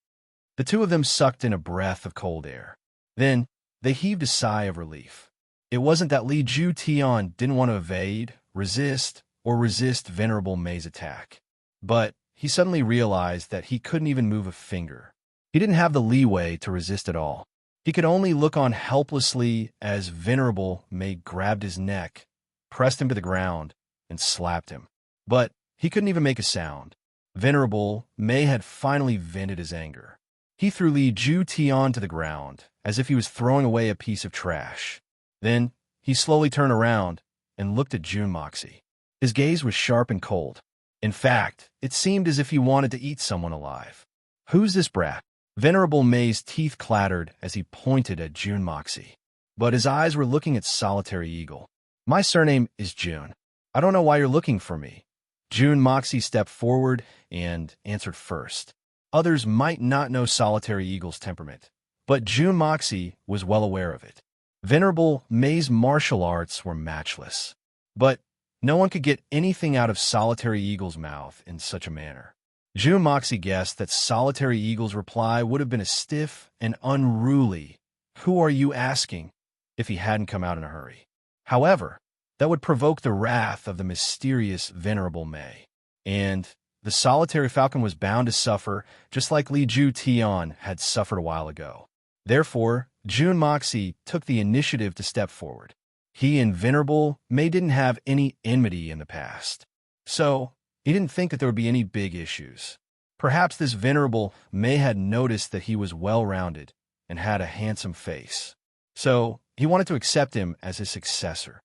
The 2 of them sucked in a breath of cold air. Then, they heaved a sigh of relief. It wasn't that Li Ju Tian didn't want to evade, resist Venerable May's attack, but he suddenly realized that he couldn't even move a finger. He didn't have the leeway to resist at all. He could only look on helplessly as Venerable May grabbed his neck, pressed him to the ground, and slapped him. But he couldn't even make a sound. Venerable May had finally vented his anger. He threw Li Ju Tian to the ground, as if he was throwing away a piece of trash. Then, he slowly turned around and looked at June Moxie. His gaze was sharp and cold. In fact, it seemed as if he wanted to eat someone alive. Who's this brat? Venerable May's teeth clattered as he pointed at June Moxie, but his eyes were looking at Solitary Eagle. My surname is June. I don't know why you're looking for me. June Moxie stepped forward and answered first. Others might not know Solitary Eagle's temperament, but June Moxie was well aware of it. Venerable May's martial arts were matchless. But no one could get anything out of Solitary Eagle's mouth in such a manner. June Moxie guessed that Solitary Eagle's reply would have been a stiff and unruly, "Who are you asking?" if he hadn't come out in a hurry. However, that would provoke the wrath of the mysterious Venerable May. And the solitary falcon was bound to suffer, just like Li Ju Tian had suffered a while ago. Therefore, June Moxie took the initiative to step forward. He and Venerable May didn't have any enmity in the past, so he didn't think that there would be any big issues. Perhaps this Venerable May had noticed that he was well-rounded and had a handsome face, so he wanted to accept him as his successor.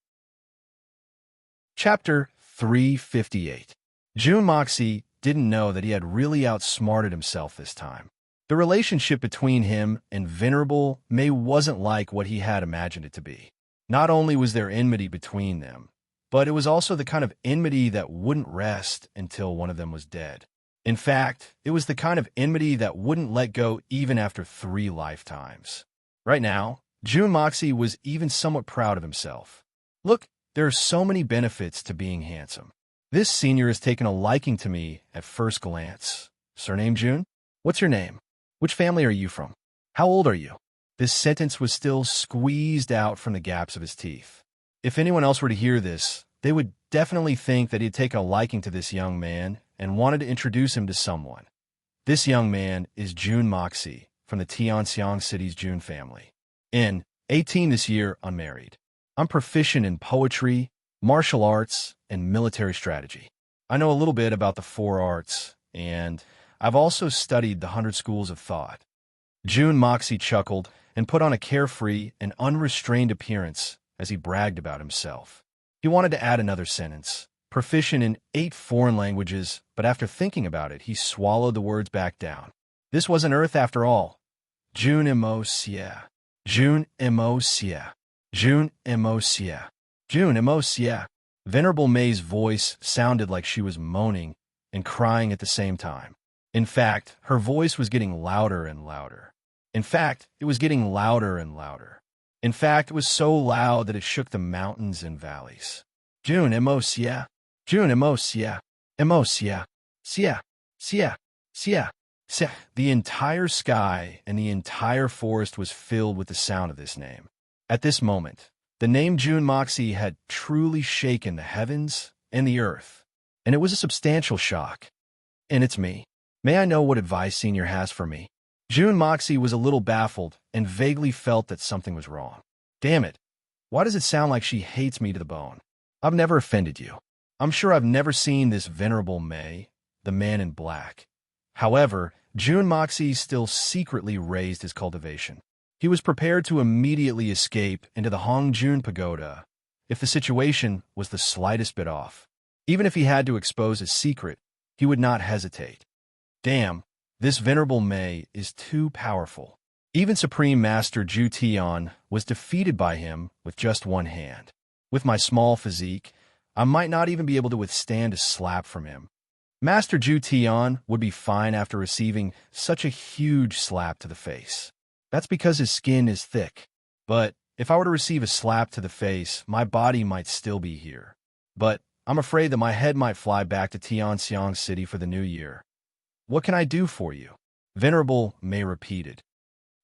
Chapter 358. June Moxie didn't know that he had really outsmarted himself this time. The relationship between him and Venerable May wasn't like what he had imagined it to be. Not only was there enmity between them, but it was also the kind of enmity that wouldn't rest until one of them was dead. In fact, it was the kind of enmity that wouldn't let go even after 3 lifetimes. Right now, June Moxie was even somewhat proud of himself. Look, there are so many benefits to being handsome. This senior has taken a liking to me at first glance. Surname June? What's your name? Which family are you from? How old are you? This sentence was still squeezed out from the gaps of his teeth. If anyone else were to hear this, they would definitely think that he'd taken a liking to this young man and wanted to introduce him to someone. This young man is June Moxie from the Tianxiang City's June family. 18 this year, unmarried. I'm proficient in poetry, martial arts, and military strategy. I know a little bit about the 4 arts, and I've also studied the 100 schools of thought. June Moxie chuckled and put on a carefree and unrestrained appearance as he bragged about himself. He wanted to add another sentence, proficient in 8 foreign languages, but after thinking about it, he swallowed the words back down. This wasn't Earth after all. June Emocia. June Emocia. June Emocia. June Emocia. Venerable May's voice sounded like she was moaning and crying at the same time. In fact, her voice was getting louder and louder. In fact, it was getting louder and louder. In fact, it was so loud that it shook the mountains and valleys. June Emocia. June Emocia. Emocia. Sia. Sia. Sia. Sia. The entire sky and the entire forest was filled with the sound of this name. At this moment, the name June Moxie had truly shaken the heavens and the earth, and it was a substantial shock. And it's me. May I know what advice Senior has for me? June Moxie was a little baffled and vaguely felt that something was wrong. Damn it. Why does it sound like she hates me to the bone? I've never offended you. I'm sure I've never seen this Venerable May, the man in black. However, June Moxie still secretly raised his cultivation. He was prepared to immediately escape into the Hongjun Pagoda if the situation was the slightest bit off. Even if he had to expose his secret, he would not hesitate. Damn, this Venerable May is too powerful. Even Supreme Master Ju Tian was defeated by him with just one hand. With my small physique, I might not even be able to withstand a slap from him. Master Ju Tian would be fine after receiving such a huge slap to the face. That's because his skin is thick. But if I were to receive a slap to the face, my body might still be here. But I'm afraid that my head might fly back to Tianxiang City for the new year. What can I do for you? Venerable May repeated.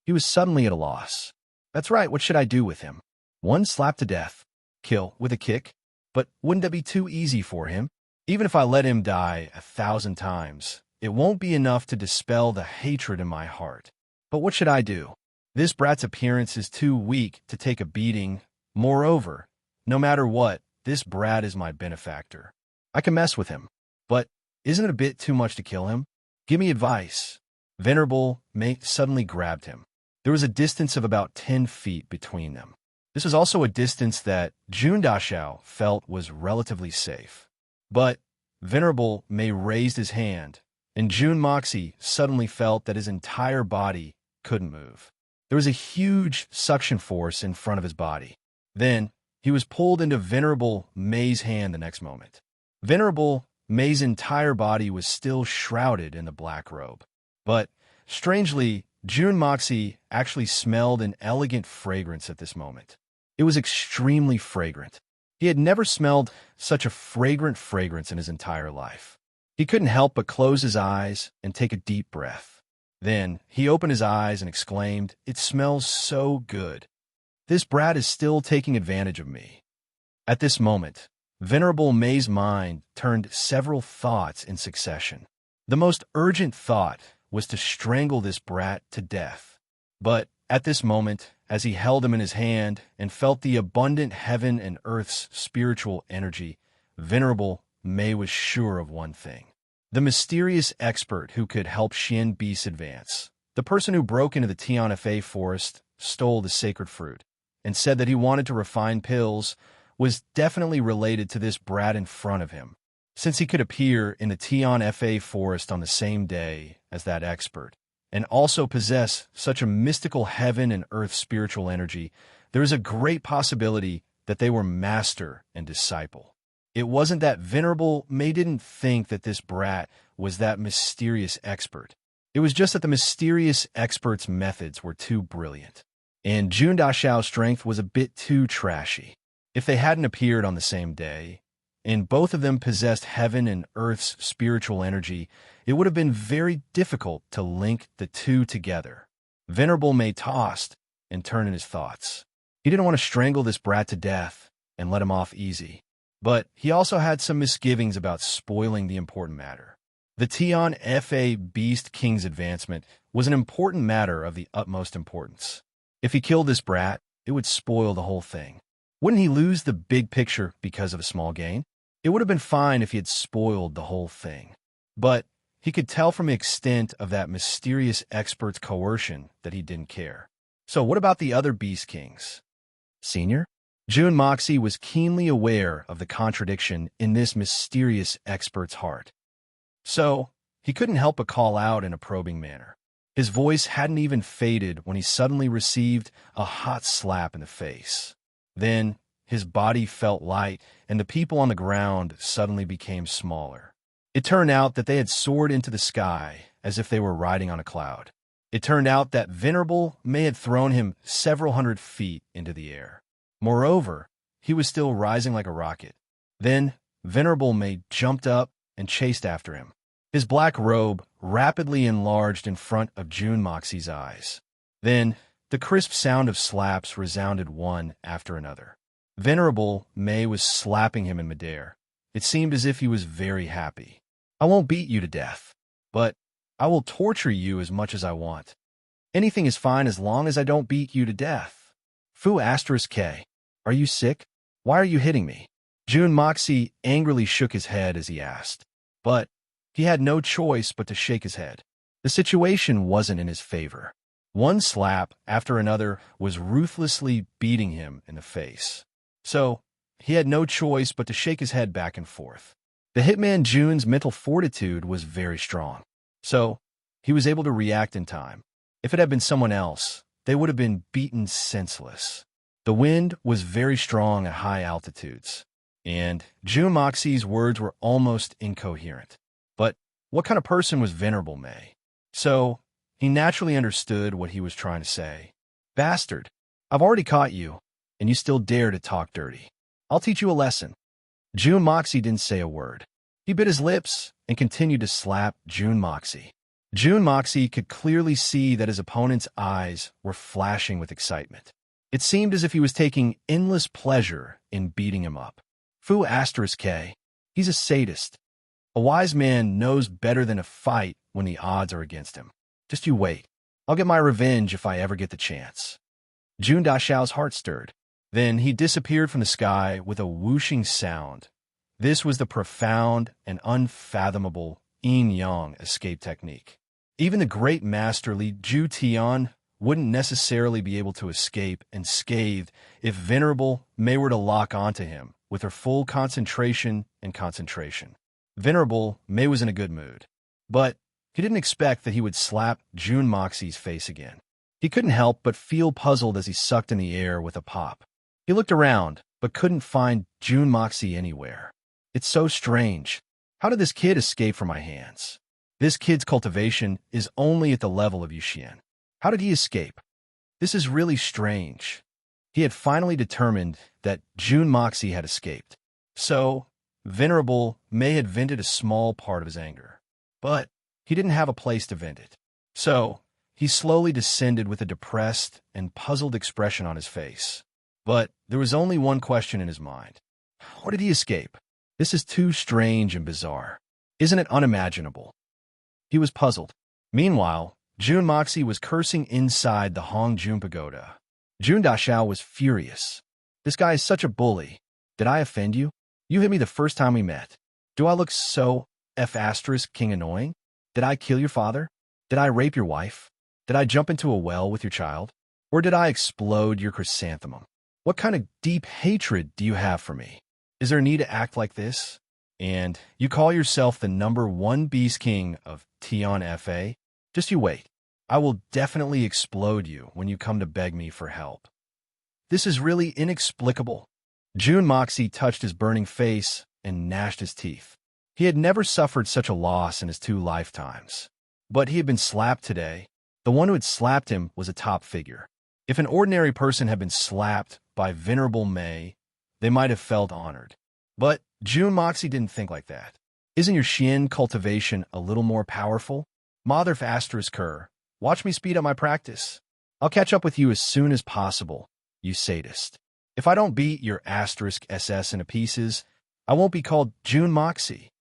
He was suddenly at a loss. That's right, what should I do with him? 1 slap to death. Kill with a kick? But wouldn't that be too easy for him? Even if I let him die 1,000 times, it won't be enough to dispel the hatred in my heart. But what should I do? This brat's appearance is too weak to take a beating. Moreover, no matter what, this brat is my benefactor. I can mess with him. But isn't it a bit too much to kill him? Give me advice. Venerable May suddenly grabbed him. There was a distance of about 10 feet between them. This was also a distance that Jun Dashao felt was relatively safe. But Venerable May raised his hand, and June Moxie suddenly felt that his entire body couldn't move. There was a huge suction force in front of his body. Then, he was pulled into Venerable May's hand the next moment. Venerable May's entire body was still shrouded in the black robe. But, strangely, June Moxie actually smelled an elegant fragrance at this moment. It was extremely fragrant. He had never smelled such a fragrant fragrance in his entire life. He couldn't help but close his eyes and take a deep breath. Then he opened his eyes and exclaimed, "It smells so good. This brat is still taking advantage of me." At this moment, Venerable May's mind turned several thoughts in succession. The most urgent thought was to strangle this brat to death. But at this moment, as he held him in his hand and felt the abundant heaven and earth's spiritual energy, Venerable May was sure of one thing. The mysterious expert who could help Xian Beast advance, the person who broke into the Tianfa forest, stole the sacred fruit, and said that he wanted to refine pills, was definitely related to this brat in front of him. Since he could appear in the Tianfa forest on the same day as that expert, and also possess such a mystical heaven and earth spiritual energy, there is a great possibility that they were master and disciple. It wasn't that Venerable May didn't think that this brat was that mysterious expert. It was just that the mysterious expert's methods were too brilliant, and Jun Daxiao's strength was a bit too trashy. If they hadn't appeared on the same day, and both of them possessed heaven and earth's spiritual energy, it would have been very difficult to link the two together. Venerable May tossed and turned in his thoughts. He didn't want to strangle this brat to death and let him off easy. But he also had some misgivings about spoiling the important matter. The Tianfa Beast King's advancement was an important matter of the utmost importance. If he killed this brat, it would spoil the whole thing. Wouldn't he lose the big picture because of a small gain? It would have been fine if he had spoiled the whole thing. But he could tell from the extent of that mysterious expert's coercion that he didn't care. So what about the other Beast Kings? Senior? Jun Moxie was keenly aware of the contradiction in this mysterious expert's heart. So he couldn't help but call out in a probing manner. His voice hadn't even faded when he suddenly received a hot slap in the face. Then his body felt light, and the people on the ground suddenly became smaller. It turned out that they had soared into the sky as if they were riding on a cloud. It turned out that Venerable May had thrown him several hundred feet into the air. Moreover, he was still rising like a rocket. Then Venerable May jumped up and chased after him. His black robe rapidly enlarged in front of Jun Moxie's eyes. Then the crisp sound of slaps resounded one after another. Venerable May was slapping him in midair. It seemed as if he was very happy. "I won't beat you to death, but I will torture you as much as I want. Anything is fine as long as I don't beat you to death. Fu *K. Are you sick? Why are you hitting me?" Jun Moxie angrily shook his head as he asked. But he had no choice but to shake his head. The situation wasn't in his favor. One slap after another was ruthlessly beating him in the face. So he had no choice but to shake his head back and forth. The hitman Jun's mental fortitude was very strong, so he was able to react in time. If it had been someone else, they would have been beaten senseless. The wind was very strong at high altitudes, and Jun Moxie's words were almost incoherent. But what kind of person was Venerable May? So he naturally understood what he was trying to say. "Bastard, I've already caught you, and you still dare to talk dirty. I'll teach you a lesson." Jun Moxie didn't say a word. He bit his lips and continued to slap Jun Moxie. Jun Moxie could clearly see that his opponent's eyes were flashing with excitement. It seemed as if he was taking endless pleasure in beating him up. Fu *K. He's a sadist. A wise man knows better than to fight when the odds are against him. Just you wait. I'll get my revenge if I ever get the chance. Jun Daxiao's heart stirred. Then he disappeared from the sky with a whooshing sound. This was the profound and unfathomable yin-yang escape technique. Even the great master Li Ju Tian wouldn't necessarily be able to escape unscathed if Venerable May were to lock onto him with her full concentration and concentration. Venerable May was in a good mood, but he didn't expect that he would slap Jun Moxie's face again. He couldn't help but feel puzzled as he sucked in the air with a pop. He looked around, but couldn't find Jun Moxie anywhere. It's so strange. How did this kid escape from my hands? This kid's cultivation is only at the level of Yuxian. How did he escape? This is really strange. He had finally determined that June Moxie had escaped. So, Venerable May had vented a small part of his anger. But he didn't have a place to vent it. So, he slowly descended with a depressed and puzzled expression on his face. But there was only one question in his mind. How did he escape? This is too strange and bizarre. Isn't it unimaginable? He was puzzled. Meanwhile, June Moxie was cursing inside the Hong Jun Pagoda. Jun Dashao was furious. This guy is such a bully. Did I offend you? You hit me the first time we met. Do I look so *king annoying? Did I kill your father? Did I rape your wife? Did I jump into a well with your child? Or did I explode your chrysanthemum? What kind of deep hatred do you have for me? Is there a need to act like this? And you call yourself the #1 Beast King of Tian Fa? Just you wait. I will definitely explode you when you come to beg me for help. This is really inexplicable. Jun Moxie touched his burning face and gnashed his teeth. He had never suffered such a loss in his 2 lifetimes. But he had been slapped today. The one who had slapped him was a top figure. If an ordinary person had been slapped by Venerable May, they might have felt honored. But Jun Moxie didn't think like that. Isn't your Xian cultivation a little more powerful? Mother *Ker, watch me speed up my practice. I'll catch up with you as soon as possible, you sadist. If I don't beat your *SS into pieces, I won't be called Jun Moxie.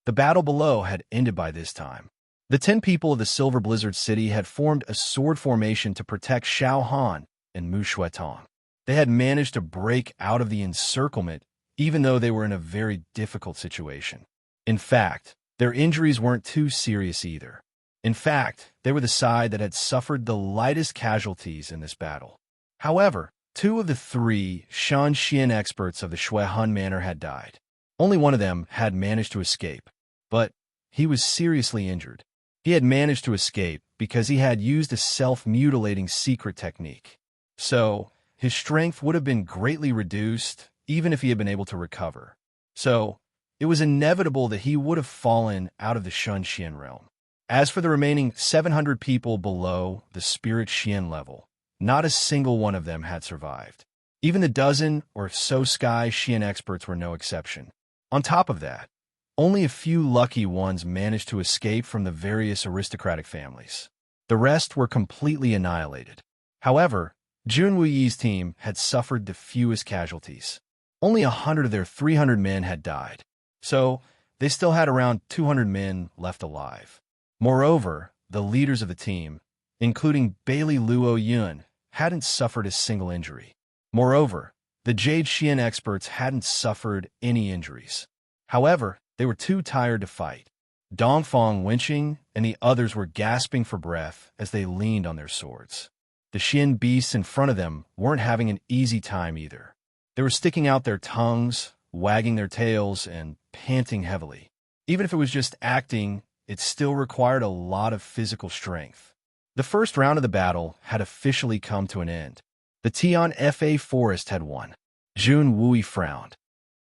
The battle below had ended by this time. The 10 people of the Silver Blizzard City had formed a sword formation to protect Xiao Han and Mu Shuetong. They had managed to break out of the encirclement, even though they were in a very difficult situation. In fact, their injuries weren't too serious either. In fact, they were the side that had suffered the lightest casualties in this battle. However, 2 of the 3 Shan Xian experts of the Shuehan Manor had died. Only one of them had managed to escape, but he was seriously injured. He had managed to escape because he had used a self-mutilating secret technique. So, his strength would have been greatly reduced even if he had been able to recover. So, it was inevitable that he would have fallen out of the Shun Xian realm. As for the remaining 700 people below the Spirit Xian level, not a single one of them had survived. Even the dozen or so Sky Xian experts were no exception. On top of that, only a few lucky ones managed to escape from the various aristocratic families. The rest were completely annihilated. However, Jun Wuyi's team had suffered the fewest casualties. Only 100 of their 300 men had died, so they still had around 200 men left alive. Moreover, the leaders of the team, including Bailey Luo Yun, hadn't suffered a single injury. Moreover, the Jade Xian experts hadn't suffered any injuries. However, they were too tired to fight. Dongfang Wenqing and the others were gasping for breath as they leaned on their swords. The Xian beasts in front of them weren't having an easy time either. They were sticking out their tongues, wagging their tails, and panting heavily. Even if it was just acting, it still required a lot of physical strength. The first round of the battle had officially come to an end. The Tian Fa forest had won. Jun Wui frowned.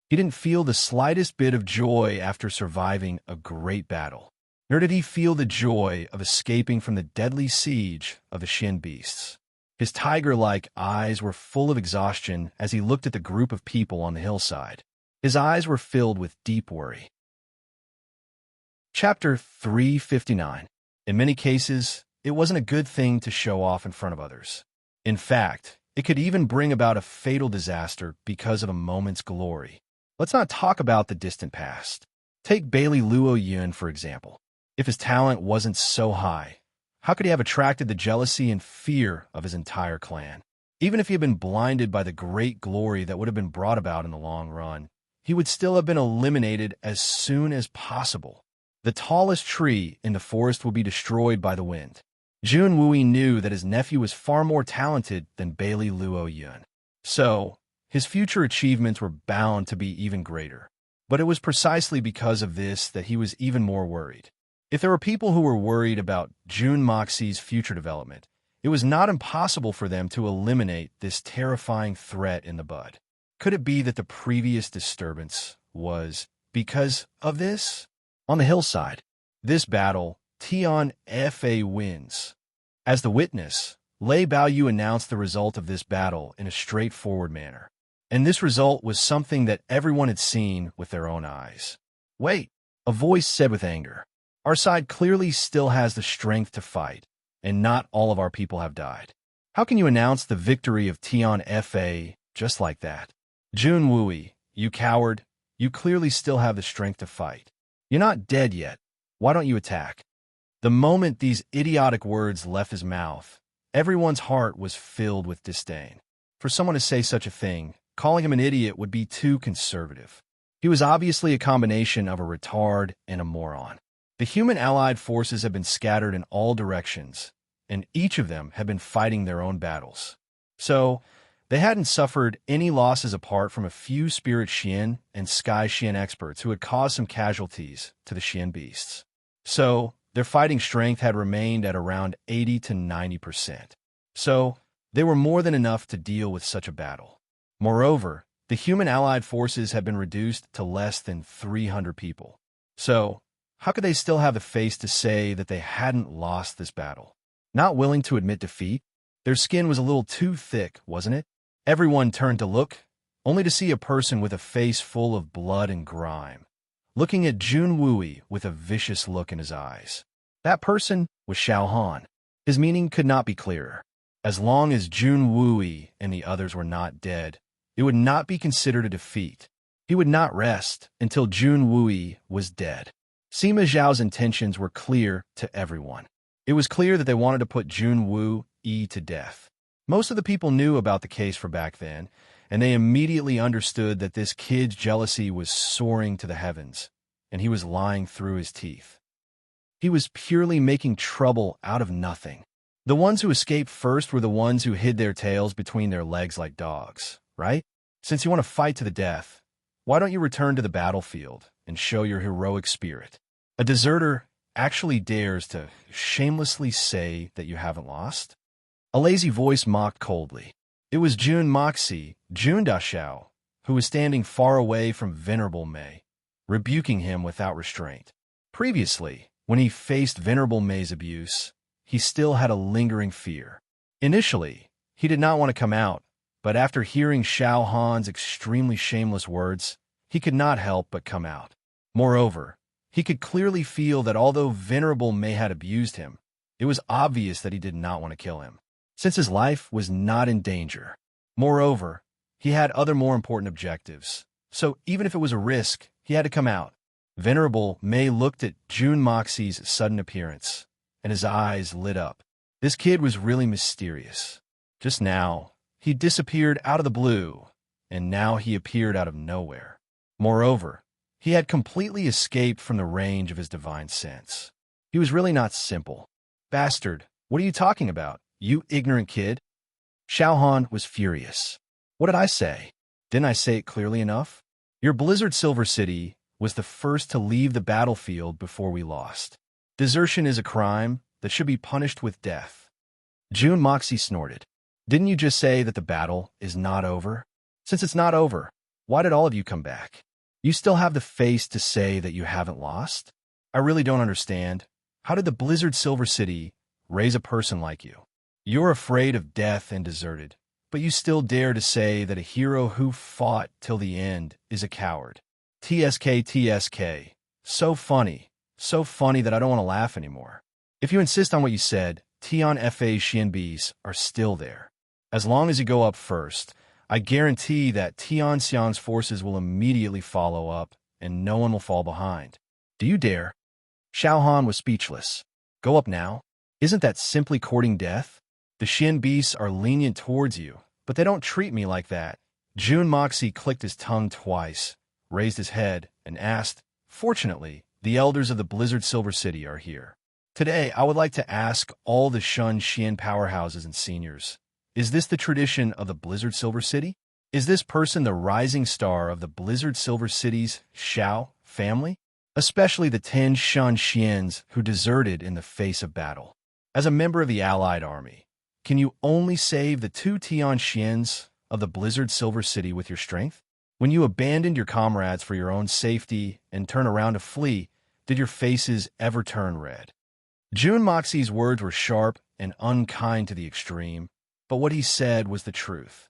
He didn't feel the slightest bit of joy after surviving a great battle, nor did he feel the joy of escaping from the deadly siege of the Xian beasts. His tiger-like eyes were full of exhaustion as he looked at the group of people on the hillside. His eyes were filled with deep worry. Chapter 359. In many cases, it wasn't a good thing to show off in front of others. In fact, it could even bring about a fatal disaster because of a moment's glory. Let's not talk about the distant past. Take Bailey Luo Yun, for example. If his talent wasn't so high, how could he have attracted the jealousy and fear of his entire clan? Even if he had been blinded by the great glory that would have been brought about in the long run, he would still have been eliminated as soon as possible. The tallest tree in the forest would be destroyed by the wind. Jun Wui knew that his nephew was far more talented than Bailey Luo Yun. So, his future achievements were bound to be even greater. But it was precisely because of this that he was even more worried. If there were people who were worried about Jun Moxie's future development, it was not impossible for them to eliminate this terrifying threat in the bud. Could it be that the previous disturbance was because of this? On the hillside, this battle, Tian Fa wins. As the witness, Lei Baoyu announced the result of this battle in a straightforward manner. And this result was something that everyone had seen with their own eyes. Wait, a voice said with anger. Our side clearly still has the strength to fight, and not all of our people have died. How can you announce the victory of Tian Fa just like that? Jun Wui, you coward, you clearly still have the strength to fight. You're not dead yet. Why don't you attack? The moment these idiotic words left his mouth, everyone's heart was filled with disdain. For someone to say such a thing, calling him an idiot would be too conservative. He was obviously a combination of a retard and a moron. The human allied forces had been scattered in all directions, and each of them had been fighting their own battles. So, they hadn't suffered any losses apart from a few Spirit Xian and Sky Xian experts who had caused some casualties to the Xian beasts. So, their fighting strength had remained at around 80 to 90%. So, they were more than enough to deal with such a battle. Moreover, the human allied forces had been reduced to less than 300 people. So, how could they still have the face to say that they hadn't lost this battle? Not willing to admit defeat? Their skin was a little too thick, wasn't it? Everyone turned to look, only to see a person with a face full of blood and grime, looking at Jun Wui with a vicious look in his eyes. That person was Xiao Han. His meaning could not be clearer. As long as Jun Wui and the others were not dead, it would not be considered a defeat. He would not rest until Jun Wui was dead. Sima Zhao's intentions were clear to everyone. It was clear that they wanted to put Jun Wui to death. Most of the people knew about the case for back then, and they immediately understood that this kid's jealousy was soaring to the heavens, and he was lying through his teeth. He was purely making trouble out of nothing. The ones who escaped first were the ones who hid their tails between their legs like dogs, right? Since you want to fight to the death, why don't you return to the battlefield and show your heroic spirit? A deserter actually dares to shamelessly say that you haven't lost? A lazy voice mocked coldly. It was Jun Moxie, Jun Dashao, who was standing far away from Venerable Mei, rebuking him without restraint. Previously, when he faced Venerable Mei's abuse, he still had a lingering fear. Initially, he did not want to come out, but after hearing Xiao Han's extremely shameless words, he could not help but come out. Moreover, he could clearly feel that although Venerable Mei had abused him, it was obvious that he did not want to kill him, since his life was not in danger. Moreover, he had other more important objectives, so even if it was a risk, he had to come out. Venerable Mei looked at Jun Moxie's sudden appearance, and his eyes lit up. This kid was really mysterious. Just now, he disappeared out of the blue, and now he appeared out of nowhere. Moreover, he had completely escaped from the range of his divine sense. He was really not simple. Bastard, what are you talking about, you ignorant kid? Xiao Han was furious. What did I say? Didn't I say it clearly enough? Your Blizzard Silver City was the first to leave the battlefield before we lost. Desertion is a crime that should be punished with death. Jun Moxie snorted. Didn't you just say that the battle is not over? Since it's not over, why did all of you come back? You still have the face to say that you haven't lost? I really don't understand. How did the Blizzard Silver City raise a person like you? You're afraid of death and deserted, but you still dare to say that a hero who fought till the end is a coward. TSK. So funny that I don't want to laugh anymore. If you insist on what you said, Tian Fa's Xian beasts are still there. As long as you go up first, I guarantee that Tian Xian's forces will immediately follow up, and no one will fall behind. Do you dare? Xiao Han was speechless. Go up now? Isn't that simply courting death? The Xian beasts are lenient towards you, but they don't treat me like that. Jun Moxie clicked his tongue twice, raised his head, and asked, Fortunately, the elders of the Blizzard Silver City are here. Today, I would like to ask all the Shun Xian powerhouses and seniors, is this the tradition of the Blizzard Silver City? Is this person the rising star of the Blizzard Silver City's Xiao family? Especially the 10 Shun Xians who deserted in the face of battle. As a member of the Allied Army, can you only save the 2 Tian Xians of the Blizzard Silver City with your strength? When you abandoned your comrades for your own safety and turn around to flee, did your faces ever turn red? Jun Moxie's words were sharp and unkind to the extreme, but what he said was the truth.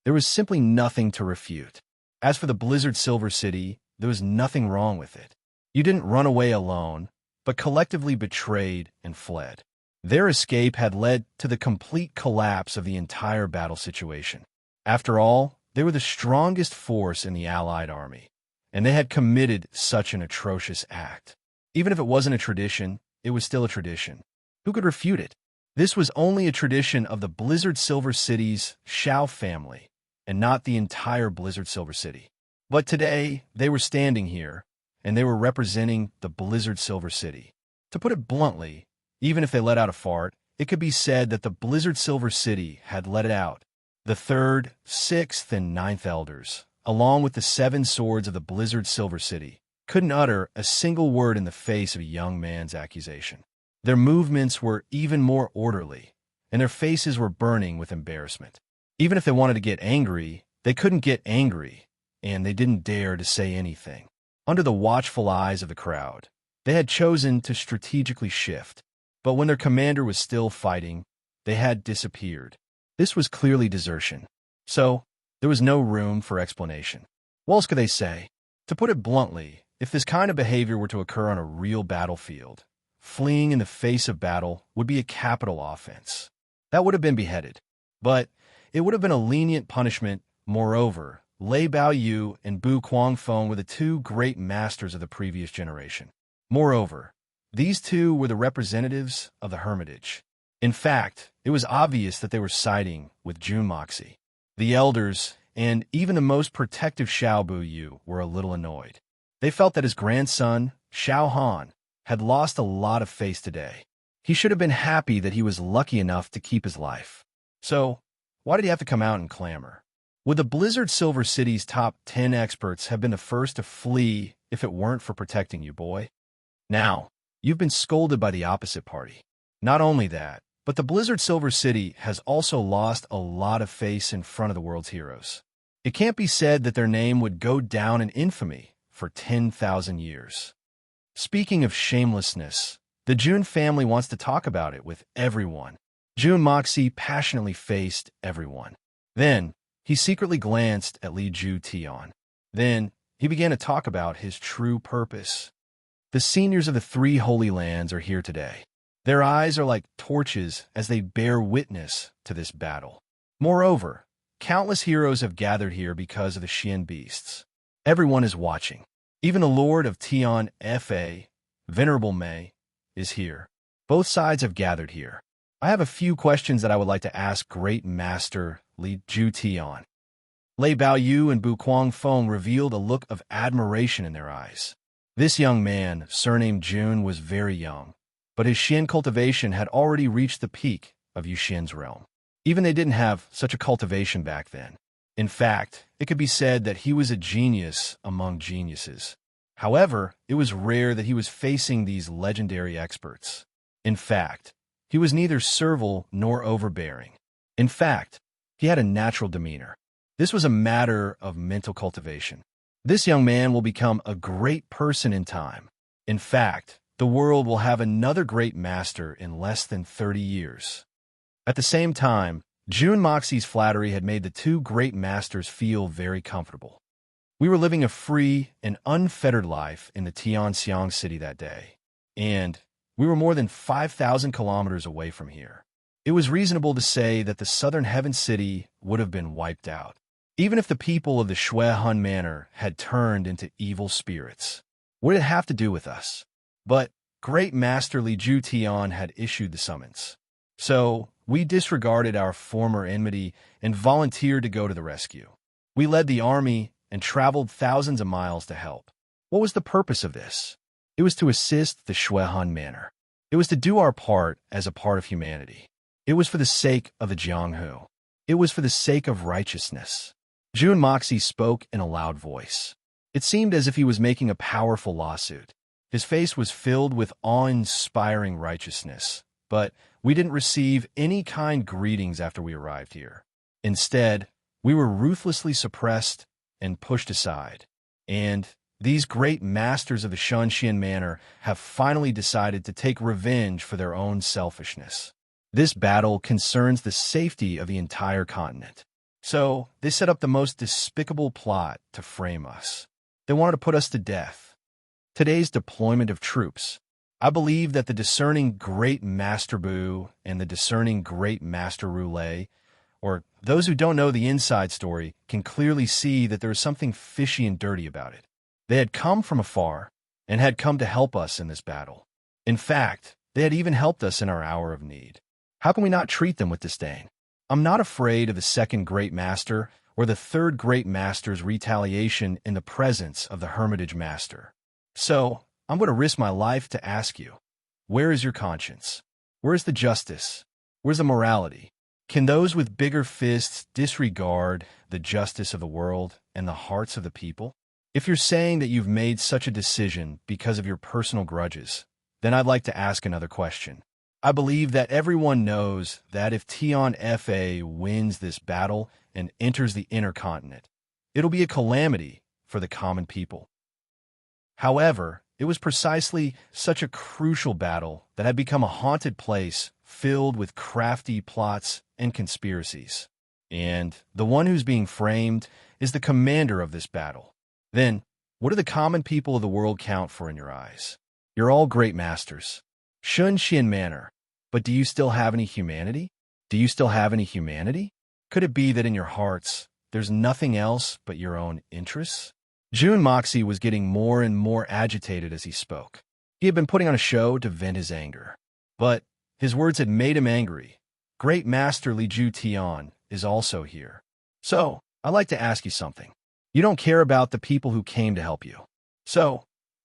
There was simply nothing to refute. As for the Blizzard Silver City, there was nothing wrong with it. You didn't run away alone, but collectively betrayed and fled. Their escape had led to the complete collapse of the entire battle situation. After all, they were the strongest force in the Allied army, and they had committed such an atrocious act. Even if it wasn't a tradition, it was still a tradition. Who could refute it? This was only a tradition of the Blizzard Silver City's Shao family, and not the entire Blizzard Silver City. But today, they were standing here, and they were representing the Blizzard Silver City. To put it bluntly, even if they let out a fart, it could be said that the Blizzard Silver City had let it out. The 3rd, 6th, and 9th Elders, along with the 7 swords of the Blizzard Silver City, couldn't utter a single word in the face of a young man's accusation. Their movements were even more orderly, and their faces were burning with embarrassment. Even if they wanted to get angry, they couldn't get angry, and they didn't dare to say anything. Under the watchful eyes of the crowd, they had chosen to strategically shift, but when their commander was still fighting, they had disappeared. This was clearly desertion, so there was no room for explanation. What else could they say? To put it bluntly, if this kind of behavior were to occur on a real battlefield, fleeing in the face of battle would be a capital offense. That would have been beheaded, but it would have been a lenient punishment. Moreover, Lei Baoyu and Bu Guangfeng were the 2 great masters of the previous generation. Moreover, these 2 were the representatives of the Hermitage. In fact, it was obvious that they were siding with Jun Moxie. The elders, and even the most protective Xiao Buyu, were a little annoyed. They felt that his grandson, Xiao Han, had lost a lot of face today. He should have been happy that he was lucky enough to keep his life. So, why did he have to come out and clamor? Would the Blizzard Silver City's top 10 experts have been the first to flee if it weren't for protecting you, boy? Now, you've been scolded by the opposite party. Not only that, but the Blizzard Silver City has also lost a lot of face in front of the world's heroes. It can't be said that their name would go down in infamy for 10,000 years. Speaking of shamelessness, the Jun family wants to talk about it with everyone. Jun Moxie passionately faced everyone. Then, he secretly glanced at Li Ju Tian. Then, he began to talk about his true purpose. The seniors of the 3 Holy Lands are here today. Their eyes are like torches as they bear witness to this battle. Moreover, countless heroes have gathered here because of the Xian beasts. Everyone is watching. Even the Lord of Tian Fa, Venerable Mei, is here. Both sides have gathered here. I have a few questions that I would like to ask Great Master Li Ju Tian. Lei Baoyu and Bu Guangfeng revealed a look of admiration in their eyes. This young man, surnamed Jun, was very young, but his Xian cultivation had already reached the peak of Yuxian's realm. Even they didn't have such a cultivation back then. In fact, it could be said that he was a genius among geniuses. However, it was rare that he was facing these legendary experts. In fact, he was neither servile nor overbearing. In fact, he had a natural demeanor. This was a matter of mental cultivation. This young man will become a great person in time. In fact, the world will have another great master in less than 30 years. At the same time, Jun Moxie's flattery had made the 2 great masters feel very comfortable. We were living a free and unfettered life in the Tianxiang city that day, and we were more than 5,000 kilometers away from here. It was reasonable to say that the Southern Heaven City would have been wiped out, even if the people of the Shuehun Manor had turned into evil spirits. What did it have to do with us? But Great Master Li Ju Tian had issued the summons. So, we disregarded our former enmity and volunteered to go to the rescue. We led the army and traveled thousands of miles to help. What was the purpose of this? It was to assist the Shuehun Manor. It was to do our part as a part of humanity. It was for the sake of the Jianghu. It was for the sake of righteousness. Jun Moxie spoke in a loud voice. It seemed as if he was making a powerful lawsuit. His face was filled with awe-inspiring righteousness, but we didn't receive any kind greetings after we arrived here. Instead, we were ruthlessly suppressed and pushed aside. And these great masters of the Shunshian Manor have finally decided to take revenge for their own selfishness. This battle concerns the safety of the entire continent. So, they set up the most despicable plot to frame us. They wanted to put us to death. Today's deployment of troops. I believe that the discerning Great Master Boo and the discerning Great Master Roulette, or those who don't know the inside story, can clearly see that there is something fishy and dirty about it. They had come from afar and had come to help us in this battle. In fact, they had even helped us in our hour of need. How can we not treat them with disdain? I'm not afraid of the second Great Master or the third Great Master's retaliation in the presence of the Hermitage Master. So, I'm going to risk my life to ask you, where is your conscience? Where is the justice? Where's the morality? Can those with bigger fists disregard the justice of the world and the hearts of the people? If you're saying that you've made such a decision because of your personal grudges, then I'd like to ask another question. I believe that everyone knows that if Tion Fa wins this battle and enters the inner continent, it'll be a calamity for the common people. However, it was precisely such a crucial battle that had become a haunted place filled with crafty plots and conspiracies. And the one who's being framed is the commander of this battle. Then, what do the common people of the world count for in your eyes? You're all great masters. Shun Xian Manor. But do you still have any humanity? Do you still have any humanity? Could it be that in your hearts, there's nothing else but your own interests? Jun Moxie was getting more and more agitated as he spoke. He had been putting on a show to vent his anger. But his words had made him angry. Great Master Li Ju Tian is also here. So, I'd like to ask you something. You don't care about the people who came to help you. So,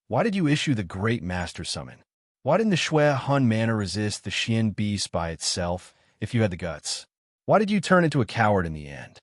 why did you issue the Great Master Summon? Why didn't the Shui Hun Manor resist the Xian Beast by itself if you had the guts? Why did you turn into a coward in the end?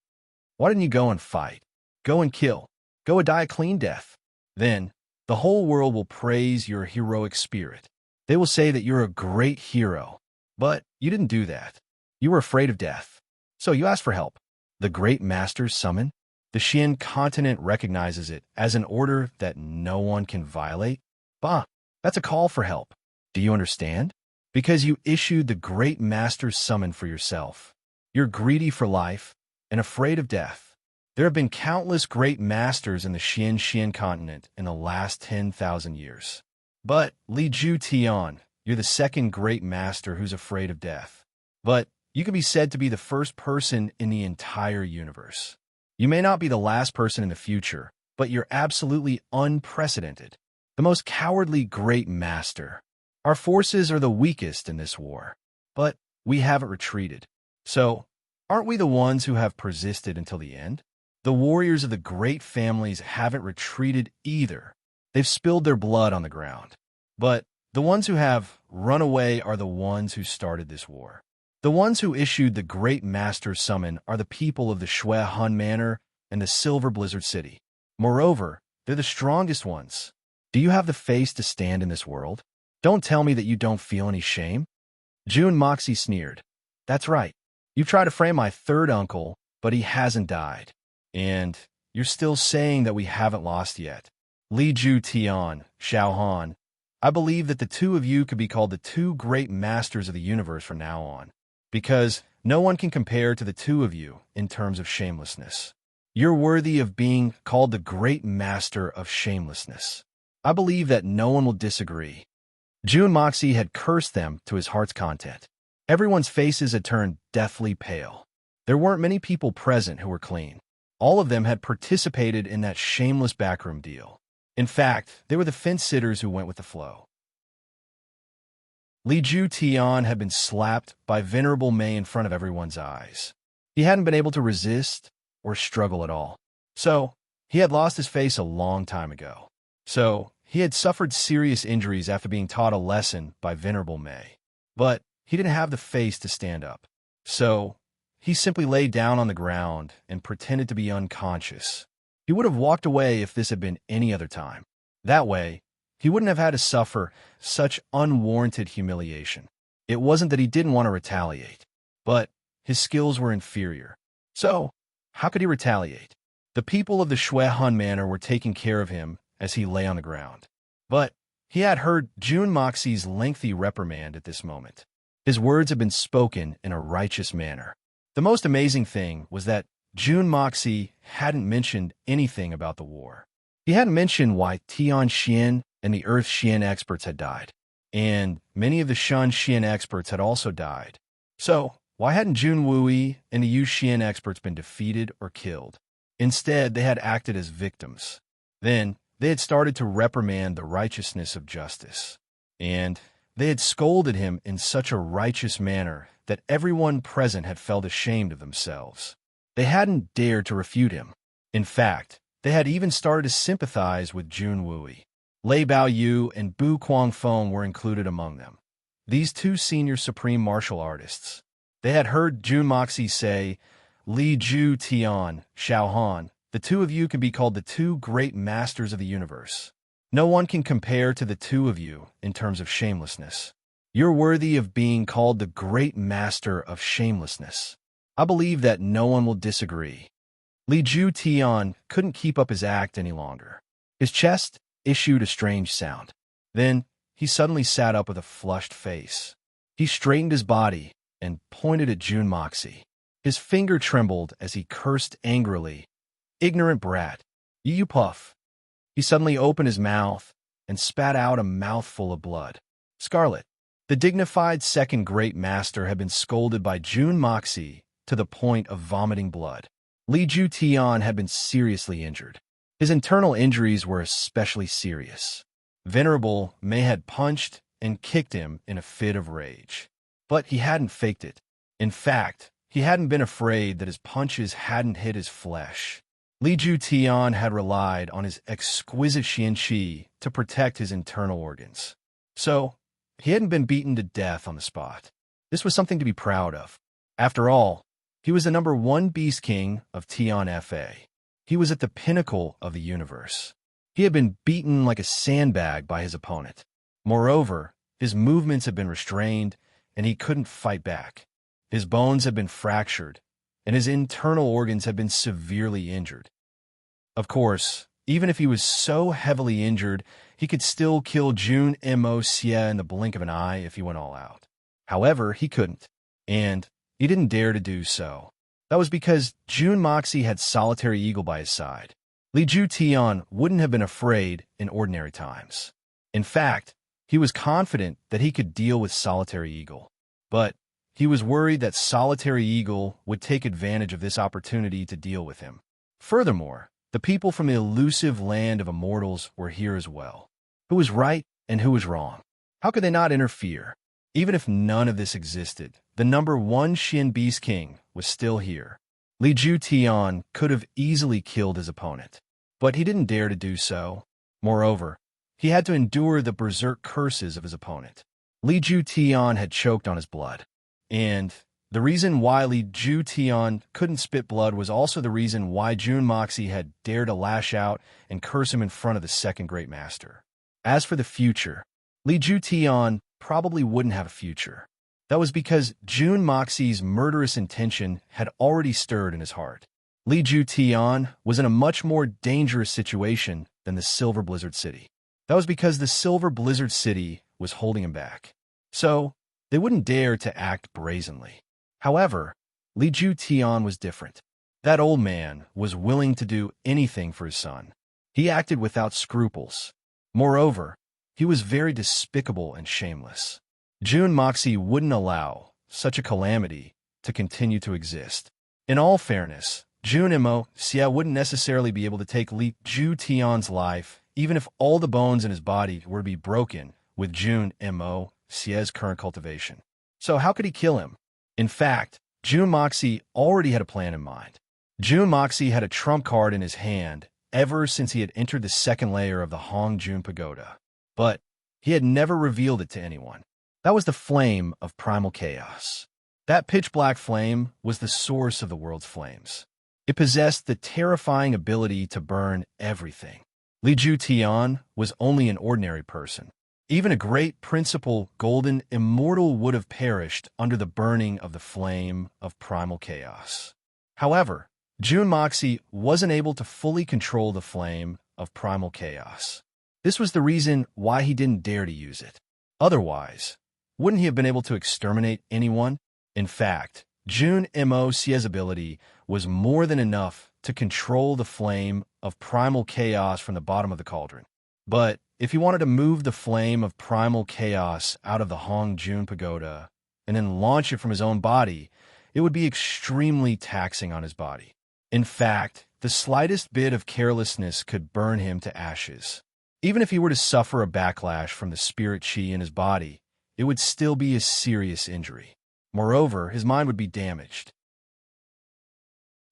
Why didn't you go and fight? Go and kill. Go and die a clean death. Then, the whole world will praise your heroic spirit. They will say that you're a great hero. But you didn't do that. You were afraid of death. So you asked for help. The Great Master's summon? The Xian continent recognizes it as an order that no one can violate? Bah, that's a call for help. Do you understand? Because you issued the Great Master's summon for yourself. You're greedy for life and afraid of death. There have been countless great masters in the Xian continent in the last 10,000 years. But Li Ju Tian, you're the second great master who's afraid of death. But you can be said to be the first person in the entire universe. You may not be the last person in the future, but you're absolutely unprecedented. The most cowardly great master. Our forces are the weakest in this war, but we haven't retreated. So, aren't we the ones who have persisted until the end? The warriors of the great families haven't retreated either. They've spilled their blood on the ground. But the ones who have run away are the ones who started this war. The ones who issued the Great Master Summon are the people of the Shui Hun Manor and the Silver Blizzard City. Moreover, they're the strongest ones. Do you have the face to stand in this world? Don't tell me that you don't feel any shame. Jun Moxie sneered. That's right. You've tried to frame my third uncle, but he hasn't died. And you're still saying that we haven't lost yet. Li Ju Tian, Xiao Han, I believe that the two of you could be called the two great masters of the universe from now on, because no one can compare to the two of you in terms of shamelessness. You're worthy of being called the great master of shamelessness. I believe that no one will disagree. Jun Moxie had cursed them to his heart's content. Everyone's faces had turned deathly pale. There weren't many people present who were clean. All of them had participated in that shameless backroom deal. In fact, they were the fence-sitters who went with the flow. Li Ju Tian had been slapped by Venerable Mei in front of everyone's eyes. He hadn't been able to resist or struggle at all. So, he had lost his face a long time ago. So, he had suffered serious injuries after being taught a lesson by Venerable Mei. But he didn't have the face to stand up. So, he simply lay down on the ground and pretended to be unconscious. He would have walked away if this had been any other time. That way, he wouldn't have had to suffer such unwarranted humiliation. It wasn't that he didn't want to retaliate, but his skills were inferior. So, how could he retaliate? The people of the Shui Han Manor were taking care of him as he lay on the ground. But he had heard Jun Moxie's lengthy reprimand at this moment. His words had been spoken in a righteous manner. The most amazing thing was that Jun Moxie hadn't mentioned anything about the war. He hadn't mentioned why Tian Xian and the Earth Xian experts had died, and many of the Shan Xian experts had also died. So, why hadn't Jun Wui and the Yu Xian experts been defeated or killed? Instead, they had acted as victims. Then, they had started to reprimand the righteousness of justice. And they had scolded him in such a righteous manner that everyone present had felt ashamed of themselves. They hadn't dared to refute him. In fact, they had even started to sympathize with Jun Wui. Lei Baoyu and Bu Guangfeng were included among them. These two senior supreme martial artists. They had heard Jun Moxie say, Li Ju Tian, Xiao Han, the two of you can be called the two great masters of the universe. No one can compare to the two of you in terms of shamelessness. You're worthy of being called the great master of shamelessness. I believe that no one will disagree. Li Ju Tian couldn't keep up his act any longer. His chest issued a strange sound. Then he suddenly sat up with a flushed face. He straightened his body and pointed at Jun Moxie. His finger trembled as he cursed angrily. Ignorant brat. You puff. He suddenly opened his mouth and spat out a mouthful of blood. Scarlet. The dignified second great master had been scolded by Jun Moxie to the point of vomiting blood. Li Ju Tian had been seriously injured. His internal injuries were especially serious. Venerable Mei had punched and kicked him in a fit of rage. But he hadn't faked it. In fact, he hadn't been afraid that his punches hadn't hit his flesh. Li Ju Tian had relied on his exquisite Xian Qi to protect his internal organs. So, he hadn't been beaten to death on the spot. This was something to be proud of. After all, he was the #1 Beast King of Tian Fa. He was at the pinnacle of the universe. He had been beaten like a sandbag by his opponent. Moreover, his movements had been restrained, and he couldn't fight back. His bones had been fractured, and his internal organs had been severely injured. Of course, even if he was so heavily injured, he could still kill Jun Mo Xie in the blink of an eye if he went all out. However, he couldn't, and he didn't dare to do so. That was because Jun Moxie had Solitary Eagle by his side. Li Ju Tian wouldn't have been afraid in ordinary times. In fact, he was confident that he could deal with Solitary Eagle. But he was worried that Solitary Eagle would take advantage of this opportunity to deal with him. Furthermore, the people from the elusive land of immortals were here as well. Who was right and who was wrong? How could they not interfere? Even if none of this existed, the #1 Xian Beast King was still here. Li Ju Tian could have easily killed his opponent, but he didn't dare to do so. Moreover, he had to endure the berserk curses of his opponent. Li Ju Tian had choked on his blood. And the reason why Li Ju Tian couldn't spit blood was also the reason why Jun Moxie had dared to lash out and curse him in front of the second great master. As for the future, Li Ju Tian probably wouldn't have a future. That was because Jun Moxie's murderous intention had already stirred in his heart. Li Ju Tian was in a much more dangerous situation than the Silver Blizzard City. That was because the Silver Blizzard City was holding him back. So, they wouldn't dare to act brazenly. However, Li Ju Tian was different. That old man was willing to do anything for his son. He acted without scruples. Moreover, he was very despicable and shameless. Jun Moxie wouldn't allow such a calamity to continue to exist. In all fairness, Jun Mo Xie wouldn't necessarily be able to take Li Ju Tian's life, even if all the bones in his body were to be broken with Jun Mo Xie's current cultivation. So how could he kill him? In fact, Jun Moxie already had a plan in mind. Jun Moxie had a trump card in his hand ever since he had entered the second layer of the Hongjun Pagoda. But he had never revealed it to anyone. That was the flame of primal chaos. That pitch-black flame was the source of the world's flames. It possessed the terrifying ability to burn everything. Li Ju Tian was only an ordinary person. Even a great principal golden immortal would have perished under the burning of the flame of primal chaos. However, Jun Moxie wasn't able to fully control the flame of primal chaos. This was the reason why he didn't dare to use it. Otherwise, wouldn't he have been able to exterminate anyone? In fact, Jun Mo's ability was more than enough to control the flame of primal chaos from the bottom of the cauldron. But if he wanted to move the flame of primal chaos out of the Hongjun pagoda and then launch it from his own body, it would be extremely taxing on his body. In fact, the slightest bit of carelessness could burn him to ashes. Even if he were to suffer a backlash from the spirit chi in his body, it would still be a serious injury. Moreover, his mind would be damaged.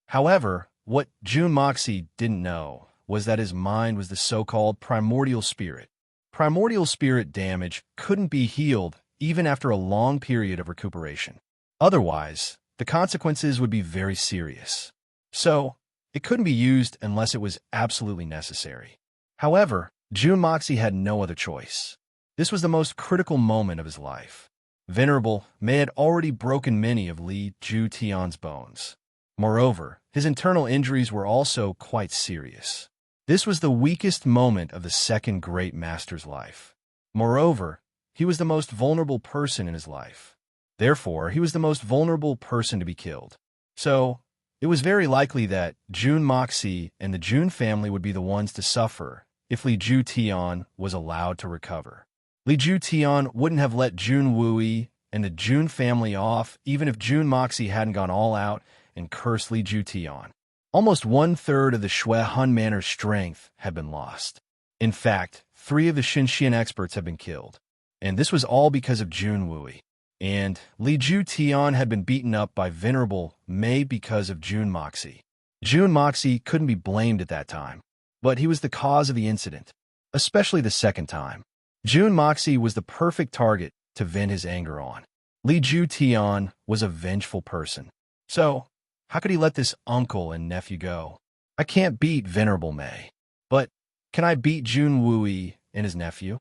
However, what Jun Moxie didn't know was that his mind was the so-called primordial spirit. Primordial spirit damage couldn't be healed even after a long period of recuperation. Otherwise, the consequences would be very serious. So, it couldn't be used unless it was absolutely necessary. However, Jun Moxie had no other choice. This was the most critical moment of his life. Venerable May had already broken many of Li Ju Tian's bones. Moreover, his internal injuries were also quite serious. This was the weakest moment of the second great master's life. Moreover, he was the most vulnerable person in his life. Therefore, he was the most vulnerable person to be killed. So, it was very likely that Jun Moxie and the Jun family would be the ones to suffer if Li Ju Tian was allowed to recover. Li Ju Tian wouldn't have let Jun Wui and the Jun family off even if Jun Moxie hadn't gone all out and cursed Li Ju Tian. Almost 1/3 of the Shui Hun Manor's strength had been lost. In fact, 3 of the Xinxian experts had been killed. And this was all because of Jun Wui. And Li Ju Tian had been beaten up by Venerable May because of Jun Moxie. Jun Moxie couldn't be blamed at that time, but he was the cause of the incident, especially the second time. Jun Moxie was the perfect target to vent his anger on. Li Ju Tian was a vengeful person. So, how could he let this uncle and nephew go? I can't beat Venerable May, but can I beat Jun Wui and his nephew?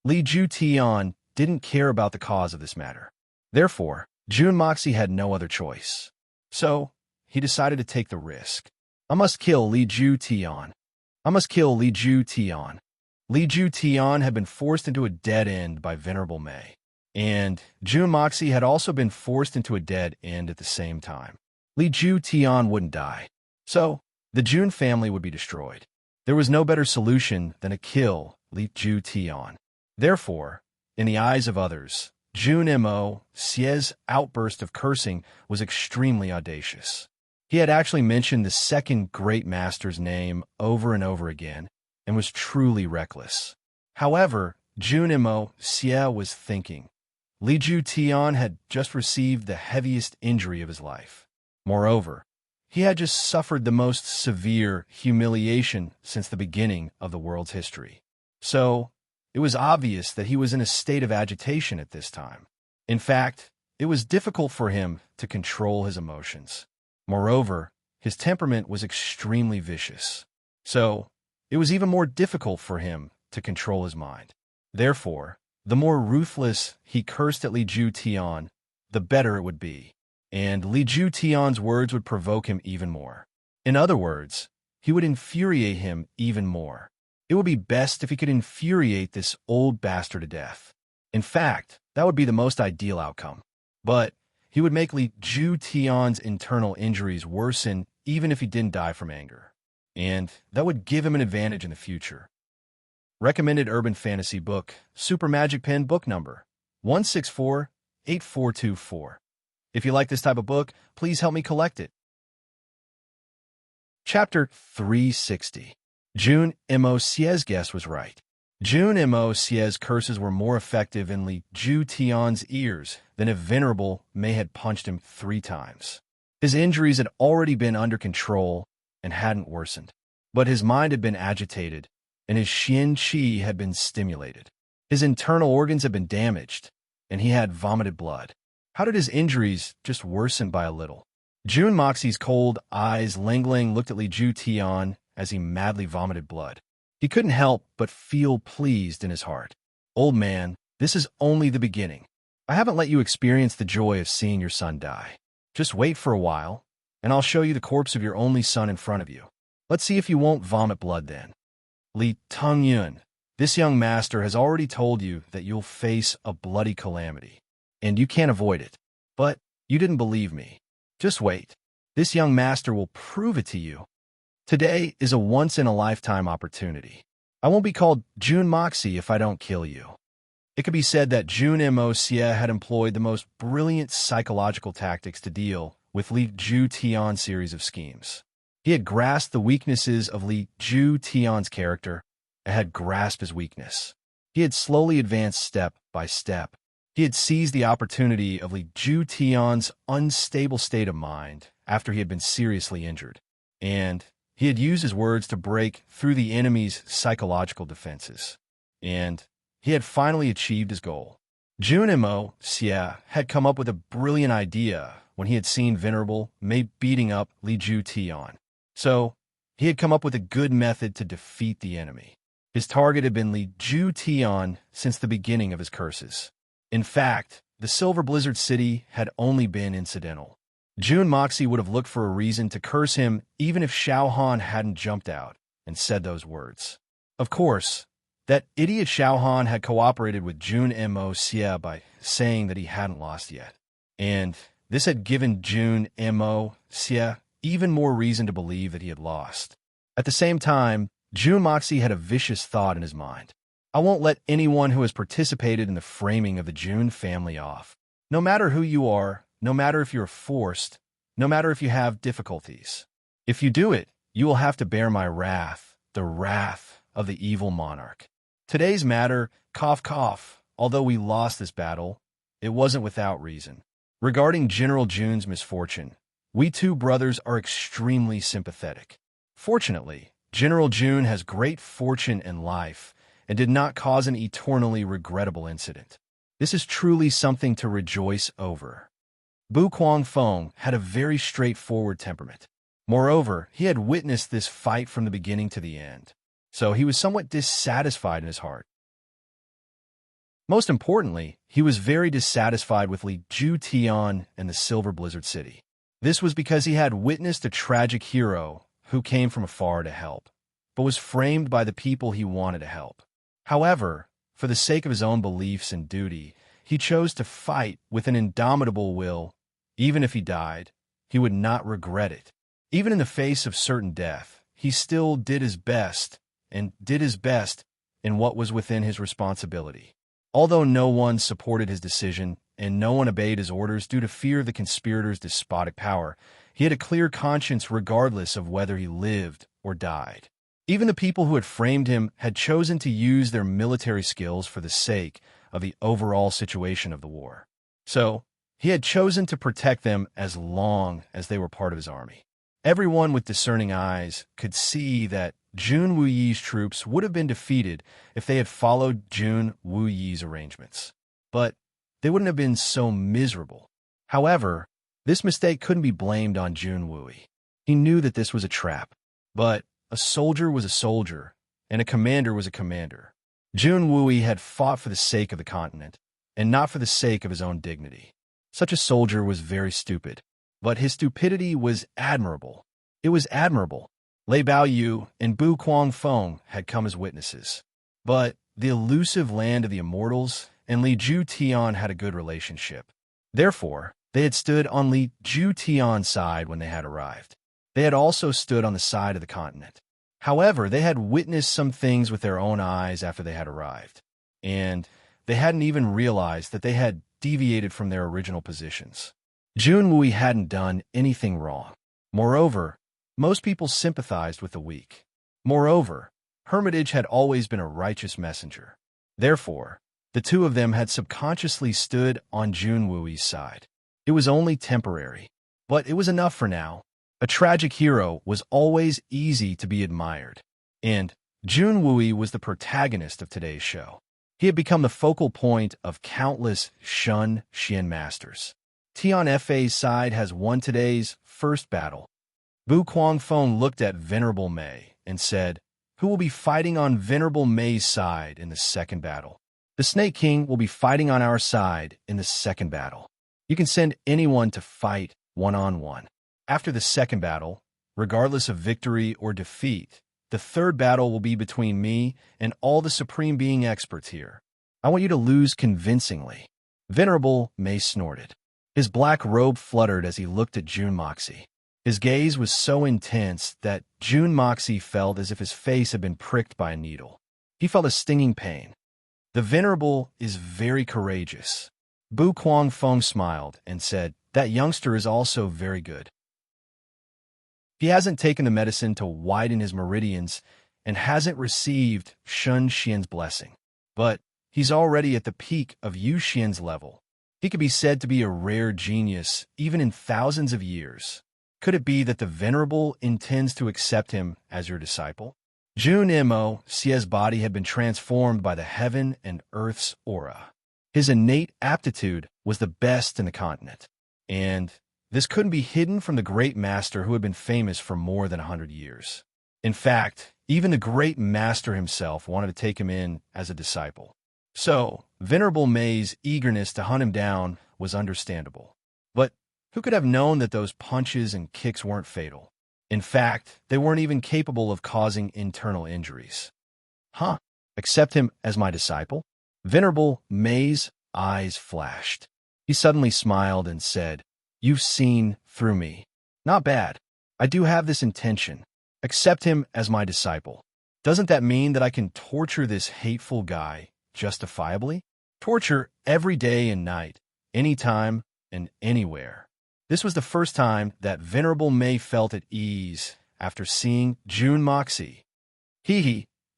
Li Ju Tian didn't care about the cause of this matter. Therefore, Jun Moxie had no other choice. So, he decided to take the risk. I must kill Li Ju Tian. I must kill Li Ju Tian. Li Ju Tian had been forced into a dead end by Venerable May. And Jun Moxie had also been forced into a dead end at the same time. Li Ju Tian wouldn't die. So, the Jun family would be destroyed. There was no better solution than to kill Li Ju Tian. Therefore, in the eyes of others, Jun Mo's outburst of cursing was extremely audacious. He had actually mentioned the second great master's name over and over again and was truly reckless. However, Jun Mo was thinking. Li Ju Tian had just received the heaviest injury of his life. Moreover, he had just suffered the most severe humiliation since the beginning of the world's history. So, it was obvious that he was in a state of agitation at this time. In fact, it was difficult for him to control his emotions. Moreover, his temperament was extremely vicious. So, it was even more difficult for him to control his mind. Therefore, the more ruthless he cursed at Li Ju Tian, the better it would be. And Li Ju Tian's words would provoke him even more. In other words, he would infuriate him even more. It would be best if he could infuriate this old bastard to death. In fact, that would be the most ideal outcome. But he would make Li Ju Tian's internal injuries worsen even if he didn't die from anger. And that would give him an advantage in the future. Recommended Urban Fantasy Book, Super Magic Pen Book Number 1648424. If you like this type of book, please help me collect it. Chapter 360. Jun Mo's guess was right. Jun Mo's curses were more effective in Li Ju Tian's ears than if Venerable May had punched him 3 times. His injuries had already been under control and hadn't worsened, but his mind had been agitated and his Xian Qi had been stimulated. His internal organs had been damaged, and he had vomited blood. How did his injuries just worsen by a little? Jun Moxie's cold eyes Ling looked at Li Ju Tian as he madly vomited blood. He couldn't help but feel pleased in his heart. Old man, this is only the beginning. I haven't let you experience the joy of seeing your son die. Just wait for a while, and I'll show you the corpse of your only son in front of you. Let's see if you won't vomit blood then. Li Tongyun, this young master has already told you that you'll face a bloody calamity. and you can't avoid it. But you didn't believe me. Just wait. This young master will prove it to you. Today is a once-in-a-lifetime opportunity. I won't be called Jun Moxie if I don't kill you. It could be said that Jun Mo had employed the most brilliant psychological tactics to deal with Li Ju Tian's series of schemes. He had grasped the weaknesses of Li Ju Tian's character and had grasped his weakness. He had slowly advanced step by step. He had seized the opportunity of Li Ju Tian's unstable state of mind after he had been seriously injured, and he had used his words to break through the enemy's psychological defenses. And he had finally achieved his goal. Jun Mo had come up with a brilliant idea when he had seen Venerable Mei beating up Li Ju Tian. So, he had come up with a good method to defeat the enemy. His target had been Li Ju Tian since the beginning of his curses. In fact, the Silver Blizzard City had only been incidental. Jun Moxie would have looked for a reason to curse him even if Xiao Han hadn't jumped out and said those words. Of course, that idiot Xiao Han had cooperated with Jun Mo by saying that he hadn't lost yet. And this had given Jun Mo even more reason to believe that he had lost. At the same time, Jun Moxie had a vicious thought in his mind. I won't let anyone who has participated in the framing of the Jun family off. No matter who you are, no matter if you're forced, no matter if you have difficulties. If you do it, you will have to bear my wrath, the wrath of the evil monarch. Today's matter, cough cough, although we lost this battle, it wasn't without reason. Regarding General Jun's misfortune, we two brothers are extremely sympathetic. Fortunately, General Jun has great fortune in life and did not cause an eternally regrettable incident. This is truly something to rejoice over. Bu Guangfeng had a very straightforward temperament. Moreover, he had witnessed this fight from the beginning to the end, so he was somewhat dissatisfied in his heart. Most importantly, he was very dissatisfied with Li Ju Tian and the Silver Blizzard City. This was because he had witnessed a tragic hero who came from afar to help, but was framed by the people he wanted to help. However, for the sake of his own beliefs and duty, he chose to fight with an indomitable will. Even if he died, he would not regret it. Even in the face of certain death, he still did his best in what was within his responsibility. Although no one supported his decision and no one obeyed his orders due to fear of the conspirators' despotic power, he had a clear conscience regardless of whether he lived or died. Even the people who had framed him had chosen to use their military skills for the sake of the overall situation of the war. So, he had chosen to protect them as long as they were part of his army. Everyone with discerning eyes could see that Jun Wuyi's troops would have been defeated if they had followed Jun Wuyi's arrangements. But they wouldn't have been so miserable. However, this mistake couldn't be blamed on Jun Wuyi. He knew that this was a trap. But a soldier was a soldier, and a commander was a commander. Jun Wuyi had fought for the sake of the continent, and not for the sake of his own dignity. Such a soldier was very stupid, but his stupidity was admirable. It was admirable. Lei Baoyu and Bu Guangfeng had come as witnesses. But the elusive land of the immortals and Li Ju Tian had a good relationship. Therefore, they had stood on Li Ju Tian's side when they had arrived. They had also stood on the side of the continent. However, they had witnessed some things with their own eyes after they had arrived, and they hadn't even realized that they had deviated from their original positions. Jun Wuyi hadn't done anything wrong. Moreover, most people sympathized with the weak. Moreover, Hermitage had always been a righteous messenger. Therefore, the two of them had subconsciously stood on Jun Wuyi's side. It was only temporary, but it was enough for now. A tragic hero was always easy to be admired, and Jun Wuyi was the protagonist of today's show. He had become the focal point of countless Shun Xian masters. Tian Fa's side has won today's first battle. Bu Guangfeng looked at Venerable Mei and said, "Who will be fighting on Venerable Mei's side in the second battle?" "The Snake King will be fighting on our side in the second battle. You can send anyone to fight one-on-one." After the second battle, regardless of victory or defeat, the third battle will be between me and all the Supreme Being experts here. I want you to lose convincingly. Venerable May snorted. His black robe fluttered as he looked at June Moxie. His gaze was so intense that June Moxie felt as if his face had been pricked by a needle. He felt a stinging pain. The Venerable is very courageous. Bu Kwang Feng smiled and said, that youngster is also very good. He hasn't taken the medicine to widen his meridians and hasn't received Shun Xian's blessing. But he's already at the peak of Yu Xian's level. He could be said to be a rare genius, even in thousands of years. Could it be that the Venerable intends to accept him as your disciple? Jun Mo Xie's body had been transformed by the heaven and earth's aura. His innate aptitude was the best in the continent. And this couldn't be hidden from the great master who had been famous for more than 100 years. In fact, even the great master himself wanted to take him in as a disciple. So, Venerable May's eagerness to hunt him down was understandable. But who could have known that those punches and kicks weren't fatal? In fact, they weren't even capable of causing internal injuries. Huh? Accept him as my disciple? Venerable May's eyes flashed. He suddenly smiled and said, you've seen through me. Not bad. I do have this intention. Accept him as my disciple. Doesn't that mean that I can torture this hateful guy justifiably? Torture every day and night, anytime and anywhere. This was the first time that Venerable May felt at ease after seeing Jun Moxie.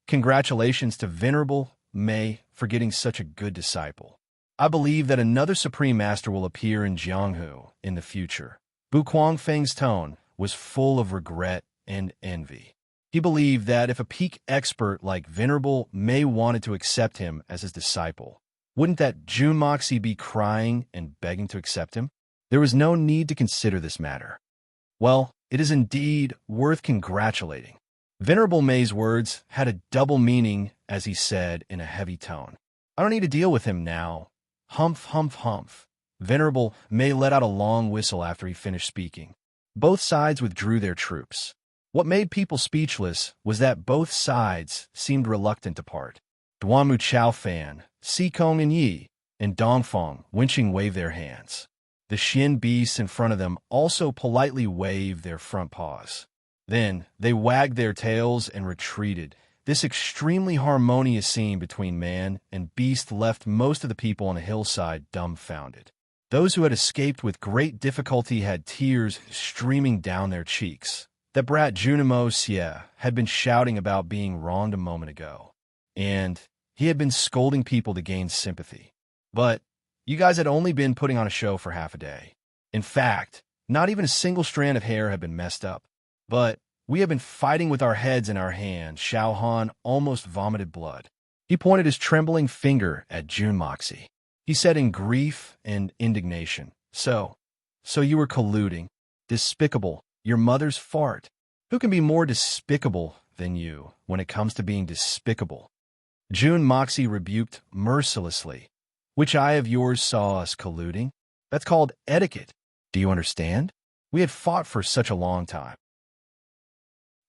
Congratulations to Venerable May for getting such a good disciple. I believe that another Supreme Master will appear in Jianghu in the future. Bu Kuangfeng's tone was full of regret and envy. He believed that if a peak expert like Venerable May wanted to accept him as his disciple, wouldn't that Jun Moxie be crying and begging to accept him? There was no need to consider this matter. Well, it is indeed worth congratulating. Venerable May's words had a double meaning as he said in a heavy tone, I don't need to deal with him now. Humph, humph, humph. Venerable May let out a long whistle after he finished speaking. Both sides withdrew their troops. What made people speechless was that both sides seemed reluctant to part. Duanmu Chaofan, Sikong and Yi, and Dongfeng winching waved their hands. The Xian beasts in front of them also politely waved their front paws. Then they wagged their tails and retreated. This extremely harmonious scene between man and beast left most of the people on the hillside dumbfounded. Those who had escaped with great difficulty had tears streaming down their cheeks. That brat Junimo Xie had been shouting about being wronged a moment ago, and he had been scolding people to gain sympathy. But you guys had only been putting on a show for half a day. In fact, not even a single strand of hair had been messed up. But we have been fighting with our heads in our hands. Xiao Han almost vomited blood. He pointed his trembling finger at Jun Moxie. He said in grief and indignation, So you were colluding. Despicable. Your mother's fart. Who can be more despicable than you when it comes to being despicable? Jun Moxie rebuked mercilessly. Which eye of yours saw us colluding? That's called etiquette. Do you understand? We had fought for such a long time.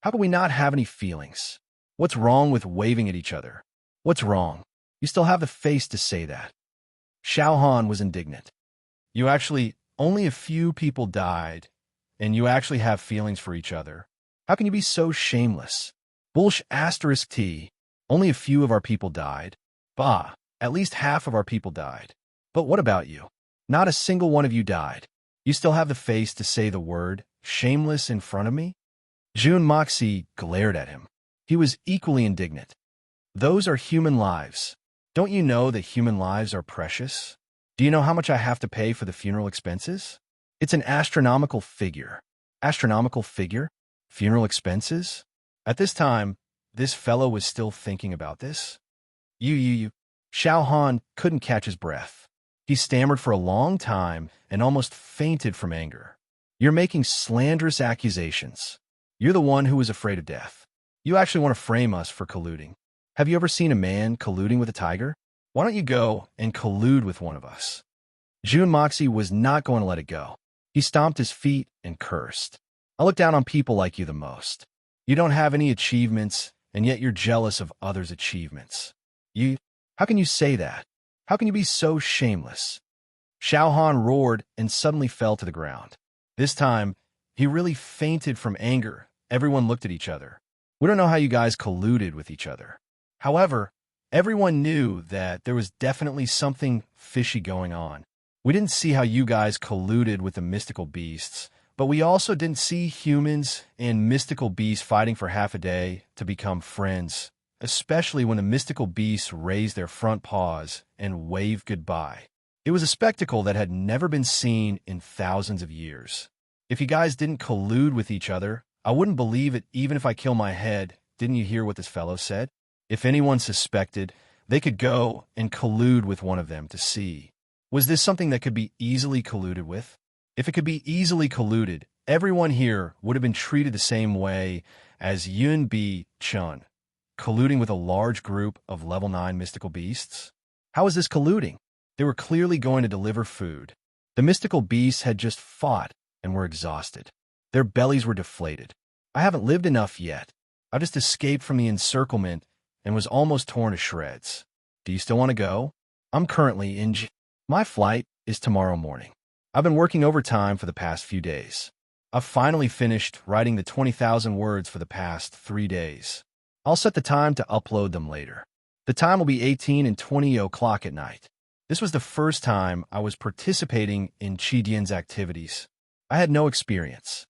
How can we not have any feelings? What's wrong with waving at each other? What's wrong? You still have the face to say that. Xiao Han was indignant. Only a few people died, and you actually have feelings for each other. How can you be so shameless? Bullsh asterisk T. Only a few of our people died. Bah, at least half of our people died. But what about you? Not a single one of you died. You still have the face to say the word shameless in front of me? Jun Moxie glared at him. He was equally indignant. Those are human lives. Don't you know that human lives are precious? Do you know how much I have to pay for the funeral expenses? It's an astronomical figure. Astronomical figure? Funeral expenses? At this time, this fellow was still thinking about this. You. Xiao Han couldn't catch his breath. He stammered for a long time and almost fainted from anger. You're making slanderous accusations. You're the one who was afraid of death. You actually want to frame us for colluding. Have you ever seen a man colluding with a tiger? Why don't you go and collude with one of us? Jun Moxie was not going to let it go. He stomped his feet and cursed. I look down on people like you the most. You don't have any achievements, and yet you're jealous of others' achievements. How can you say that? How can you be so shameless? Xiao Han roared and suddenly fell to the ground. This time, he really fainted from anger. Everyone looked at each other. We don't know how you guys colluded with each other. However, everyone knew that there was definitely something fishy going on. We didn't see how you guys colluded with the mystical beasts, but we also didn't see humans and mystical beasts fighting for half a day to become friends, especially when the mystical beasts raised their front paws and waved goodbye. It was a spectacle that had never been seen in thousands of years. If you guys didn't collude with each other, I wouldn't believe it even if I kill my head. Didn't you hear what this fellow said? If anyone suspected, they could go and collude with one of them to see. Was this something that could be easily colluded with? If it could be easily colluded, everyone here would have been treated the same way as Yun Bi Chun, colluding with a large group of level 9 mystical beasts. How is this colluding? They were clearly going to deliver food. The mystical beasts had just fought and were exhausted. Their bellies were deflated. I haven't lived enough yet. I just escaped from the encirclement and was almost torn to shreds. Do you still want to go? I'm currently in My flight is tomorrow morning. I've been working overtime for the past few days. I've finally finished writing the 20,000 words for the past 3 days. I'll set the time to upload them later. The time will be 18 and 20 o'clock at night. This was the first time I was participating in Chidian's activities. I had no experience.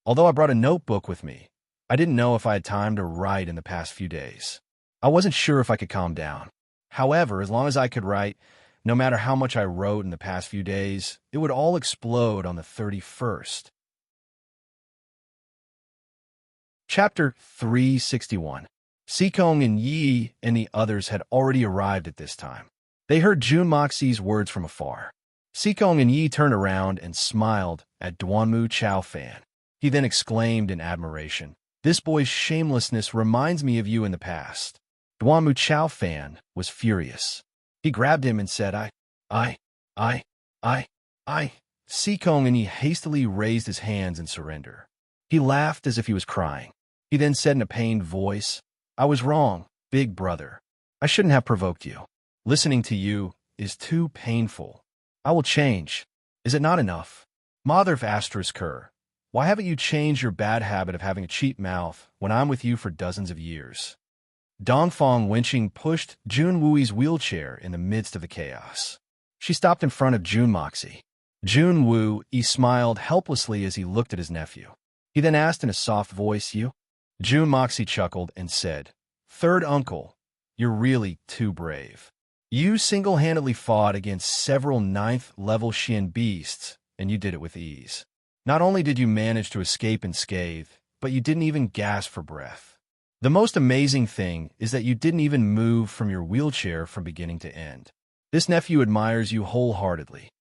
Although I brought a notebook with me, I didn't know if I had time to write in the past few days. I wasn't sure if I could calm down. However, as long as I could write, no matter how much I wrote in the past few days, it would all explode on the 31st. Chapter 361. Sikong and Yi and the others had already arrived at this time. They heard Jun Moxie's words from afar. Sikong and Yi turned around and smiled at Duanmu Chao Fan. He then exclaimed in admiration, "This boy's shamelessness reminds me of you in the past." Duanmu Chao Fan was furious. He grabbed him and said, I. Sikong and Yi hastily raised his hands in surrender. He laughed as if he was crying. He then said in a pained voice, "I was wrong, big brother. I shouldn't have provoked you. Listening to you is too painful. I will change. Is it not enough? Mother of Asterisker, why haven't you changed your bad habit of having a cheap mouth when I'm with you for dozens of years?" Dongfang Wenqing pushed Jun Wui's wheelchair in the midst of the chaos. She stopped in front of Jun Moxie. Jun Wu smiled helplessly as he looked at his nephew. He then asked in a soft voice, "You?" Jun Moxie chuckled and said, "Third uncle, you're really too brave. You single-handedly fought against several 9th-level Xian beasts, and you did it with ease. Not only did you manage to escape unscathed, but you didn't even gasp for breath. The most amazing thing is that you didn't even move from your wheelchair from beginning to end. This nephew admires you wholeheartedly."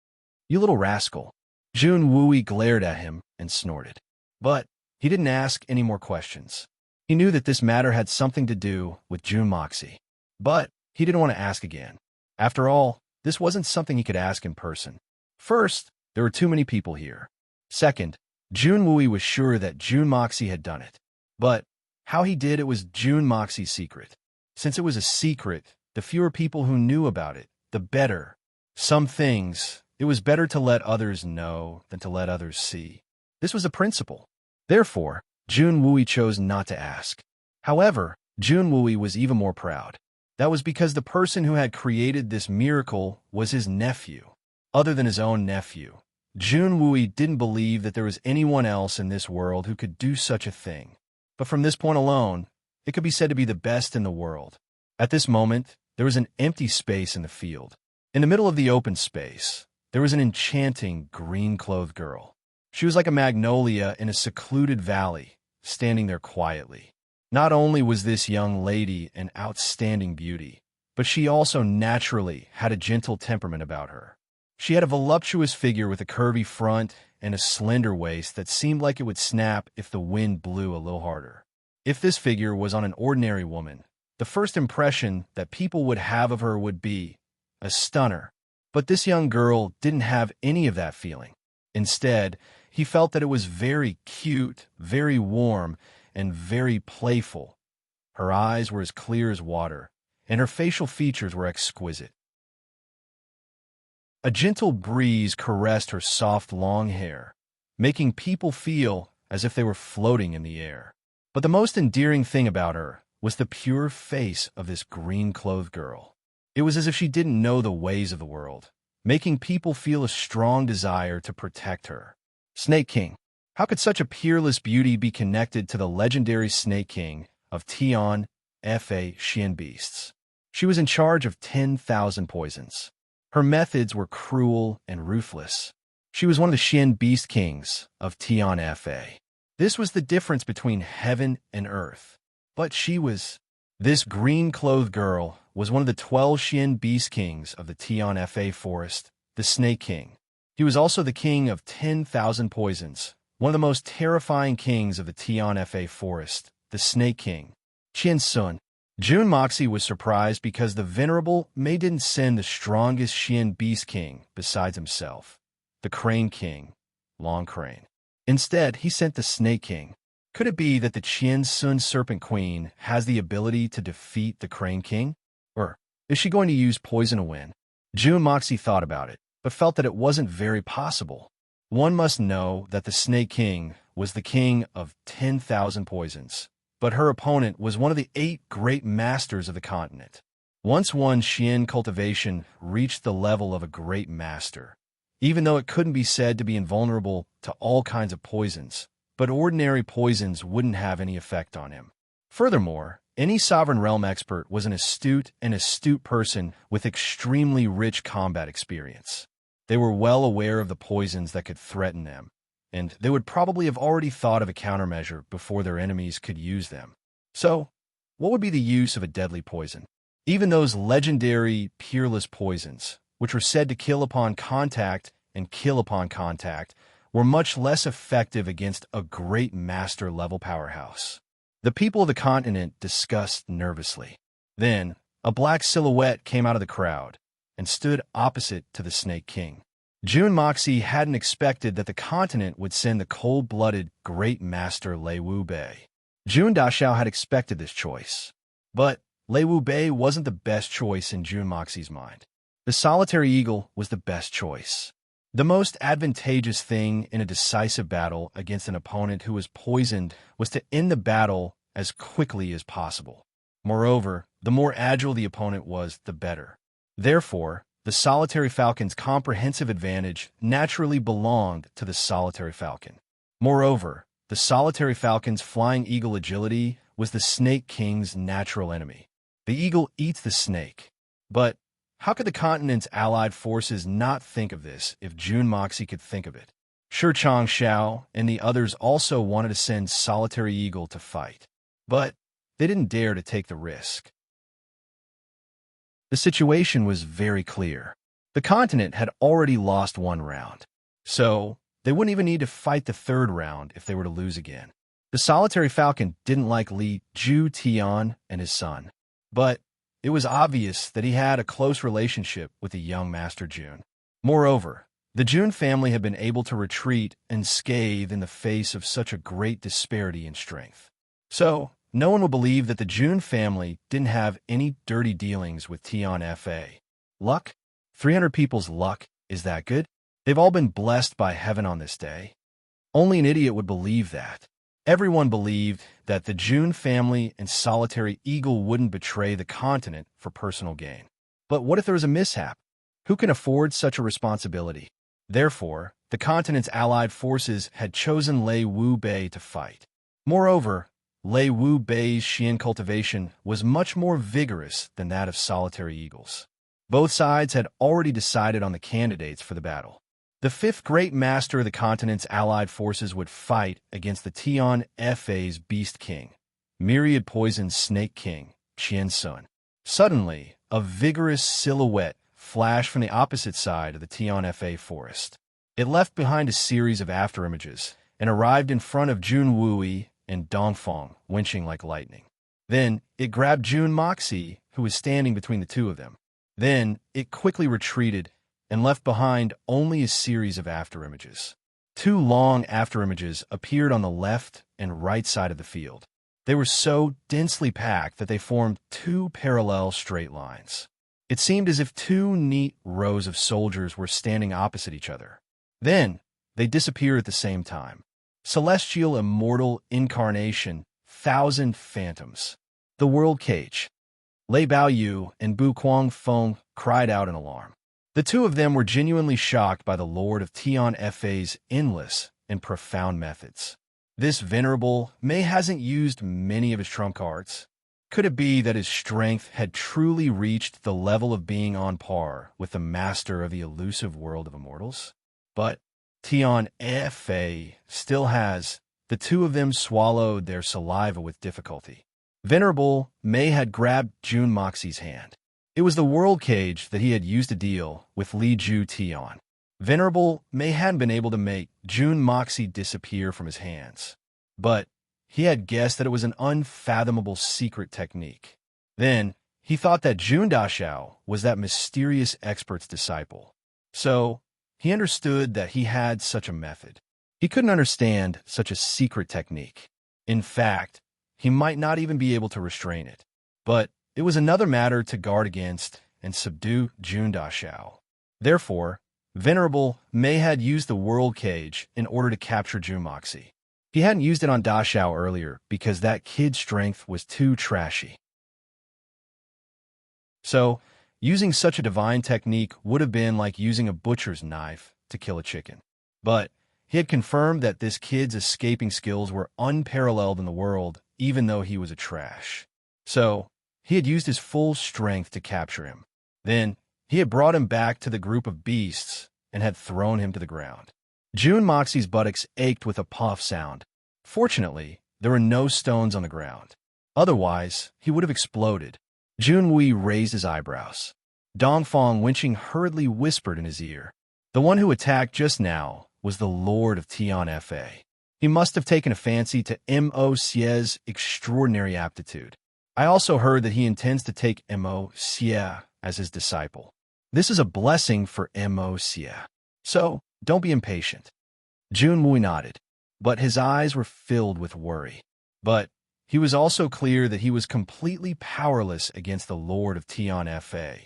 "You little rascal." Jun Wui glared at him and snorted. But he didn't ask any more questions. He knew that this matter had something to do with Jun Moxie. But he didn't want to ask again. After all, this wasn't something he could ask in person. First, there were too many people here. Second, Jun Wui was sure that Jun Moxie had done it. But how he did it was Jun Moxie's secret. Since it was a secret, the fewer people who knew about it, the better. Some things, it was better to let others know than to let others see. This was a principle. Therefore, Jun Wui chose not to ask. However, Jun Wui was even more proud. That was because the person who had created this miracle was his nephew. Other than his own nephew, Jun Wui didn't believe that there was anyone else in this world who could do such a thing. But from this point alone, it could be said to be the best in the world. At this moment, there was an empty space in the field. In the middle of the open space, there was an enchanting green-clothed girl. She was like a magnolia in a secluded valley, standing there quietly. Not only was this young lady an outstanding beauty, but she also naturally had a gentle temperament about her. She had a voluptuous figure with a curvy front and a slender waist that seemed like it would snap if the wind blew a little harder. If this figure was on an ordinary woman, the first impression that people would have of her would be a stunner. But this young girl didn't have any of that feeling. Instead, he felt that it was very cute, very warm, and very playful. Her eyes were as clear as water, and her facial features were exquisite. A gentle breeze caressed her soft long hair, making people feel as if they were floating in the air. But the most endearing thing about her was the pure face of this green-clothed girl. It was as if she didn't know the ways of the world, making people feel a strong desire to protect her. Snake King. How could such a peerless beauty be connected to the legendary Snake King of Tian Fa Xian beasts? She was in charge of 10,000 poisons. Her methods were cruel and ruthless. She was one of the Xian beast kings of Tian Fa. This was the difference between heaven and earth. But this green-clothed girl was one of the 12 Xian beast kings of the Tian Fa forest, the Snake King. He was also the king of 10,000 poisons, one of the most terrifying kings of the Tian Fa forest, the Snake King, Qian Sun. Jun Moxie was surprised because the venerable Mei didn't send the strongest Xian beast king besides himself, the Crane King, Long Crane. Instead, he sent the Snake King. Could it be that the Qian Sun Serpent Queen has the ability to defeat the Crane King? Or is she going to use poison to win? Jun Moxie thought about it, but felt that it wasn't very possible. One must know that the Snake King was the king of 10,000 poisons, but her opponent was one of the 8 great masters of the continent. Once one Xian cultivation reached the level of a great master, even though it couldn't be said to be invulnerable to all kinds of poisons, but ordinary poisons wouldn't have any effect on him. Furthermore, any sovereign realm expert was an astute person with extremely rich combat experience. They were well aware of the poisons that could threaten them, and they would probably have already thought of a countermeasure before their enemies could use them. So, what would be the use of a deadly poison? Even those legendary, peerless poisons, which were said to kill upon contact and kill upon contact, were much less effective against a great master-level powerhouse. The people of the continent discussed nervously. Then, a black silhouette came out of the crowd and stood opposite to the Snake King. Jun Moxie hadn't expected that the continent would send the cold-blooded great master Lei Wu Bei. Jun Daxiao had expected this choice. But Lei Wu Bei wasn't the best choice in Jun Moxie's mind. The solitary eagle was the best choice. The most advantageous thing in a decisive battle against an opponent who was poisoned was to end the battle as quickly as possible. Moreover, the more agile the opponent was, the better. Therefore, the solitary falcon's comprehensive advantage naturally belonged to the solitary falcon. Moreover, the solitary falcon's flying eagle agility was the Snake King's natural enemy. The eagle eats the snake. But how could the continent's allied forces not think of this if Jun Moxie could think of it? Shi Chang Xiao and the others also wanted to send Solitary Eagle to fight, but they didn't dare to take the risk. The situation was very clear. The continent had already lost 1 round, so they wouldn't even need to fight the 3rd round if they were to lose again. The Solitary Falcon didn't like Li Ju Tian and his son, but it was obvious that he had a close relationship with the young Master Jun. Moreover, the Jun family had been able to retreat unscathed in the face of such a great disparity in strength. So, no one would believe that the Jun family didn't have any dirty dealings with Tian Fa. Luck? 300 people's luck, is that good? They've all been blessed by heaven on this day. Only an idiot would believe that. Everyone believed that the Jun family and Solitary Eagle wouldn't betray the continent for personal gain. But what if there was a mishap? Who can afford such a responsibility? Therefore, the continent's allied forces had chosen Lei Wu Bei to fight. Moreover, Lei Wu Bei's Xian cultivation was much more vigorous than that of Solitary Eagle's. Both sides had already decided on the candidates for the battle. The 5th great master of the continent's allied forces would fight against the Tian Fa's Beast King, Myriad Poison's Snake King, Qian Sun. Suddenly, a vigorous silhouette flashed from the opposite side of the Tian Fa forest. It left behind a series of afterimages and arrived in front of Jun Wui and Dongfeng, winching like lightning. Then, it grabbed Jun Moxie, who was standing between the two of them. Then, it quickly retreated and left behind only a series of afterimages. 2 long afterimages appeared on the left and right side of the field. They were so densely packed that they formed 2 parallel straight lines. It seemed as if two neat rows of soldiers were standing opposite each other. Then, they disappeared at the same time. Celestial immortal incarnation, thousand phantoms. The world cage. Lei Baoyu and Bu Kuang Feng cried out in alarm. The two of them were genuinely shocked by the Lord of Tian Fa's endless and profound methods. This venerable Mei hasn't used many of his trump cards. Could it be that his strength had truly reached the level of being on par with the master of the elusive world of immortals? But Tian Fa still has. The two of them swallowed their saliva with difficulty. Venerable Mei had grabbed Jun Moxie's hand. It was the world cage that he had used to deal with Li Ju Tian. Venerable Mei hadn't been able to make Jun Moxie disappear from his hands, but he had guessed that it was an unfathomable secret technique. Then, he thought that Jun Daxiao was that mysterious expert's disciple. So, he understood that he had such a method. He couldn't understand such a secret technique. In fact, he might not even be able to restrain it. But it was another matter to guard against and subdue Jun Daxiao. Therefore, Venerable Mei had used the world cage in order to capture Jun Moxie. He hadn't used it on Daxiao earlier because that kid's strength was too trashy. So, using such a divine technique would have been like using a butcher's knife to kill a chicken. But he had confirmed that this kid's escaping skills were unparalleled in the world, even though he was a trash. So, he had used his full strength to capture him. Then, he had brought him back to the group of beasts and had thrown him to the ground. Jun Moxie's buttocks ached with a puff sound. Fortunately, there were no stones on the ground. Otherwise, he would have exploded. Jun Wei raised his eyebrows. Dongfang Wenqing hurriedly whispered in his ear. The one who attacked just now was the Lord of Tian Fa. He must have taken a fancy to Mo Xie's extraordinary aptitude. I also heard that he intends to take Mo Xie as his disciple. This is a blessing for Mo Xie. So, don't be impatient. Jun Wei nodded, but his eyes were filled with worry. But he was also clear that he was completely powerless against the Lord of Tian Fa.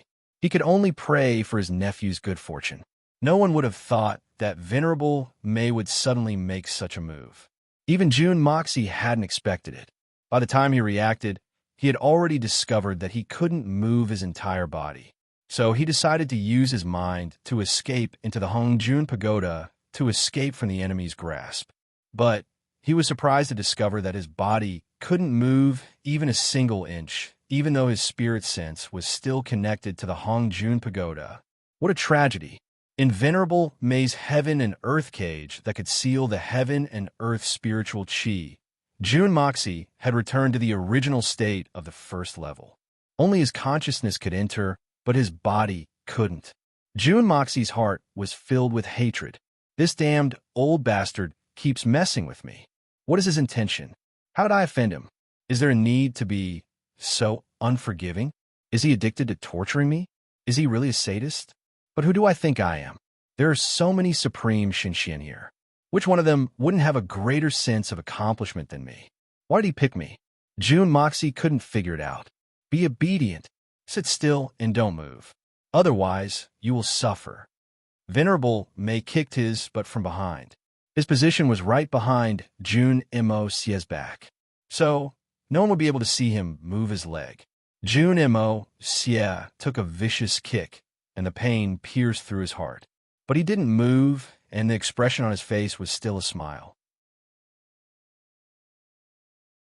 He could only pray for his nephew's good fortune. No one would have thought that Venerable Mei would suddenly make such a move. Even Jun Moxie hadn't expected it. By the time he reacted, he had already discovered that he couldn't move his entire body. So he decided to use his mind to escape into the Hongjun Pagoda to escape from the enemy's grasp. But he was surprised to discover that his body couldn't move even a single inch, even though his spirit sense was still connected to the Hongjun Pagoda. What a tragedy! In Venerable Mei's heaven and earth cage that could seal the heaven and earth spiritual chi, Jun Moxie had returned to the original state of the first level. Only his consciousness could enter, but his body couldn't. Jun Moxie's heart was filled with hatred. This damned old bastard keeps messing with me. What is his intention? How did I offend him? Is there a need to be so unforgiving? Is he addicted to torturing me? Is he really a sadist? But who do I think I am? There are so many supreme Xinxian here. Which one of them wouldn't have a greater sense of accomplishment than me? Why did he pick me? Jun Moxie couldn't figure it out. Be obedient. Sit still and don't move. Otherwise, you will suffer. Venerable Mei kicked his butt from behind. His position was right behind Jun Mo Xie's back. So, no one would be able to see him move his leg. Jun Mo Xie took a vicious kick, and the pain pierced through his heart. But he didn't move, and the expression on his face was still a smile.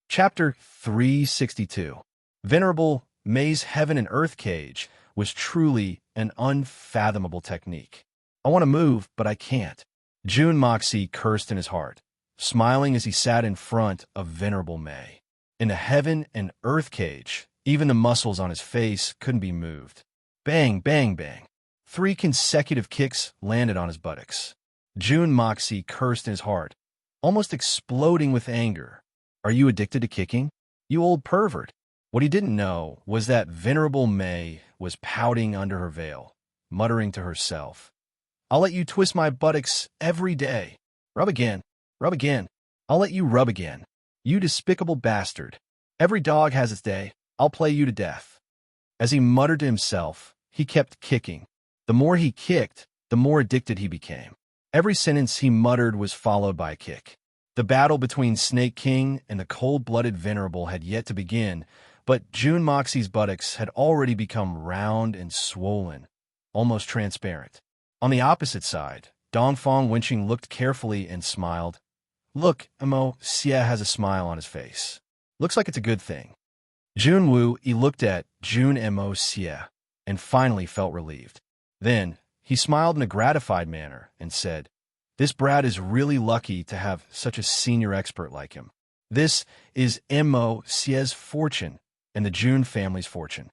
Chapter 362. Venerable Mei's heaven and earth cage was truly an unfathomable technique. I want to move, but I can't. Jun Moxie cursed in his heart, smiling as he sat in front of Venerable Mei. In the heaven and earth cage, even the muscles on his face couldn't be moved. Bang, bang, bang. 3 consecutive kicks landed on his buttocks. Jun Moxie cursed in his heart, almost exploding with anger. Are you addicted to kicking? You old pervert. What he didn't know was that Venerable Mei was pouting under her veil, muttering to herself, I'll let you twist my buttocks every day. Rub again. Rub again. I'll let you rub again. You despicable bastard. Every dog has its day. I'll play you to death. As he muttered to himself, he kept kicking. The more he kicked, the more addicted he became. Every sentence he muttered was followed by a kick. The battle between Snake King and the cold-blooded Venerable had yet to begin, but June Moxie's buttocks had already become round and swollen, almost transparent. On the opposite side, Dongfang Wenqing looked carefully and smiled. Look, Mo Xie has a smile on his face. Looks like it's a good thing. Jun Wu, he looked at Jun Mo Xie and finally felt relieved. Then, he smiled in a gratified manner and said, "This brat is really lucky to have such a senior expert like him. This is Mo Xie's fortune and the Jun family's fortune."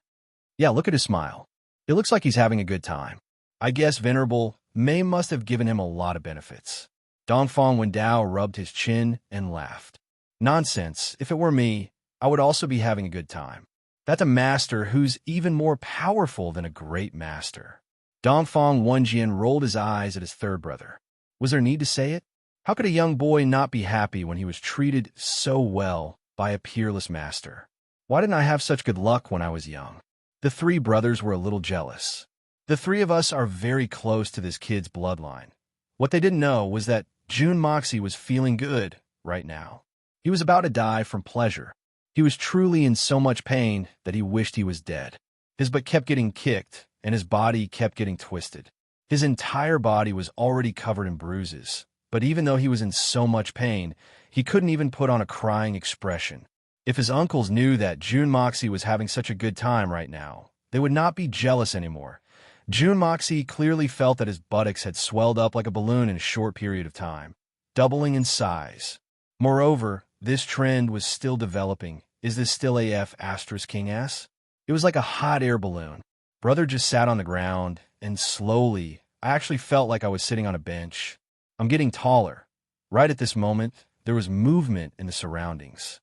Yeah, look at his smile. It looks like he's having a good time. I guess Venerable Mei must have given him a lot of benefits. Dongfang Wendao rubbed his chin and laughed. Nonsense. If it were me, I would also be having a good time. That's a master who's even more powerful than a great master. Dongfang Wenjian rolled his eyes at his third brother. Was there need to say it? How could a young boy not be happy when he was treated so well by a peerless master? Why didn't I have such good luck when I was young? The three brothers were a little jealous. The three of us are very close to this kid's bloodline. What they didn't know was that Jun Moxie was feeling good right now. He was about to die from pleasure. He was truly in so much pain that he wished he was dead. His butt kept getting kicked, and his body kept getting twisted. His entire body was already covered in bruises, but even though he was in so much pain, he couldn't even put on a crying expression. If his uncles knew that Jun Moxie was having such a good time right now, they would not be jealous anymore. Jun Moxie clearly felt that his buttocks had swelled up like a balloon in a short period of time, doubling in size. Moreover, this trend was still developing. Is this still AF asterisk king ass? It was like a hot air balloon. Brother just sat on the ground, and slowly, I actually felt like I was sitting on a bench. I'm getting taller. Right at this moment, there was movement in the surroundings.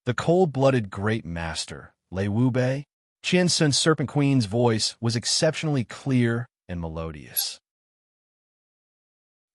The cold-blooded great master, Lei Wu Bei, Qian Sun Serpent Queen's voice was exceptionally clear and melodious.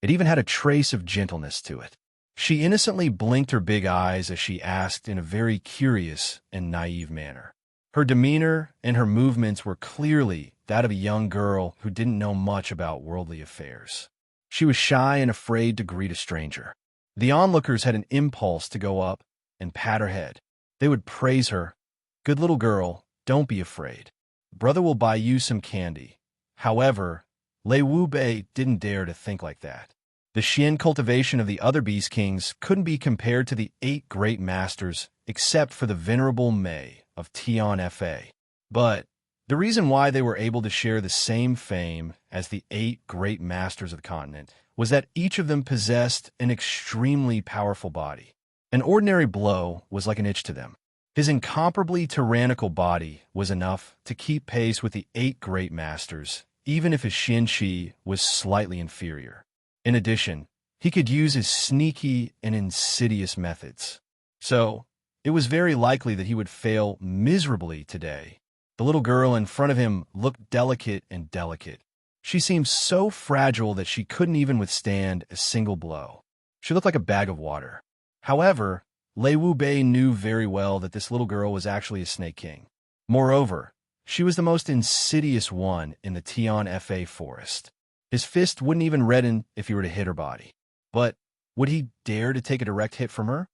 It even had a trace of gentleness to it. She innocently blinked her big eyes as she asked in a very curious and naive manner. Her demeanor and her movements were clearly that of a young girl who didn't know much about worldly affairs. She was shy and afraid to greet a stranger. The onlookers had an impulse to go up and pat her head. They would praise her. "Good little girl, don't be afraid. Brother will buy you some candy." However, Lei Wu Bei didn't dare to think like that. The Xian cultivation of the other Beast Kings couldn't be compared to the 8 great masters except for the Venerable Mei of Tian Fa. But the reason why they were able to share the same fame as the 8 great masters of the continent was that each of them possessed an extremely powerful body. An ordinary blow was like an itch to them. His incomparably tyrannical body was enough to keep pace with the 8 great masters, even if his Xin Qi was slightly inferior. In addition, he could use his sneaky and insidious methods. So, it was very likely that he would fail miserably today. The little girl in front of him looked delicate and delicate. She seemed so fragile that she couldn't even withstand a single blow. She looked like a bag of water. However, Lei Wu Bei knew very well that this little girl was actually a Snake King. Moreover, she was the most insidious one in the Tian Fa forest. His fist wouldn't even redden if he were to hit her body. But would he dare to take a direct hit from her?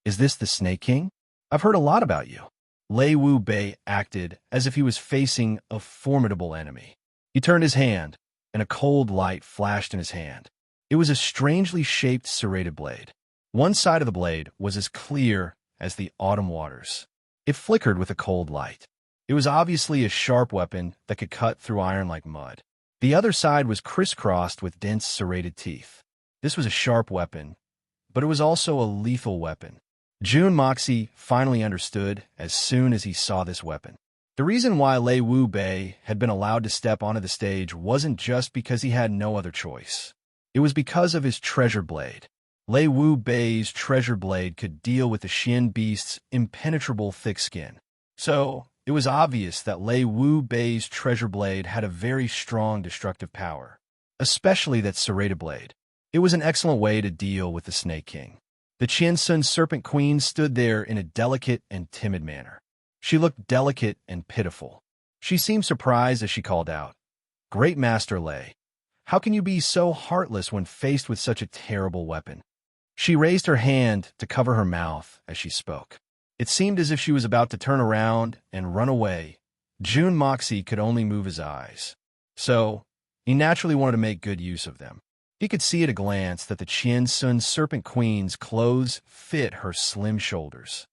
"Is this the Snake King? I've heard a lot about you." Lei Wu Bei acted as if he was facing a formidable enemy. He turned his hand, and a cold light flashed in his hand. It was a strangely shaped serrated blade. One side of the blade was as clear as the autumn waters. It flickered with a cold light. It was obviously a sharp weapon that could cut through iron like mud. The other side was crisscrossed with dense serrated teeth. This was a sharp weapon, but it was also a lethal weapon. Jun Moxie finally understood as soon as he saw this weapon. The reason why Lei Wu Bei had been allowed to step onto the stage wasn't just because he had no other choice. It was because of his treasure blade. Lei Wu Bei's treasure blade could deal with the Xian beast's impenetrable thick skin. So, it was obvious that Lei Wu Bei's treasure blade had a very strong destructive power, especially that serrated blade. It was an excellent way to deal with the Snake King. The Qian Sun Serpent Queen stood there in a delicate and timid manner. She looked delicate and pitiful. She seemed surprised as she called out, "Great Master Lei, how can you be so heartless when faced with such a terrible weapon?" She raised her hand to cover her mouth as she spoke. It seemed as if she was about to turn around and run away. June Moxie could only move his eyes. So, he naturally wanted to make good use of them. He could see at a glance that the Qian Sun Serpent Queen's clothes fit her slim shoulders.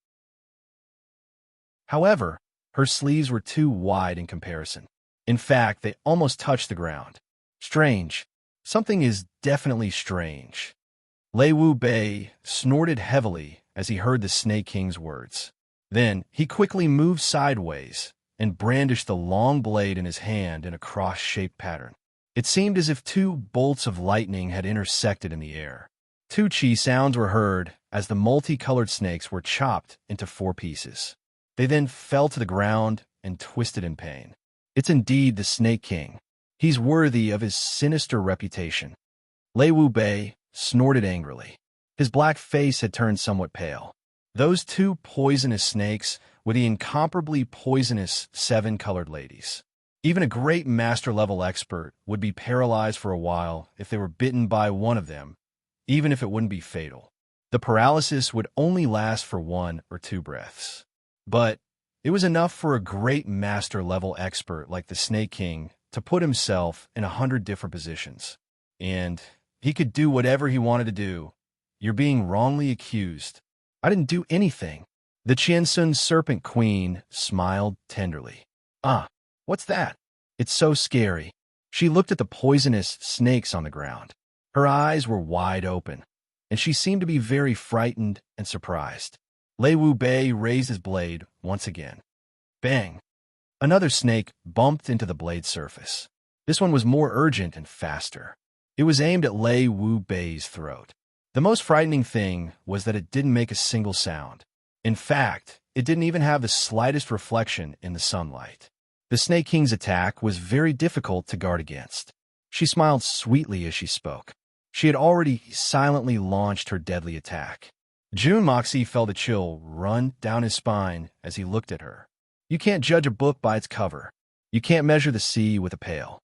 However, her sleeves were too wide in comparison. In fact, they almost touched the ground. Strange. Something is definitely strange. Lei Wu Bei snorted heavily as he heard the Snake King's words. Then, he quickly moved sideways and brandished the long blade in his hand in a cross-shaped pattern. It seemed as if two bolts of lightning had intersected in the air. Two chi sounds were heard as the multicolored snakes were chopped into 4 pieces. They then fell to the ground and twisted in pain. It's indeed the Snake King. He's worthy of his sinister reputation. Lei Wu Bei snorted angrily. His black face had turned somewhat pale. Those 2 poisonous snakes were the incomparably poisonous 7 colored ladies. Even a great master-level expert would be paralyzed for a while if they were bitten by one of them, even if it wouldn't be fatal. The paralysis would only last for 1 or 2 breaths. But it was enough for a great master-level expert like the Snake King to put himself in 100 different positions. And he could do whatever he wanted to do. You're being wrongly accused. I didn't do anything. The Qiansun Serpent Queen smiled tenderly. What's that? It's so scary. She looked at the poisonous snakes on the ground. Her eyes were wide open, and she seemed to be very frightened and surprised. Lei Wu Bei raised his blade once again. Bang! Another snake bumped into the blade's surface. This one was more urgent and faster. It was aimed at Lei Wu Bei's throat. The most frightening thing was that it didn't make a single sound. In fact, it didn't even have the slightest reflection in the sunlight. The Snake King's attack was very difficult to guard against. She smiled sweetly as she spoke. She had already silently launched her deadly attack. June Moxie felt a chill run down his spine as he looked at her. You can't judge a book by its cover. You can't measure the sea with a pail.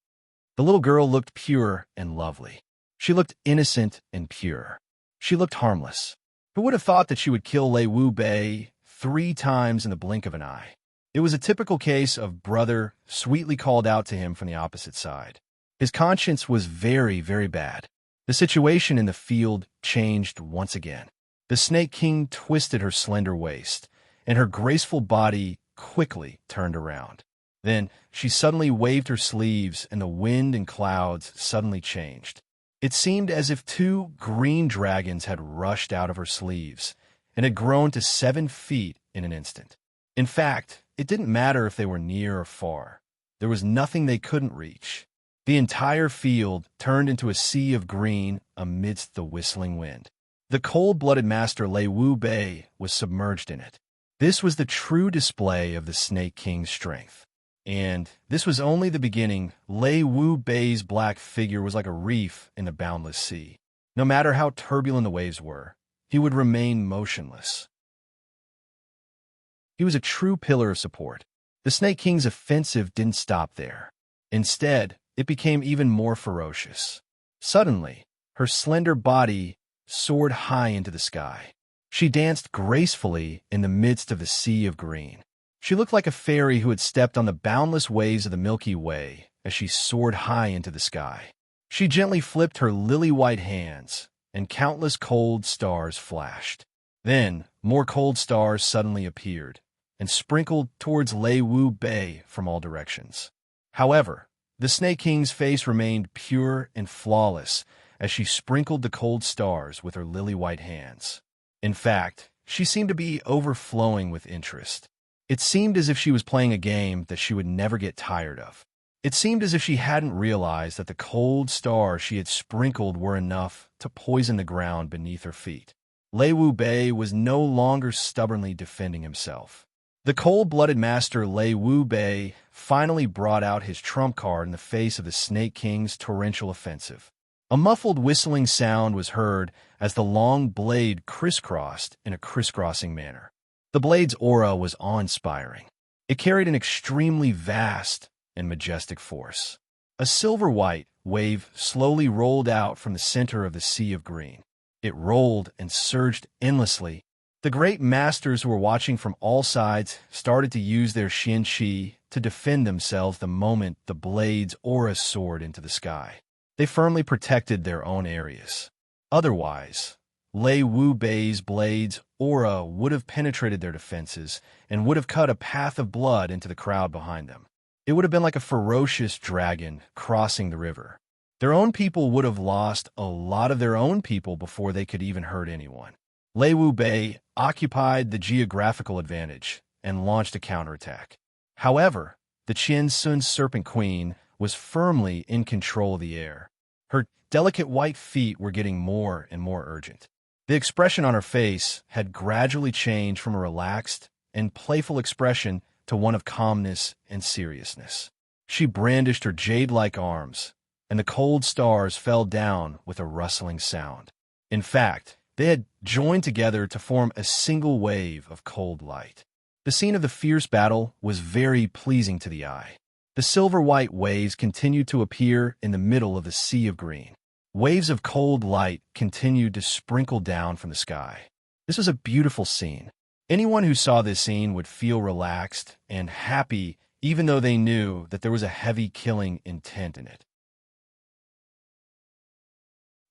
The little girl looked pure and lovely. She looked innocent and pure. She looked harmless. Who would have thought that she would kill Lei Wu Bei 3 times in the blink of an eye? It was a typical case of brother sweetly called out to him from the opposite side. His conscience was very, very bad. The situation in the field changed once again. The Snake King twisted her slender waist, and her graceful body quickly turned around. Then she suddenly waved her sleeves, and the wind and clouds suddenly changed. It seemed as if 2 green dragons had rushed out of her sleeves and had grown to 7 feet in an instant. In fact, it didn't matter if they were near or far. There was nothing they couldn't reach. The entire field turned into a sea of green amidst the whistling wind. The cold-blooded master Lei Wu Bei was submerged in it. This was the true display of the Snake King's strength. And this was only the beginning. Lei Wu Bei's black figure was like a reef in the boundless sea. No matter how turbulent the waves were, he would remain motionless. He was a true pillar of support. The Snake King's offensive didn't stop there. Instead, it became even more ferocious. Suddenly, her slender body soared high into the sky. She danced gracefully in the midst of the sea of green. She looked like a fairy who had stepped on the boundless waves of the Milky Way as she soared high into the sky. She gently flipped her lily-white hands, and countless cold stars flashed. Then, more cold stars suddenly appeared and sprinkled towards Lei Wu Bei from all directions. However, the Snake King's face remained pure and flawless as she sprinkled the cold stars with her lily-white hands. In fact, she seemed to be overflowing with interest. It seemed as if she was playing a game that she would never get tired of. It seemed as if she hadn't realized that the cold stars she had sprinkled were enough to poison the ground beneath her feet. Lei Wu Bei was no longer stubbornly defending himself. The cold-blooded master Lei Wu Bei finally brought out his trump card in the face of the Snake King's torrential offensive. A muffled whistling sound was heard as the long blade crisscrossed in a crisscrossing manner. The blade's aura was awe-inspiring. It carried an extremely vast and majestic force. A silver-white wave slowly rolled out from the center of the sea of green. It rolled and surged endlessly. The great masters who were watching from all sides started to use their Xian-Qi to defend themselves the moment the blade's aura soared into the sky. They firmly protected their own areas. Otherwise, Lei Wu Bei's blade's aura would have penetrated their defenses and would have cut a path of blood into the crowd behind them. It would have been like a ferocious dragon crossing the river. Their own people would have lost a lot of their own people before they could even hurt anyone. Lei Wu Bei occupied the geographical advantage and launched a counterattack. However, the Qian Sun Serpent Queen was firmly in control of the air. Her delicate white feet were getting more and more urgent. The expression on her face had gradually changed from a relaxed and playful expression to one of calmness and seriousness. She brandished her jade-like arms, and the cold stars fell down with a rustling sound. In fact, they had joined together to form a single wave of cold light. The scene of the fierce battle was very pleasing to the eye. The silver-white waves continued to appear in the middle of the sea of green. Waves of cold light continued to sprinkle down from the sky. This was a beautiful scene. Anyone who saw this scene would feel relaxed and happy, even though they knew that there was a heavy killing intent in it.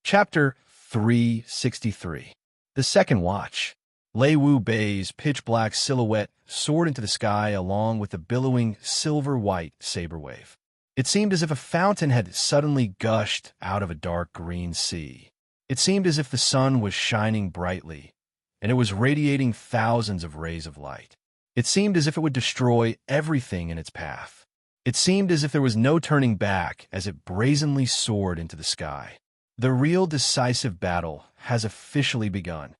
Chapter 363. The Second Watch. Lei Wu Bei's pitch-black silhouette soared into the sky along with the billowing silver-white saber wave. It seemed as if a fountain had suddenly gushed out of a dark green sea. It seemed as if the sun was shining brightly, and it was radiating thousands of rays of light. It seemed as if it would destroy everything in its path. It seemed as if there was no turning back as it brazenly soared into the sky. The real decisive battle has officially begun,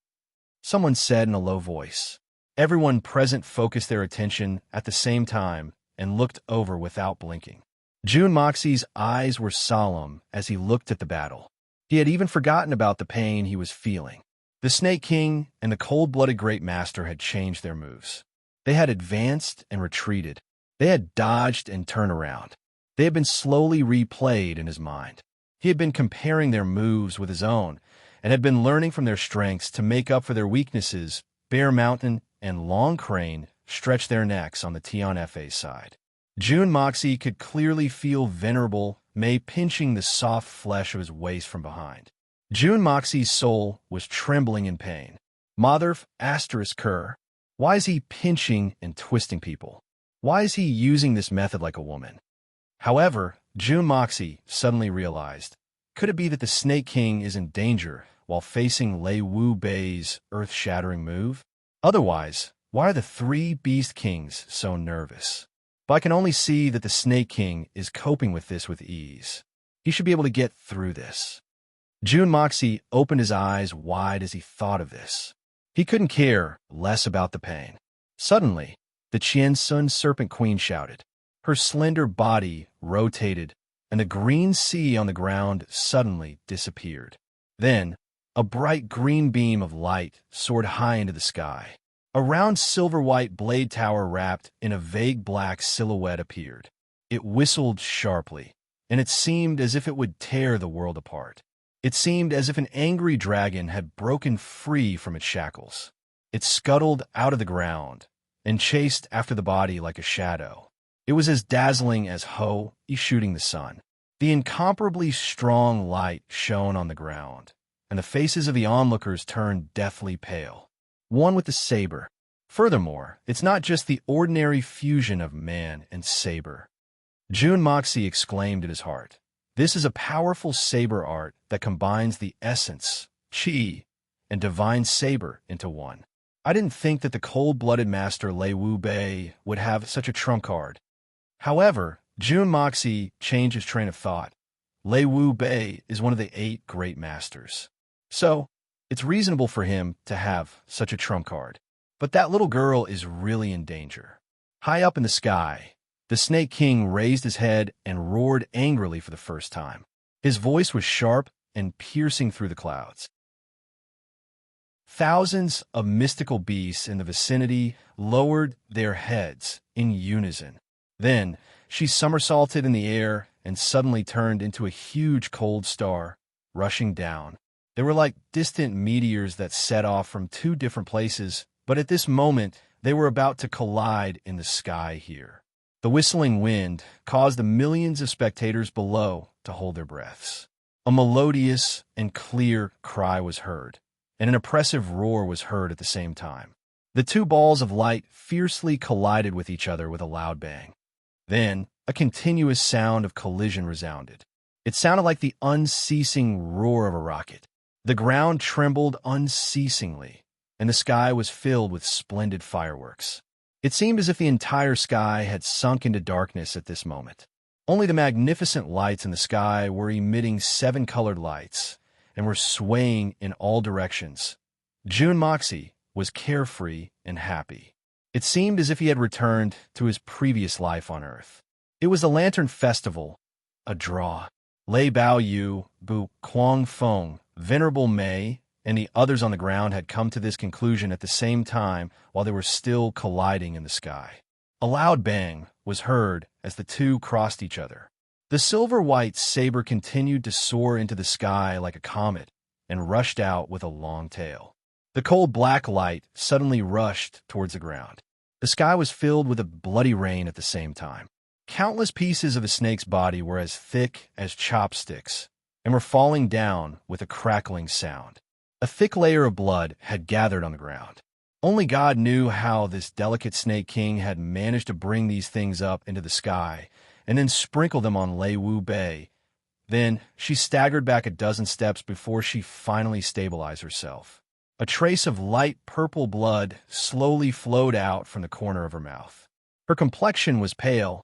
someone said in a low voice. Everyone present focused their attention at the same time and looked over without blinking. Jun Moxie's eyes were solemn as he looked at the battle. He had even forgotten about the pain he was feeling. The Snake King and the cold-blooded Great Master had changed their moves. They had advanced and retreated. They had dodged and turned around. They had been slowly replayed in his mind. He had been comparing their moves with his own and had been learning from their strengths to make up for their weaknesses. Bear Mountain and Long Crane stretched their necks on the Tian Fa's side. Jun Moxie could clearly feel Venerable Mei pinching the soft flesh of his waist from behind. Jun Moxie's soul was trembling in pain. Motherf asterisk Kerr. Why is he pinching and twisting people? Why is he using this method like a woman? However, Jun Moxie suddenly realized, could it be that the Snake King is in danger while facing Lei Wu Bei's earth-shattering move? Otherwise, why are the three Beast Kings so nervous? But I can only see that the Snake King is coping with this with ease. He should be able to get through this. Jun Moxie opened his eyes wide as he thought of this. He couldn't care less about the pain. Suddenly, the Qian Sun Serpent Queen shouted. Her slender body rotated, and the green sea on the ground suddenly disappeared. Then, a bright green beam of light soared high into the sky. A round silver-white blade tower wrapped in a vague black silhouette appeared. It whistled sharply, and it seemed as if it would tear the world apart. It seemed as if an angry dragon had broken free from its shackles. It scuttled out of the ground and chased after the body like a shadow. It was as dazzling as Ho shooting the sun. The incomparably strong light shone on the ground, and the faces of the onlookers turned deathly pale. One with the saber. Furthermore, it's not just the ordinary fusion of man and saber. Jun Moxie exclaimed in his heart. This is a powerful saber art that combines the essence, qi, and divine saber into one. I didn't think that the cold-blooded master Lei Wu Bei would have such a trump card. However, Jun Moxie changed his train of thought. Lei Wu Bei is one of the 8 great masters. So, it's reasonable for him to have such a trump card. But that little girl is really in danger. High up in the sky, the Snake King raised his head and roared angrily for the first time. His voice was sharp and piercing through the clouds. Thousands of mystical beasts in the vicinity lowered their heads in unison. Then she somersaulted in the air and suddenly turned into a huge cold star, rushing down. They were like distant meteors that set off from two different places, but at this moment they were about to collide in the sky here. The whistling wind caused the millions of spectators below to hold their breaths. A melodious and clear cry was heard, and an oppressive roar was heard at the same time. The two balls of light fiercely collided with each other with a loud bang. Then, a continuous sound of collision resounded. It sounded like the unceasing roar of a rocket. The ground trembled unceasingly, and the sky was filled with splendid fireworks. It seemed as if the entire sky had sunk into darkness at this moment. Only the magnificent lights in the sky were emitting 7-colored lights and were swaying in all directions. June Moxie was carefree and happy. It seemed as if he had returned to his previous life on Earth. It was the Lantern Festival, a draw. Lei Bao Yu, Bu Kuang Feng, Venerable Mei, and the others on the ground had come to this conclusion at the same time while they were still colliding in the sky. A loud bang was heard as the two crossed each other. The silver-white saber continued to soar into the sky like a comet and rushed out with a long tail. The cold black light suddenly rushed towards the ground. The sky was filled with a bloody rain at the same time. Countless pieces of the snake's body were as thick as chopsticks and were falling down with a crackling sound. A thick layer of blood had gathered on the ground. Only God knew how this delicate Snake King had managed to bring these things up into the sky and then sprinkle them on Lei Wu Bei. Then she staggered back a dozen steps before she finally stabilized herself. A trace of light purple blood slowly flowed out from the corner of her mouth. Her complexion was pale,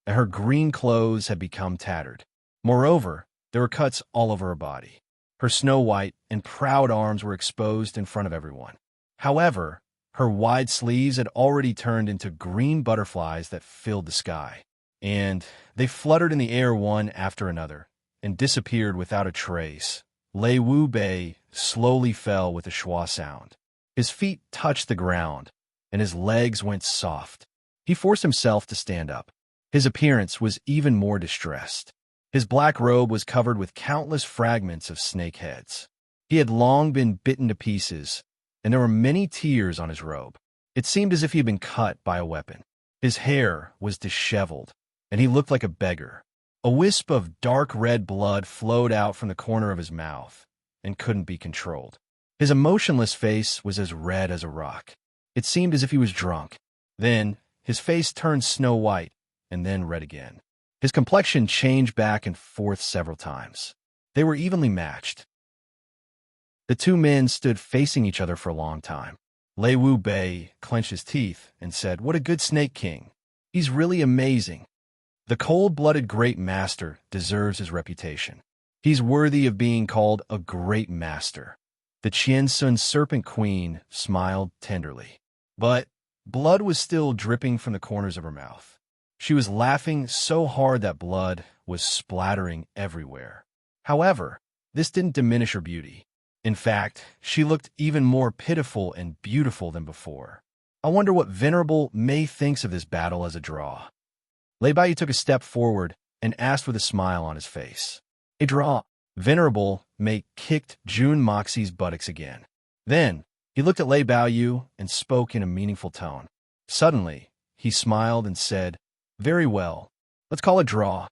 and her green clothes had become tattered. Moreover, there were cuts all over her body. Her snow-white and proud arms were exposed in front of everyone. However, her wide sleeves had already turned into green butterflies that filled the sky, and they fluttered in the air one after another and disappeared without a trace. Lei Wu Bei slowly fell with a schwa sound. His feet touched the ground, and his legs went soft. He forced himself to stand up. His appearance was even more distressed. His black robe was covered with countless fragments of snake heads. He had long been bitten to pieces, and there were many tears on his robe. It seemed as if he had been cut by a weapon. His hair was disheveled, and he looked like a beggar. A wisp of dark red blood flowed out from the corner of his mouth and couldn't be controlled. His emotionless face was as red as a rock. It seemed as if he was drunk. Then his face turned snow-white and then red again. His complexion changed back and forth several times. They were evenly matched. The two men stood facing each other for a long time. Lei Wu Bei clenched his teeth and said, "What a good Snake King. He's really amazing. The cold-blooded great master deserves his reputation. He's worthy of being called a great master." The Qiansun Serpent Queen smiled tenderly. But blood was still dripping from the corners of her mouth. She was laughing so hard that blood was splattering everywhere. However, this didn't diminish her beauty. In fact, she looked even more pitiful and beautiful than before. I wonder what Venerable Mei thinks of this battle as a draw. Lei Bai took a step forward and asked with a smile on his face. A draw. Venerable Mei kicked June Moxie's buttocks again. Then, he looked at Lei Baoyu and spoke in a meaningful tone. Suddenly, he smiled and said, "Very well. Let's call it draw."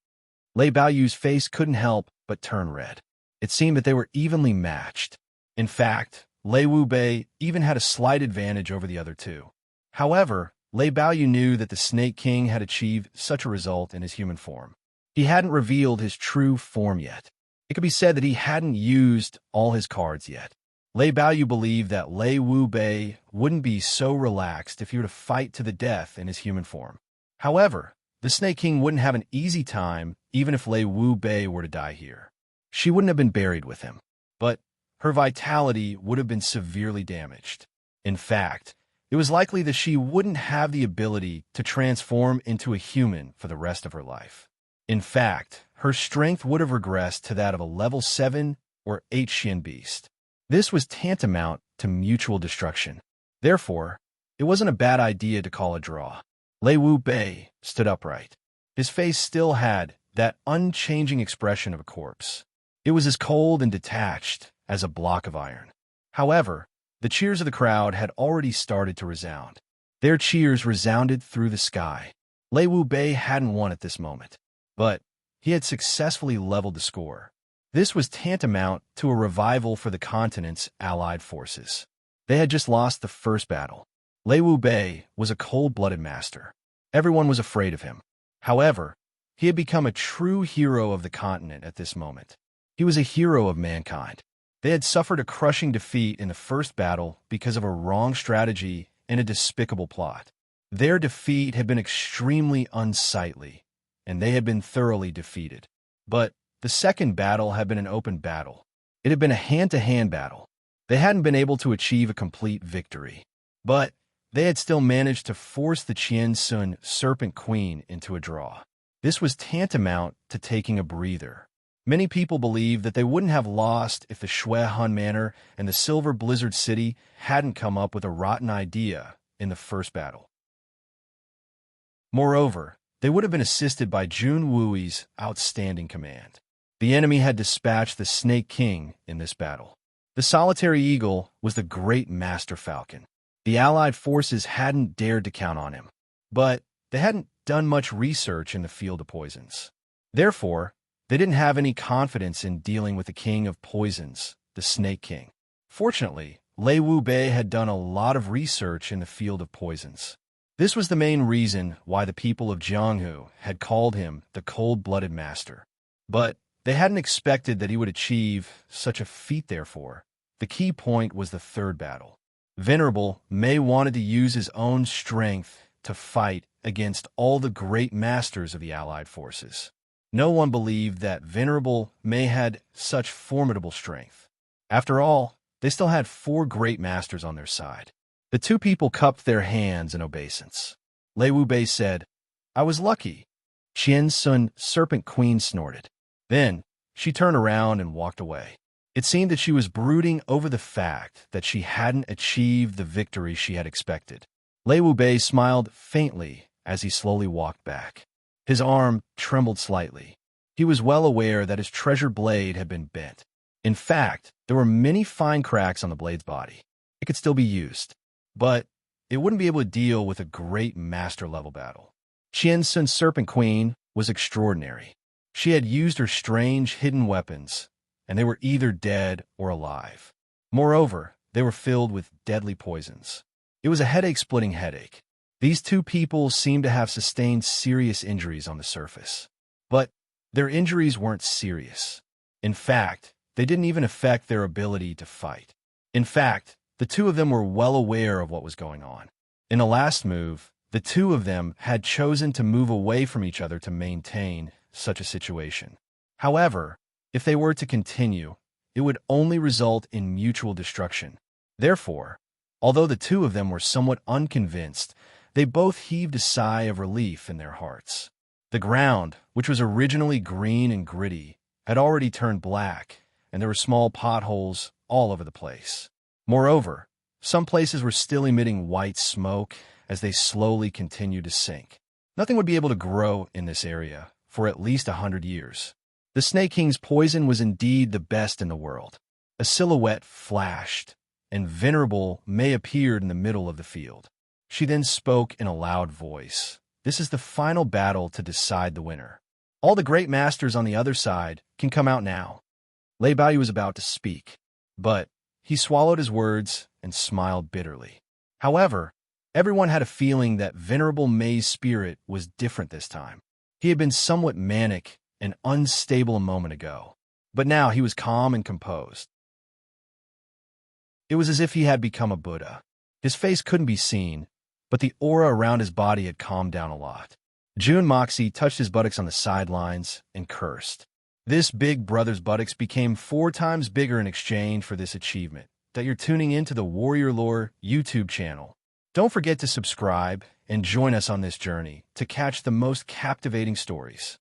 Lei Baoyu's face couldn't help but turn red. It seemed that they were evenly matched. In fact, Lei Wu Bei even had a slight advantage over the other two. However, Lei Baoyu knew that the Snake King had achieved such a result in his human form. He hadn't revealed his true form yet. It could be said that he hadn't used all his cards yet. Lei Baoyu believed that Lei Wu Bei wouldn't be so relaxed if he were to fight to the death in his human form. However, the Snake King wouldn't have an easy time even if Lei Wu Bei were to die here. She wouldn't have been buried with him, but her vitality would have been severely damaged. In fact, it was likely that she wouldn't have the ability to transform into a human for the rest of her life. In fact, her strength would have regressed to that of a level 7 or 8 Xian beast. This was tantamount to mutual destruction. Therefore, it wasn't a bad idea to call a draw. Lei Wu Bei stood upright. His face still had that unchanging expression of a corpse. It was as cold and detached as a block of iron. However, the cheers of the crowd had already started to resound. Their cheers resounded through the sky. Lei Wu Bei hadn't won at this moment, but he had successfully leveled the score. This was tantamount to a revival for the continent's allied forces. They had just lost the first battle. Lei Wu Bei was a cold-blooded master. Everyone was afraid of him. However, he had become a true hero of the continent at this moment. He was a hero of mankind. They had suffered a crushing defeat in the first battle because of a wrong strategy and a despicable plot. Their defeat had been extremely unsightly, and they had been thoroughly defeated. But the second battle had been an open battle. It had been a hand-to-hand battle. They hadn't been able to achieve a complete victory, but they had still managed to force the Qiansun Serpent Queen into a draw. This was tantamount to taking a breather. Many people believed that they wouldn't have lost if the Shui Han Manor and the Silver Blizzard City hadn't come up with a rotten idea in the first battle. Moreover, they would have been assisted by Jun Wui's outstanding command. The enemy had dispatched the Snake King in this battle. The solitary eagle was the great Master Falcon. The Allied forces hadn't dared to count on him, but they hadn't done much research in the field of poisons. Therefore, they didn't have any confidence in dealing with the King of Poisons, the Snake King. Fortunately, Lei Wu Bei had done a lot of research in the field of poisons. This was the main reason why the people of Jianghu had called him the cold-blooded master. But they hadn't expected that he would achieve such a feat. Therefore, the key point was the third battle. Venerable Mei wanted to use his own strength to fight against all the great masters of the Allied forces. No one believed that Venerable Mei had such formidable strength. After all, they still had 4 great masters on their side. The 2 people cupped their hands in obeisance. Lei Wu Bei said, "I was lucky." Qiansun Serpent Queen snorted. Then, she turned around and walked away. It seemed that she was brooding over the fact that she hadn't achieved the victory she had expected. Lei Wu Bei smiled faintly as he slowly walked back. His arm trembled slightly. He was well aware that his treasured blade had been bent. In fact, there were many fine cracks on the blade's body. It could still be used, but it wouldn't be able to deal with a great master-level battle. Qiansun Serpent Queen was extraordinary. She had used her strange hidden weapons, and they were either dead or alive. Moreover, they were filled with deadly poisons. It was a headache-splitting headache. These 2 people seemed to have sustained serious injuries on the surface. But their injuries weren't serious. In fact, they didn't even affect their ability to fight. In fact, the 2 of them were well aware of what was going on. In the last move, the 2 of them had chosen to move away from each other to maintain such a situation. However, if they were to continue, it would only result in mutual destruction. Therefore, although the 2 of them were somewhat unconvinced, they both heaved a sigh of relief in their hearts. The ground, which was originally green and gritty, had already turned black, and there were small potholes all over the place. Moreover, some places were still emitting white smoke as they slowly continued to sink. Nothing would be able to grow in this area for at least 100 years. The Snake King's poison was indeed the best in the world. A silhouette flashed, and Venerable Mei appeared in the middle of the field. She then spoke in a loud voice. "This is the final battle to decide the winner. All the great masters on the other side can come out now." Lei Baoyu was about to speak, but he swallowed his words and smiled bitterly. However, everyone had a feeling that Venerable Mei's spirit was different this time. He had been somewhat manic and unstable a moment ago, but now he was calm and composed. It was as if he had become a Buddha. His face couldn't be seen, but the aura around his body had calmed down a lot. Jun Moxie touched his buttocks on the sidelines and cursed. This big brother's buttocks became 4 times bigger in exchange for this achievement. That you're tuning into the Warrior Lore YouTube channel. Don't forget to subscribe and join us on this journey to catch the most captivating stories.